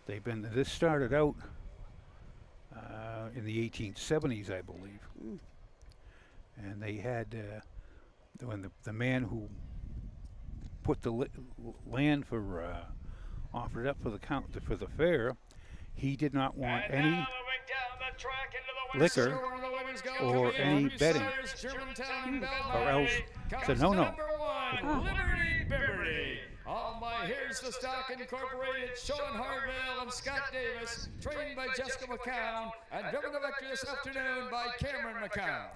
this started out in the 1870s, I believe, and they had when the man who put the land for offered up for the fair, he did not want any liquor or any betting, or else said no. Liberty Liberty. Oh my, here's the stock incorporated, Sean Harville and Scott Davis, trained by Jessica McCown and driven to victory this afternoon by Cameron McCown.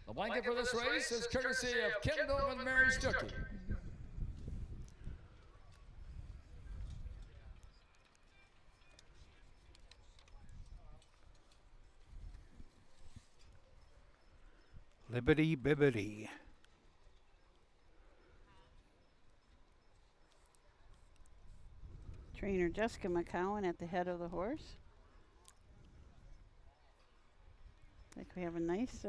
The blanket for this race is courtesy of Kendall and Mary Stuckey. Liberty Bibbity. Trainer Jessica McCowan at the head of the horse. I think we have a nice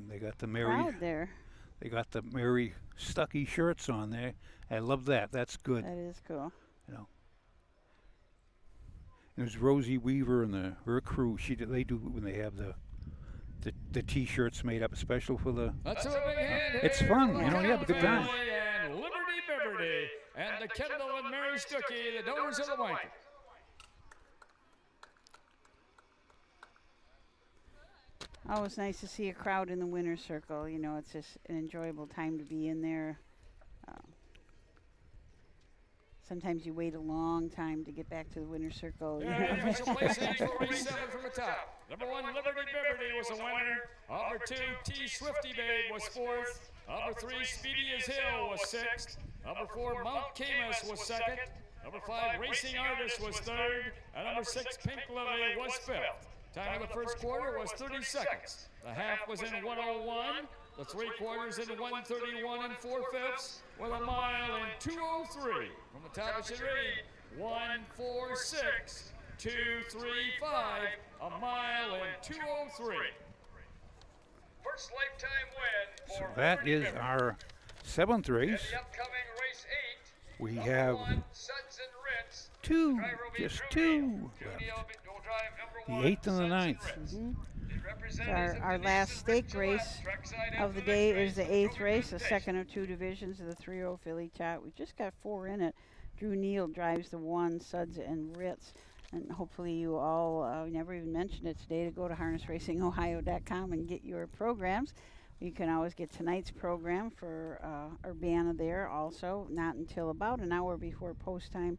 they got the crowd there. They got the Mary Stuckey shirts on there. I love that. That's good. That is cool. There's Rosie Weaver and her crew. They do when they have the T-shirts made up special for the. That's a big hand. It's fun, you have a good time. And Liberty Liberty and the Kendall and Mary Stuckey, the donors of the blanket. Always nice to see a crowd in the winner's circle. It's just an enjoyable time to be in there. Sometimes you wait a long time to get back to the winner's circle. Official placings for race 7 from the top. Number 1, Liberty Liberty was a winner. Number 2, T. Swifty Babe was 4th. Number 3, Speedy as Hill was 6th. Number 4, Mount Camus was 2nd. Number 5, Racing Artist was 3rd. And number 6, Pink Lily was 5th. Time of the first quarter was 30 seconds. The half was in 1:01. The 3/4 in 1:31 and 4/5, with a mile in 2:03. From the top it should read 1:46.235, a mile in 2:03. First lifetime win for So that is our 7th race. the upcoming race 8. We have Suds and Ritz. just two left. The 8th and the 9th. Our last stake race of the day is the 8th race, the second of 2 divisions of the 3-0 Filly Tot. We just got 4 in it. Drew Neal drives the 1, Suds and Ritz. And hopefully you all, we never even mentioned it today, to go to harnessracingohio.com and get your programs. You can always get tonight's program for Urbana there also. Not until about an hour before post time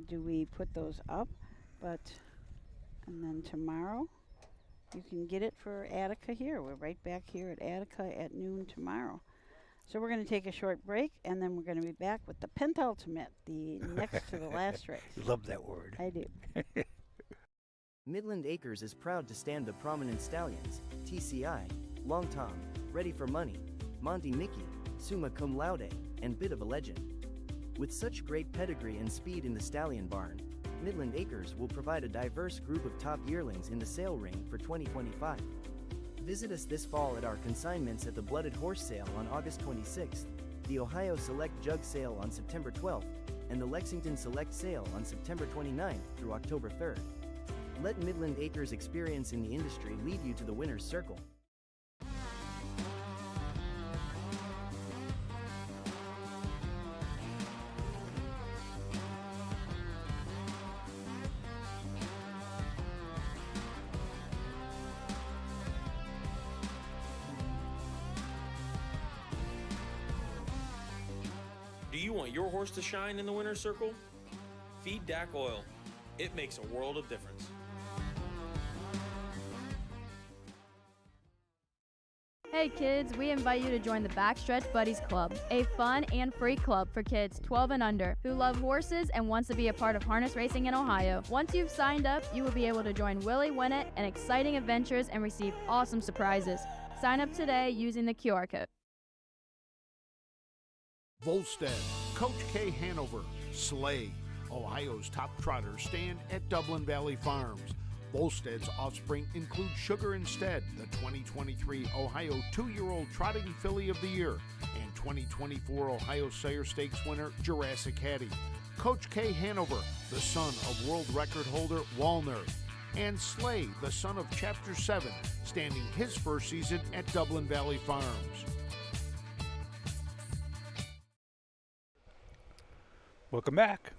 do we put those up. And then tomorrow, you can get it for Attica here. We're right back here at Attica at noon tomorrow. So we're going to take a short break, and then we're going to be back with the Pentultimate, the next to the last race. You love that word. I do. Midland Acres is proud to stand the prominent stallions, TCI, Long Tom, Ready for Money, Monty Mickey, Summa Cum Laude, and Bit of a Legend. With such great pedigree and speed in the stallion barn, Midland Acres will provide a diverse group of top yearlings in the sale ring for 2025. Visit us this fall at our consignments at the Blooded Horse Sale on August 26th, the Ohio Select Jug Sale on September 12th, and the Lexington Select Sale on September 29th through October 3rd. Let Midland Acres' experience in the industry lead you to the winner's circle. you want your horse to shine in the winner's circle? Feed DAC Oil. It makes a world of difference. Hey kids, we invite you to join the Backstretch Buddies Club, a fun and free club for kids 12 and under who love horses and wants to be a part of harness racing in Ohio. Once you've signed up, you will be able to join Willie Winnett and exciting adventures and receive awesome surprises. Sign up today using the QR code. Volstead, Coach K Hanover, Slay, Ohio's top trotters stand at Dublin Valley Farms. Volstead's offspring include Sugar Instead, the 2023 Ohio 2-year-old Trotting Filly of the Year, and 2024 Ohio Sire Stakes winner Jurassic Hattie. Coach K Hanover, the son of world record holder Walner, and Slay, the son of Chapter 7, standing his first season at Dublin Valley Farms. Welcome back.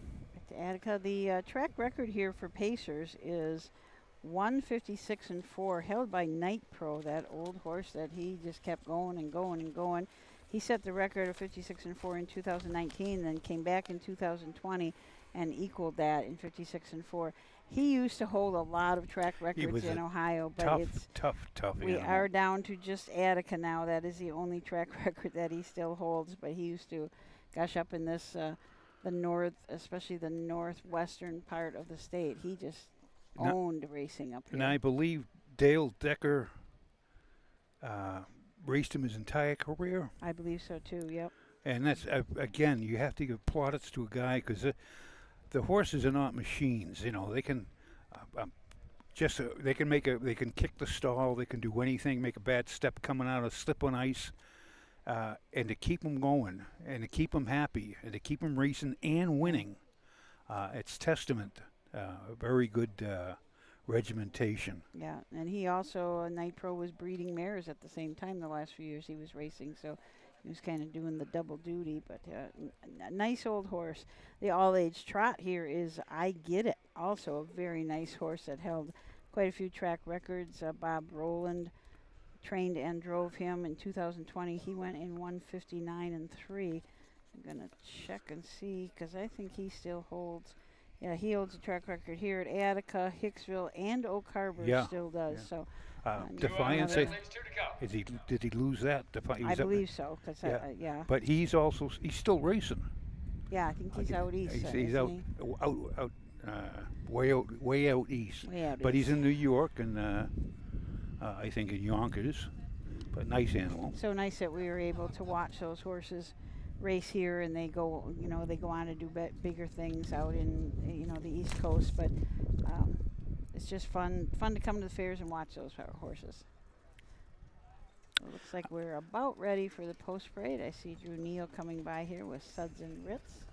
To Attica, the track record here for Pacers is 156-4, held by Night Pro, that old horse that he just kept going and going and going. He set the record of 56-4 in 2019, then came back in 2020 and equaled that in 56-4. He used to hold a lot of track records in Ohio, but it's tough. We are down to just Attica now. That is the only track record that he still holds. But he used to, gosh, up in this the north, especially the northwestern part of the state. He just owned racing up here. And I believe Dale Decker raced him his entire career. I believe so too. Yep. And that's again, you have to give plaudits to a guy because the horses are not machines. You know, they can they can kick the stall, they can do anything, make a bad step coming out, slip on ice, and to keep them going, and to keep them happy, and to keep them racing and winning, it's testament. Very good regimentation. Yeah, and he also, Night Pro was breeding mares at the same time the last few years he was racing, so he was kind of doing the double duty, but a nice old horse. The all-age trot here is I Get It, also a very nice horse that held quite a few track records. Bob Rowland trained and drove him in 2020. He went in 159-3. I'm going to check and see because I think he still holds. Yeah, he holds a track record here at Attica, Hicksville, and Oak Harbor. Still does. Yeah. So Defiance, did he lose that? I believe so. But he's still racing. Yeah, I think he's out east. He's out way out east. But he's in New York and I think in Yonkers. But nice animal. So nice that we were able to watch those horses race here, and they go on to do bigger things out in the East Coast. But it's just fun to come to the fairs and watch those horses. It looks like we're about ready for the post parade. I see Drew Neal coming by here with Suds and Ritz,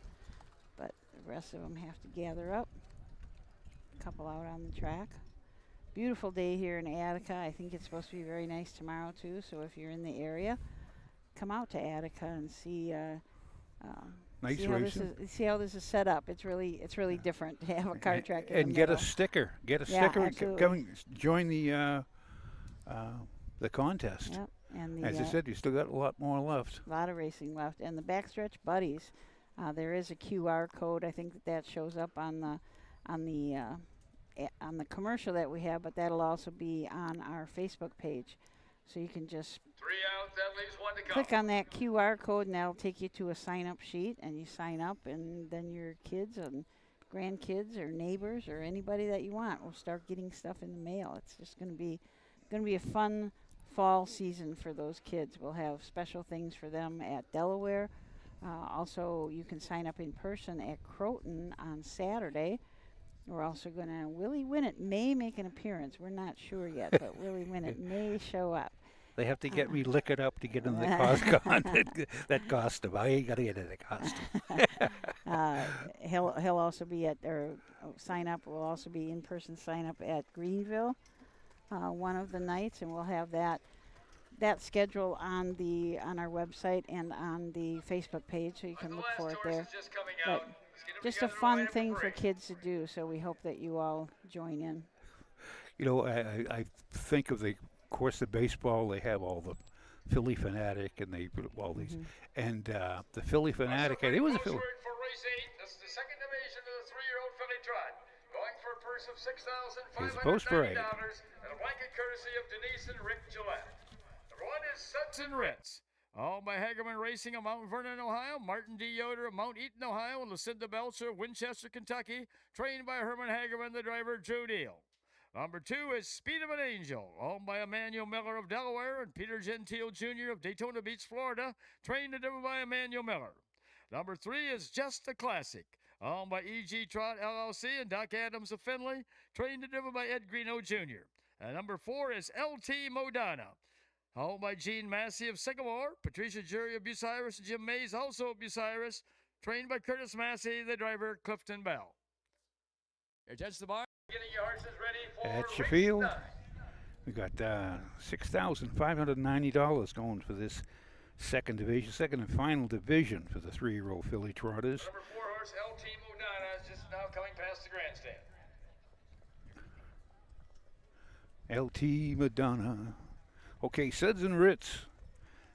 but the rest of them have to gather up. A couple out on the track. Beautiful day here in Attica. I think it's supposed to be very nice tomorrow too. So if you're in the area, come out to Attica and see. Nice racing. See how this is set up. It's really different to have a car track. And get a sticker. Get a sticker. And join the contest. Yep. And as I said, you still got a lot more left. A lot of racing left. And the Backstretch Buddies, there is a QR code. I think that shows up on the commercial that we have, but that'll also be on our Facebook page. So you can just 3 outs, that leaves 1 to go. Click on that QR code, and that'll take you to a sign-up sheet, and you sign up, and then your kids and grandkids or neighbors or anybody that you want will start getting stuff in the mail. It's just going to be a fun fall season for those kids. We'll have special things for them at Delaware. Also, you can sign up in person at Croton on Saturday. We're also going to, Willie Winnett may make an appearance. We're not sure yet, but Willie Winnett may show up. They have to get me liquored up to get in the costume. That costume. I ain't got to get in the costume. He'll also be at, or sign up, will also be in-person sign up at Greenville one of the nights, and we'll have that schedule on our website and on the Facebook page, so you can look for it there. But just a fun thing for kids to do, so we hope that you all join in. You know, I think of the course of baseball, they have all the Philly Fanatic, and they put all these. And the Philly Fanatic, and it was a Philly. For race 8, this is the second division of the 3-year-old filly trot. Going for a purse of $6,590 and a blanket courtesy of Denise and Rick Gillette. Number 1 is Suds and Ritz. Owned by Hagerman Racing of Mount Vernon, Ohio, Martin D. Yoder of Mount Eaton, Ohio, and Lucinda Belcher of Winchester, Kentucky, trained by Herman Hagerman, the driver, Drew Neal. Number 2 is Speed of an Angel, owned by Emmanuel Miller of Delaware and Peter Gentile Jr. of Daytona Beach, Florida, trained and driven by Emmanuel Miller. Number 3 is Just a Classic, owned by E.G. Trot LLC and Doc Adams of Findlay, trained and driven by Ed Greeno Jr. And number 4 is L.T. Modana, owned by Gene Massey of Sycamore, Patricia Jury of Bucyrus, and Jim Mays, also of Bucyrus, trained by Curtis Massey, the driver, Clifton Bell. Against the bar, getting your horses ready for At your field, we got $6,590 going for this second and final division for the 3-year-old filly trotters. Number 4 horse, L.T. Modana, is just now coming past the grandstand. L.T. Madonna. Okay, Suds and Ritz,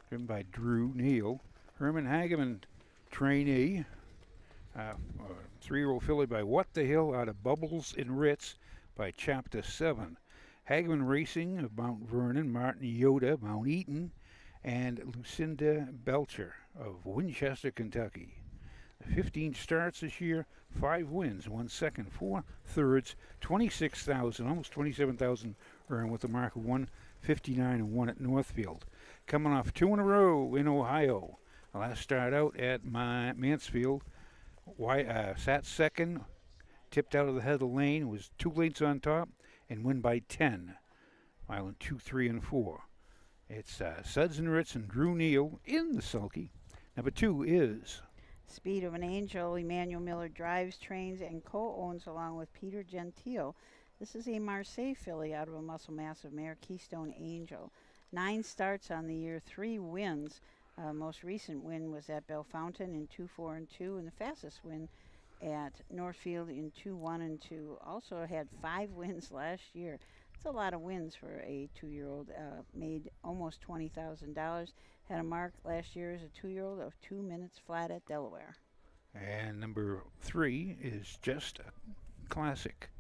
driven by Drew Neal. Herman Hageman, trainee. 3-year-old filly by What the Hill out of Bubbles and Ritz by Chapter 7. Hageman Racing of Mount Vernon, Martin Yoda, Mount Eaton, and Lucinda Belcher of Winchester, Kentucky. 15 starts this year, 5 wins, 1 second, 4 thirds, 26,000, almost 27,000 earned with a mark of 159 and 1 at Northfield. Coming off 2 in a row in Ohio. The last start out at Mansfield. Sat second, tipped out of the head of the lane, was 2 lengths on top, and win by 10. Mile in 2, 3, and 4. It's Suds and Ritz and Drew Neal in the sulky. Number 2 is Speed of an Angel. Emmanuel Miller drives, trains, and co-owns along with Peter Gentile. This is a Marseille filly out of a muscle massive mare, Keystone Angel. 9 starts on the year, 3 wins. Most recent win was at Bellefontaine in 2-4 and 2, and the fastest win at Northfield in 2-1 and 2. Also had 5 wins last year. It's a lot of wins for a 2-year-old. Made almost $20,000. Had a mark last year as a 2-year-old of 2 minutes flat at Delaware. And number 3 is Just a Classic.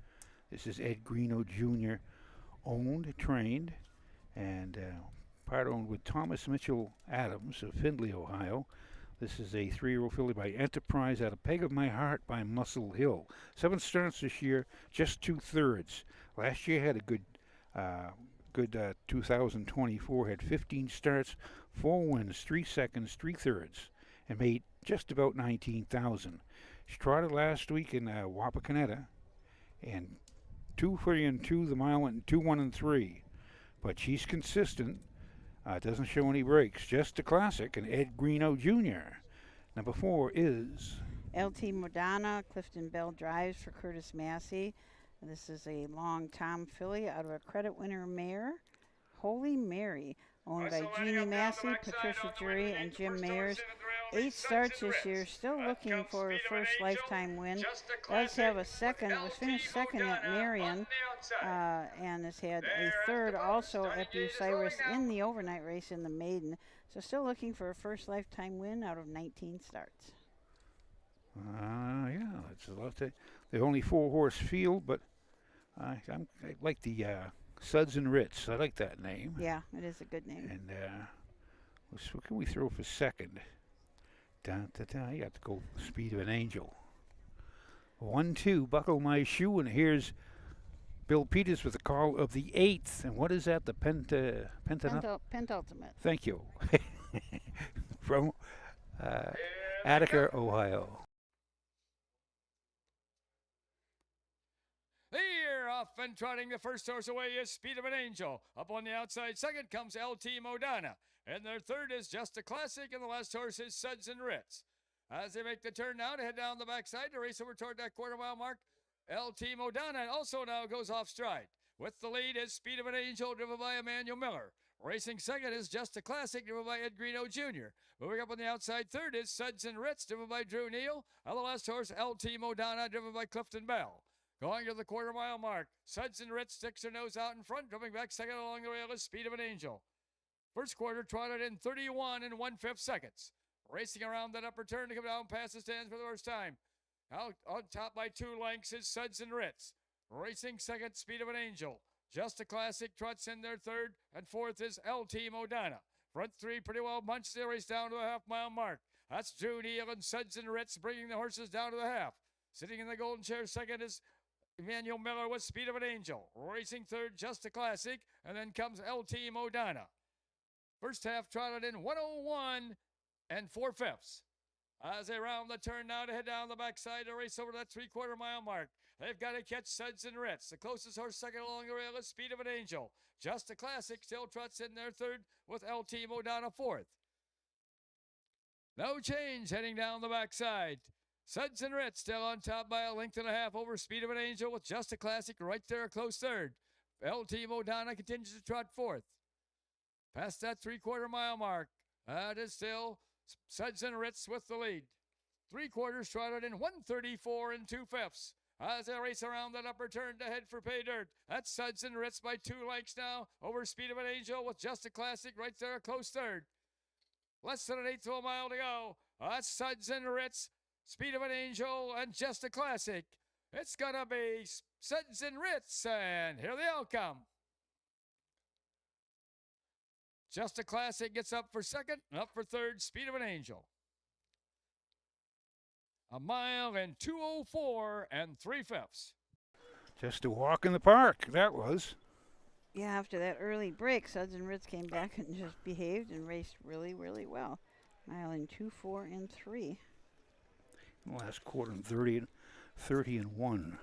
This is Ed Greeno Jr. owned, trained, and part owned with Thomas Mitchell Adams of Findlay, Ohio. This is a 3-year-old filly by Enterprise out of Peg of My Heart by Muscle Hill. 7 starts this year, just 2 thirds. Last year had a good 2024. Had 15 starts, 4 wins, 3 seconds, 3 thirds, and made just about 19,000. She trotted last week in Wapakoneta, and 2, 3, and 2. The mile went 2, 1, and 3. But she's consistent. Doesn't show any breaks. Just a Classic, and Ed Greeno Jr. Number 4 is L.T. Modana. Clifton Bell drives for Curtis Massey. This is a long Tom filly out of a credit winner mare, Holy Mary, owned by Jeannie Massey, Patricia Jury, and Jim Mayers. 8 starts this year, still looking for her first lifetime win. Does have a second, was finished second at Marion, and has had a third also at Bucyrus in the overnight race in the maiden. So still looking for a first lifetime win out of 19 starts. Yeah, it's a lot. They're only 4-horse field, but I like the Suds and Ritz. I like that name. Yeah, it is a good name. And what can we throw for second? You got to go Speed of an Angel. 1-2, Buckle My Shoe, and here's Bill Peters with the call of the 8th. And what is that? The Pentultimate. Thank you. From Attica, Ohio. Here, off and trotting the first horse away is Speed of an Angel. Up on the outside second comes L.T. Modana. And their third is Just a Classic, and the last horse is Suds and Ritz. As they make the turn now to head down the backside to race over toward that quarter-mile mark, L.T. Modana also now goes off stride. With the lead is Speed of an Angel, driven by Emmanuel Miller. Racing second is Just a Classic, driven by Ed Greeno Jr. Moving up on the outside third is Suds and Ritz, driven by Drew Neal. And the last horse, L.T. Modana, driven by Clifton Bell. Going to the quarter-mile mark, Suds and Ritz sticks her nose out in front, dropping back second along the rail is Speed of an Angel. First quarter trotted in 31 and 1/5 seconds. Racing around that upper turn to come down past the stands for the first time. Out on top by 2 lengths is Suds and Ritz. Racing second, Speed of an Angel. Just a Classic trots in their third, and fourth is LT Modana. Front 3 pretty well bunched their race down to the half-mile mark. That's Drew Neal and Suds and Ritz bringing the horses down to the half. Sitting in the golden chair second is Emmanuel Miller with Speed of an Angel. Racing third, Just a Classic, and then comes LT Modana. First half trotted in 101 and 4/5. As they round the turn now to head down the backside to race over that 3/4 mile mark. They've got to catch Suds and Ritz. The closest horse second along the rail is Speed of an Angel. Just a Classic still trots in their third with LT Modana fourth. No change heading down the backside. Suds and Ritz still on top by 1.5 lengths over Speed of an Angel with Just a Classic right there a close third. LT Modana continues to trot fourth. Past that 3/4 mile mark, that is still Suds and Ritz with the lead. 3/4 trotted in 134 and 2/5 as they race around that upper turn to head for pay dirt. That's Suds and Ritz by 2 lengths now over Speed of an Angel with Just a Classic right there a close third. Less than 1/8 of a mile to go. That's Suds and Ritz, Speed of an Angel, and Just a Classic. It's gonna be Suds and Ritz, and here they all come. Just a Classic gets up for second, and up for third, Speed of an Angel. 1 mile and 2:04 and 3/5. Just a walk in the park, that was. Yeah, after that early break, Suds and Ritz came back and just behaved and raced really, really well. 1 mile and 2, 4, and 3. Last quarter, 30 and 1.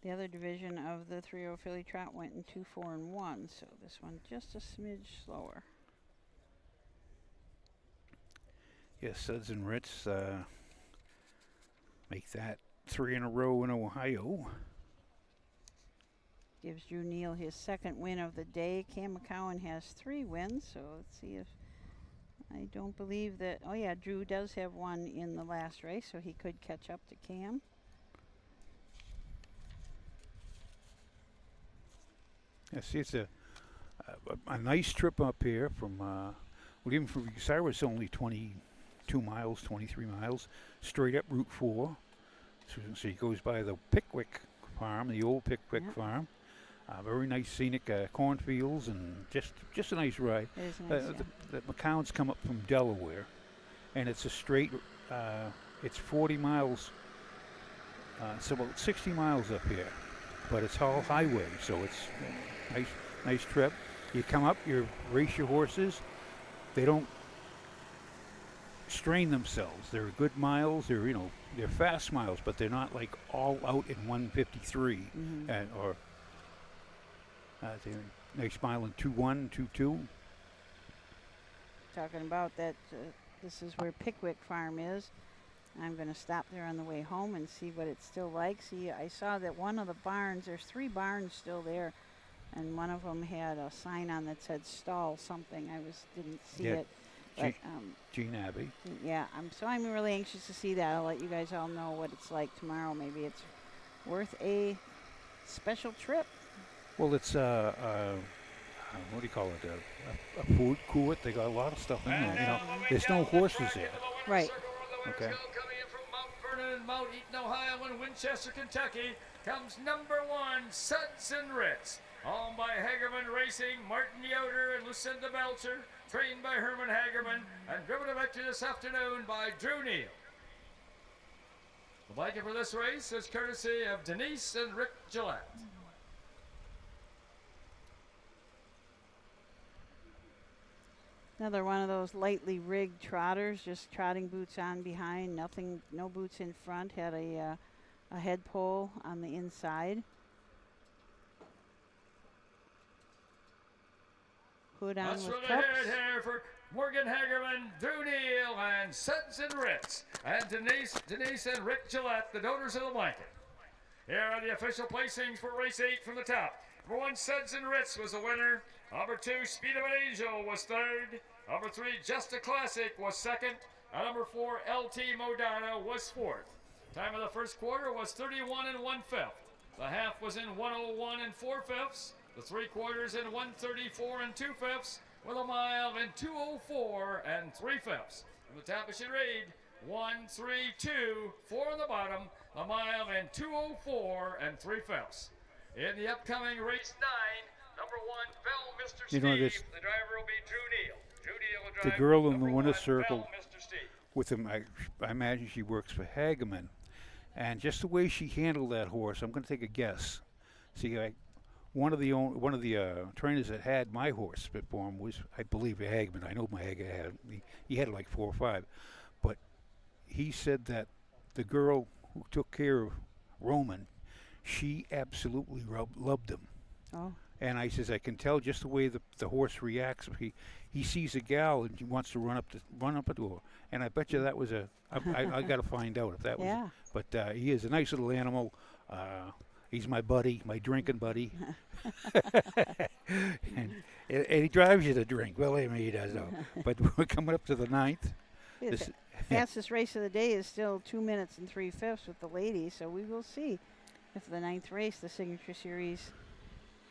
The other division of the 3-0 filly trot went in 2, 4, and 1, so this one just a smidge slower. Yes, Suds and Ritz make that 3 in a row in Ohio. Gives Drew Neal his second win of the day. Cam McCowan has 3 wins, so let's see if I don't believe that. Oh yeah, Drew does have 1 in the last race, so he could catch up to Cam. Yeah, see, it's a nice trip up here from, well, even from Bucyrus, only 22 miles, 23 miles, straight up Route 4. So he goes by the Pickwick farm, the old Pickwick farm. Very nice scenic cornfields, and just a nice ride. It is nice, the McCowns come up from Delaware, and it's a straight, it's 40 miles, it's about 60 miles up here, but it's all highway, so it's nice trip. You come up, you race your horses. They don't strain themselves. They're good miles. They're fast miles, but they're not like all out in 153 or they're nice mile in 2-1, 2-2. Talking about that, this is where Pickwick Farm is. I'm going to stop there on the way home and see what it's still like. See, I saw that one of the barns, there's 3 barns still there, and one of them had a sign on that said stall something. I didn't see it. But, Gene Abbey. Yeah, I'm really anxious to see that. I'll let you guys all know what it's like tomorrow. Maybe it's worth a special trip. Well, it's what do you call it? A food court. They got a lot of stuff in there. There's no horses there. Right. Okay. Coming in from Mount Vernon, Mount Eaton, Ohio, and Winchester, Kentucky, comes number 1, Suds and Ritz. Owned by Hagerman Racing, Martin Yoder and Lucinda Belcher, trained by Herman Hagerman, and driven to victory this afternoon by Drew Neal. The blanket for this race is courtesy of Denise and Rick Gillette. Another one of those lightly rigged trotters, just trotting boots on behind, no boots in front, had a head pole on the inside. Hood on with cups. Here for Morgan Hagerman, Drew Neal, and Suds and Ritz, and Denise and Rick Gillette, the donors of the blanket. Here are the official placings for race 8 from the top. Number 1, Suds and Ritz was the winner. Number 2, Speed of an Angel was third. Number 3, Just a Classic was second. And number 4, LT Modana was fourth. Time of the first quarter was 31 and 1/5. The half was in 101 and 4/5. The 3/4 in 134 and 2/5, with a mile in 2:04 3/5. From the top, it should read 1:32, 4 on the bottom, a mile in 2:04 3/5. In the upcoming race 9, number 1, Bell Mr. You know, Steve. this, The driver will be Drew Neal. Drew Neal will the drive girl in the number winner's 1, circle Bell Mr. Steve. with him, I imagine she works for Hageman. And just the way she handled that horse, I'm going to take a guess. See, one of the trainers that had my horse before him was, I believe, Hageman. I know my Hageman had him. He had like 4 or 5. But he said that the girl who took care of Roman, she absolutely loved him. Oh. And I says, I can tell just the way the horse reacts. He sees a gal and he wants to run up to her. And I bet you that was I got to find out if that was. Yeah. But he is a nice little animal. He's my buddy, my drinking buddy. and he drives you to drink. Well, I mean, he does, though. But we're coming up to the 9th. The fastest race of the day is still 2 minutes and 3/5 with the ladies, so we will see if the 9th race, the Signature Series,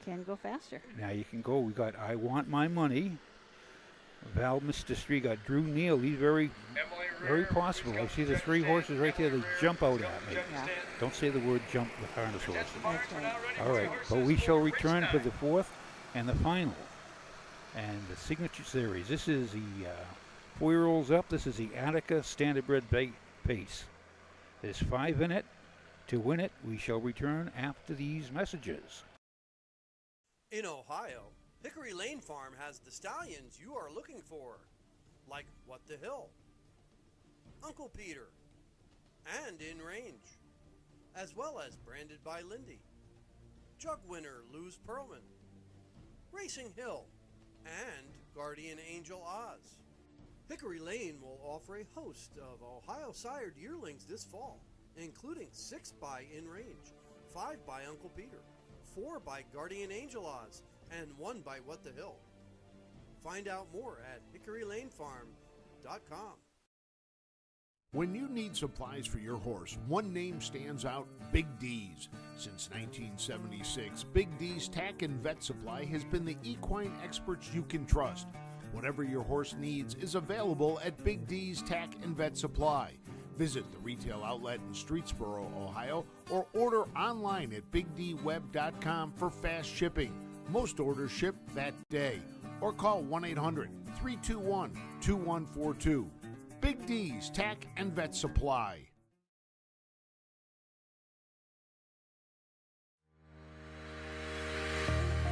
can go faster. Now you can go. We got I Want My Money. Val Mr. Street got Drew Neal. He's very possible. I see the 3 horses right there. They jump out at me. Yeah. Don't say the word jump with harness horses. That's right. All right, but we shall return for the 4th and the final. And the Signature Series. This is the 4-year-olds up. This is the Attica Standardbred Pace. There's 5 in it. To win it, we shall return after these messages. In Ohio, Hickory Lane Farm has the stallions you are looking for, like What the Hill, Uncle Peter, and In Range, as well as Branded by Lindy, Jug Winner Luz Pearlman, Racing Hill, and Guardian Angel Oz. Hickory Lane will offer a host of Ohio sired yearlings this fall, including 6 by In Range, 5 by Uncle Peter, 4 by Guardian Angel Oz, and 1 by What the Hill. Find out more at hickorylanefarm.com. When you need supplies for your horse, one name stands out: Big D's. Since 1976, Big D's Tack and Vet Supply has been the equine experts you can trust. Whatever your horse needs is available at Big D's Tack and Vet Supply. Visit the retail outlet in Streetsboro, Ohio, or order online at bigdweb.com for fast shipping. Most orders ship that day. Or call 1-800-321-2142. Big D's Tack and Vet Supply.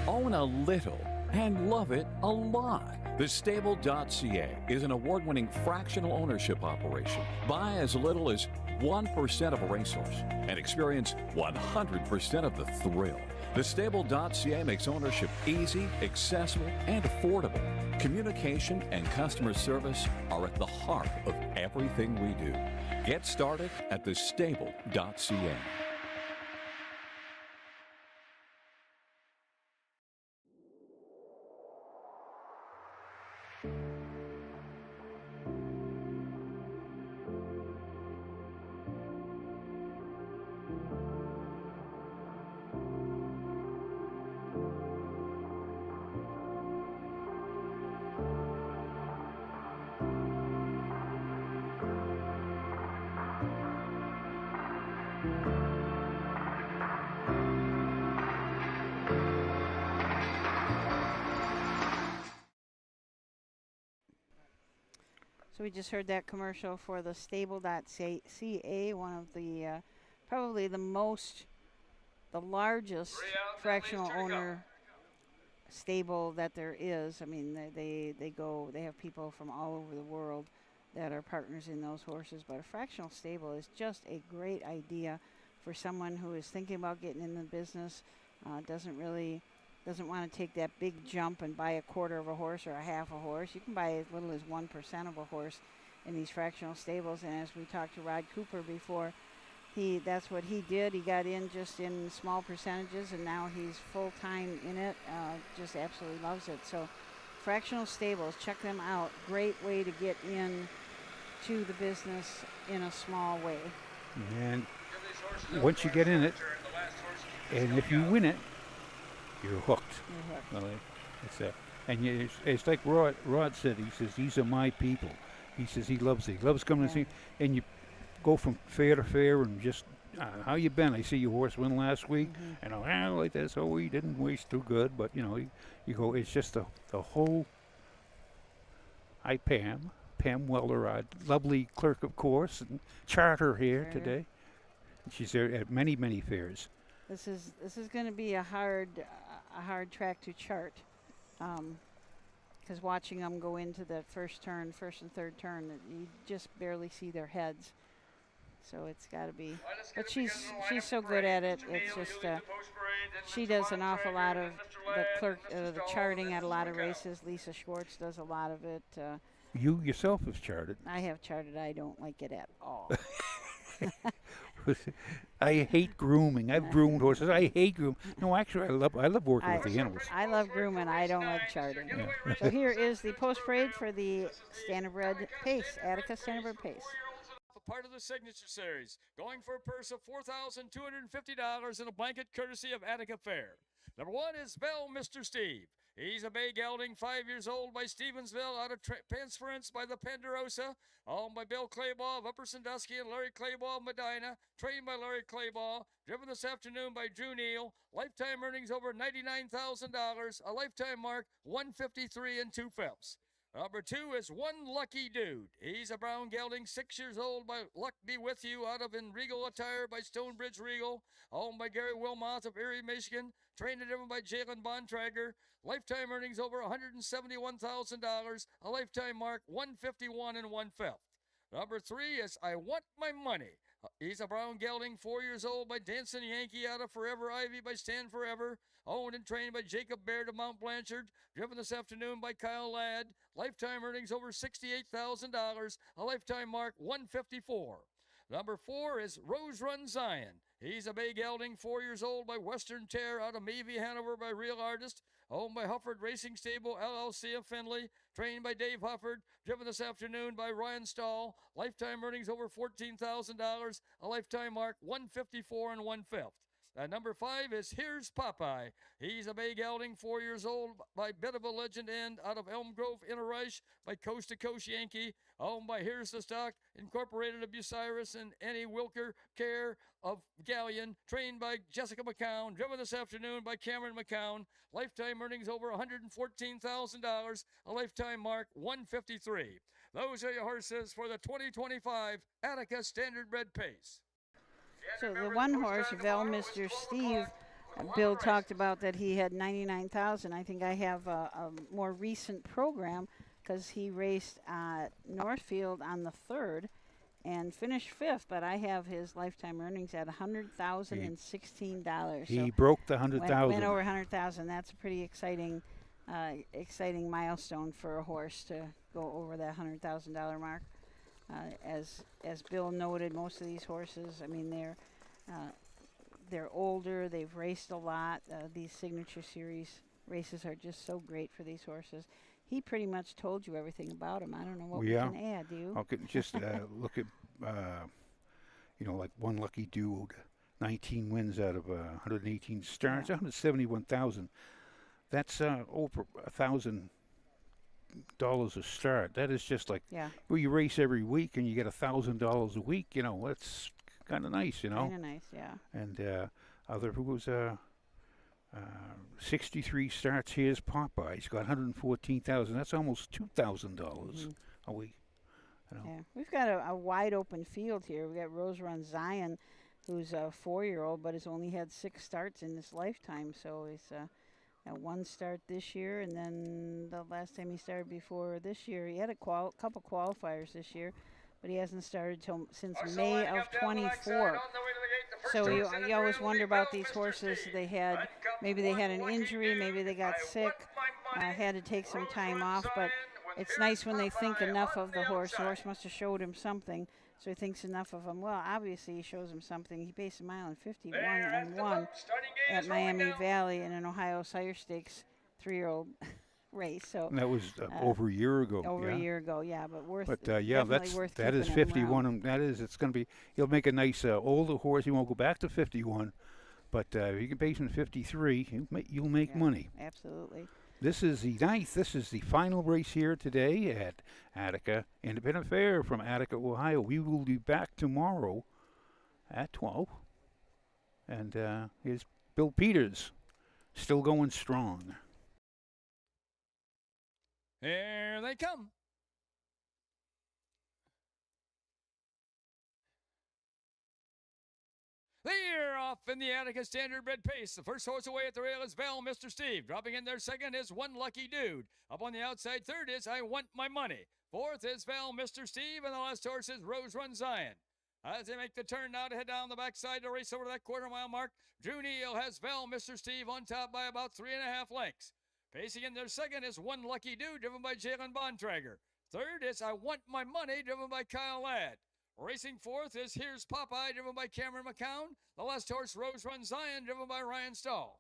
Own a little and love it a lot. TheStable.ca is an award-winning fractional ownership operation. Buy as little as 1% of a racehorse and experience 100% of the thrill. TheStable.ca makes ownership easy, accessible, and affordable. Communication and customer service are at the heart of everything we do. Get started at TheStable.ca. So we just heard that commercial for the Stable.ca, one of the probably the largest fractional owner stable that there is. I mean, they have people from all over the world that are partners in those horses, but a fractional stable is just a great idea for someone who is thinking about getting in the business, doesn't want to take that big jump and buy a quarter of a horse or a half a horse. You can buy as little as 1% of a horse in these fractional stables. And as we talked to Rod Cooper before, that's what he did. He got in just in small percentages, and now he's full-time in it. Just absolutely loves it. So fractional stables, check them out. Great way to get in to the business in a small way. And once you get in it, and if you win it, you're hooked. You're hooked. Well, And it's like Rod said. He says, these are my people. He says he loves it. He loves coming to see. And you go from fair to fair and just, how you been? I see your horse win last week. And like that. So he didn't race too good. But, you go, it's just the whole. Hi, Pam. Pam Weller, our lovely clerk of course, and charter here today. She's there at many, many fairs. This is going to be a hard track to chart, because watching them go into the first and third turn, you just barely see their heads. So it's got to be. But she's so good at it. It's just she does an awful lot of the charting at a lot of races. Lisa Schwartz does a lot of it. You yourself have charted. I have charted. I don't like it at all. I hate grooming. I've groomed horses. I hate grooming. No, actually, I love working with the animals. I love grooming. I don't like charting. Yeah. So here is the post parade for the Standardbred Pace, Attica Standardbred Pace. A part of the Signature Series, going for a purse of $4,250 and a blanket courtesy of Attica Fair. Number 1 is Bell Mr. Steve. He's a bay gelding, 5 years old, by Stevensville, out of transference by the Ponderosa, owned by Bill Claybaugh of Upper Sandusky and Larry Claybaugh of Medina, trained by Larry Claybaugh, driven this afternoon by Drew Neal, lifetime earnings over $99,000, a lifetime mark 153 and 2/5. Number 2 is One Lucky Dude. He's a brown gelding, 6 years old, by Luck Be With You, out of In Regal Attire by Stonebridge Regal, owned by Gary Wilmot of Erie, Michigan, trained and driven by Jalen Bontrager, lifetime earnings over $171,000, a lifetime mark 151 and 1/5. Number 3 is I Want My Money. He's a brown gelding, 4 years old, by Dancing Yankee, out of Forever Ivy by Stand Forever, owned and trained by Jacob Baird of Mount Blanchard, driven this afternoon by Kyle Ladd, lifetime earnings over $68,000, a lifetime mark 154. Number 4 is Rose Run Zion. He's a bay gelding, 4 years old, by Western Tear, out of Mavie, Hanover by Real Artist, owned by Hufford Racing Stable, LLC of Findlay, trained by Dave Hufford, driven this afternoon by Ryan Stahl, lifetime earnings over $14,000, a lifetime mark 154 and 1/5. Number 5 is Here's Popeye. He's a bay gelding, 4 years old, by Bit of a Legend End, out of Elm Grove, Inner-Reich, by Coast to Coast Yankee, owned by Here's the Stock, Incorporated of Bucyrus and Annie Wilker, care of Galleon, trained by Jessica McCown, driven this afternoon by Cameron McCown, lifetime earnings over $114,000, a lifetime mark 153. Those are your horses for the 2025 Attica Standardbred Pace. So the one horse, Vel Mr. Steve, Bill talked about that he had 99,000. I think I have a more recent program because he raced at Northfield on the 3rd and finished 5th, but I have his lifetime earnings at $100,016. He broke the 100,000. Went over 100,000. That's a pretty exciting milestone for a horse to go over that $100,000 mark. As Bill noted, most of these horses, I mean, they're older. They've raced a lot. These Signature Series races are just so great for these horses. He pretty much told you everything about them. I don't know what we can add. Do you? Okay, just look at, like One Lucky Dude, 19 wins out of 118 starts, 171,000. That's over $1,000 a start. That is just like, well, you race every week and you get $1,000 a week. That's kind of nice. Kind of nice, yeah. And who was 63 starts. Here's Popeye. He's got 114,000. That's almost $2,000 a week. Yeah, we've got a wide open field here. We got Rose Run Zion, who's a 4-year-old, but has only had 6 starts in his lifetime. So he's got 1 start this year, and then the last time he started before this year, he had a couple qualifiers this year, but he hasn't started since May of 24. So you always wonder about these horses. Maybe they had an injury, maybe they got sick, had to take some time off, but it's nice when they think enough of the horse. The horse must have showed him something, so he thinks enough of him. Well, obviously he shows him something. He paced a mile in 51 and won at Miami Valley in an Ohio Sire Stakes 3-year-old race. So and that was over a year ago. Over a year ago, yeah, but worth. But that is 51. And that is, it's going to be. He'll make a nice older horse. He won't go back to 51, but if you can pace him 53, you'll make money. Absolutely. This is the 9th. This is the final race here today at Attica Independent Fair from Attica, Ohio. We will be back tomorrow at 12. And here's Bill Peters, still going strong. Here they come. They're off in the Attica Standardbred pace. The first horse away at the rail is Val, Mr. Steve. Dropping in there second is One Lucky Dude. Up on the outside third is I Want My Money. Fourth is Val, Mr. Steve. And the last horse is Rose Run Zion. As they make the turn now to head down the backside to race over that quarter-mile mark, Drew Neal has Val, Mr. Steve on top by about 3.5 lengths. Pacing in there second is One Lucky Dude, driven by Jalen Bontrager. Third is I Want My Money, driven by Kyle Ladd. Racing fourth is Here's Popeye, driven by Cameron McCown. The last horse, Rose Run Zion, driven by Ryan Stahl.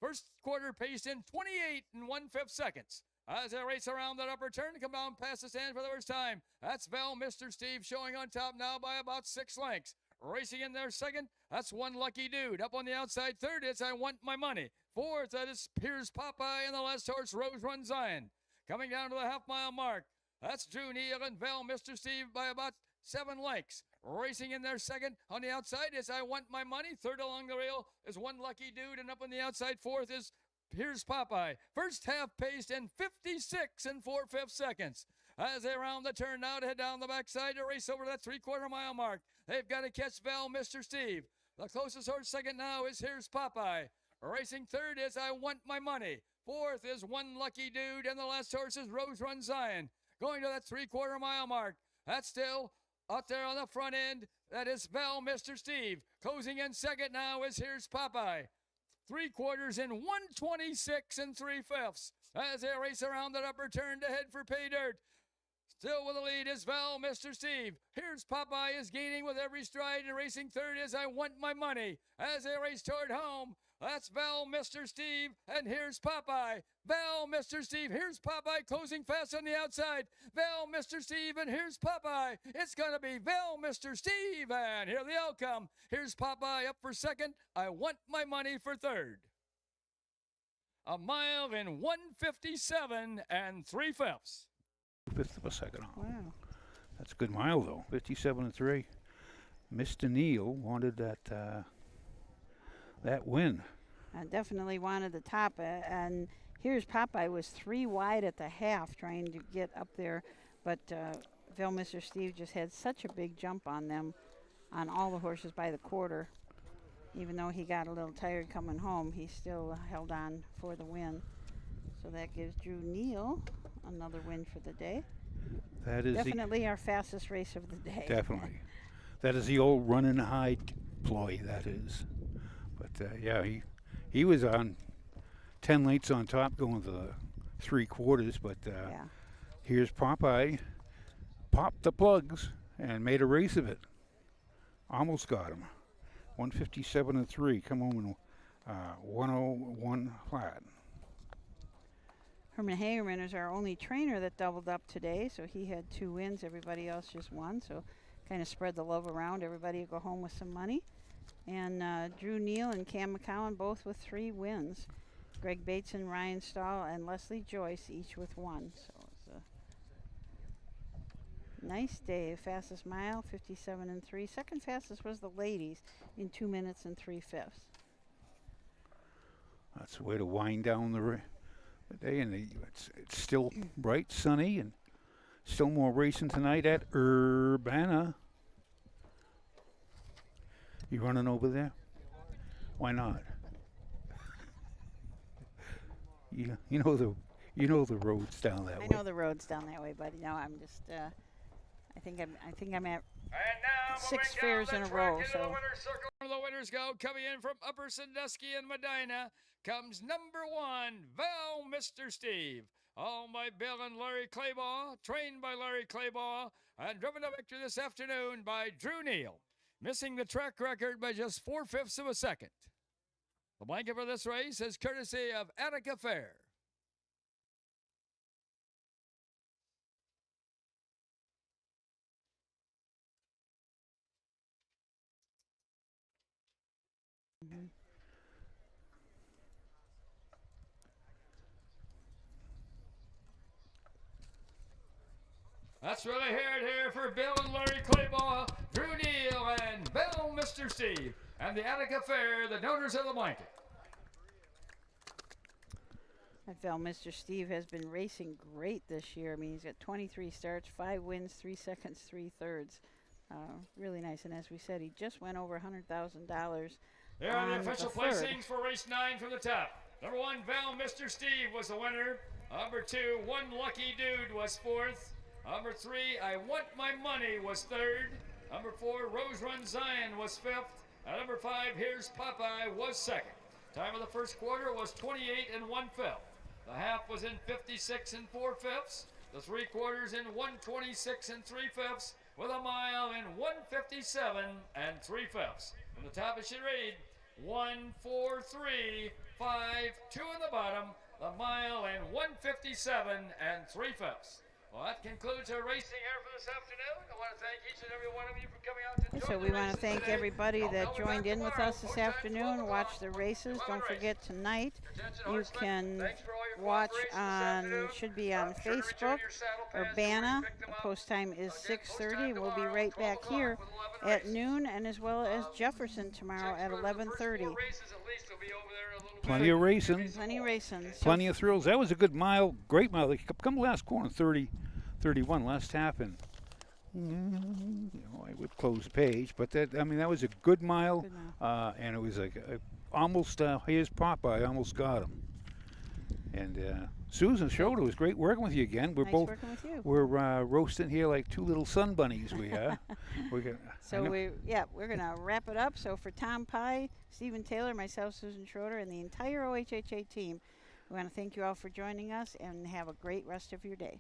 First quarter paced in 28 1/5 seconds. As they race around that upper turn, come down past the stand for the first time. That's Val, Mr. Steve, showing on top now by about 6 lengths. Racing in there second, that's One Lucky Dude. Up on the outside third, it's I Want My Money. Fourth, that is Here's Popeye, and the last horse, Rose Run Zion. Coming down to the half-mile mark, that's Drew Neal and Val, Mr. Steve, by about 7 lengths. Racing in there second. On the outside is I Want My Money. Third along the rail is One Lucky Dude. And up on the outside fourth is Here's Popeye. First half paced in 56 4/5 seconds. As they round the turn now to head down the backside to race over that 3/4 mile mark. They've got to catch Val, Mr. Steve. The closest horse second now is Here's Popeye. Racing third is I Want My Money. Fourth is One Lucky Dude. And the last horse is Rose Run Zion. Going to that 3/4 mile mark. That's still out there on the front end, that is Val, Mr. Steve. Closing in second now is Here's Popeye. 3/4 in 1:26 3/5 as they race around that upper turn to head for pay dirt. Still with the lead is Val, Mr. Steve. Here's Popeye is gaining with every stride, and racing third is I Want My Money. As they race toward home, that's Val, Mr. Steve, and Here's Popeye. Val, Mr. Steve, Here's Popeye closing fast on the outside. Val, Mr. Steve, and Here's Popeye. It's going to be Val, Mr. Steve, and here the outcome. Here's Popeye up for second. I Want My Money for third. A mile in 1:57 3/5. 1/5 of a second off. Wow. That's a good mile, though. 57 3. Mr. Neal wanted that win. I definitely wanted the top, and Here's Popeye was 3 wide at the half trying to get up there, but Val, Mr. Steve just had such a big jump on them, on all the horses by the quarter. Even though he got a little tired coming home, he still held on for the win. So that gives Drew Neal another win for the day. That is definitely our fastest race of the day. Definitely. That is the old run and hide ploy, that is. But yeah, he was on 10 lengths on top going to the 3/4, but yeah. Here's Popeye, popped the plugs and made a race of it. Almost got him. 1:57 3. Come home in 1:01 flat. Herman Hagerman is our only trainer that doubled up today, so he had 2 wins. Everybody else just won, so kind of spread the love around. Everybody will go home with some money. And Drew Neal and Cam McCowan both with 3 wins. Greg Bateson, Ryan Stahl, and Leslie Joyce each with 1. So it's a nice day. Fastest mile, 57 3. Second fastest was the ladies in 2 minutes and 3/5. That's the way to wind down the day, and it's still bright, sunny, and still more racing tonight at Urbana. You running over there? Why not? You know the roads down that way. I know the roads down that way, buddy. No, I'm just I think I'm at 6 fairs in a row. So the winners go. Coming in from Upper Sandusky and Medina comes number 1, Val, Mr. Steve. Owned by Bill and Larry Claybaugh, trained by Larry Claybaugh, and driven to victory this afternoon by Drew Neal, missing the track record by just 4/5 of a second. The blanket for this race is courtesy of Attica Fair. Let's really hear it here for Bill and Larry Claybaugh, Drew Neal, and Bill, Mr. Steve, and the Attica Fair, the donors of the blanket. I felt Mr. Steve has been racing great this year. I mean, he's got 23 starts, 5 wins, 3 seconds, 3 thirds. Really nice. And as we said, he just went over $100,000. There are the official placings for race 9 from the top. Number 1, Val, Mr. Steve was the winner. Number 2, One Lucky Dude was 4th. Number 3, I Want My Money was 3rd. Number 4, Rose Run Zion was 5th. And number 5, Here's Popeye was 2nd. Time of the first quarter was 28 1/5. The half was in 56 4/5. The 3 quarters in 126 3/5, with a mile in 157 3/5. From the top it should read 1, 4, 3, 5, 2 in the bottom, the mile in 157 3/5. Well, that concludes our racing here for this afternoon. I want to thank each and every one of you for coming out to join So we want to thank today. everybody that joined in with us this afternoon, watch the races. Don't forget tonight you can watch on, should be on Facebook, Urbana. The post time is 6:30. We'll be right back here at noon, and as well as Jefferson tomorrow at 11:30. Plenty of racing. Plenty of racing. So Plenty of thrills. That was a good mile, great mile. They come last corner, 30-31, last tap, and I would close the page. But that was a good mile, and it was like almost here's Popeye, almost got him. And Susan showed it was great working with you again. We're nice both working with you. we're roasting here like 2 little sun bunnies. We are. So we're gonna wrap it up. So for Tom Pye, Stephen Taylor, myself, Susan Schroeder, and the entire OHHA team, we want to thank you all for joining us and have a great rest of your day.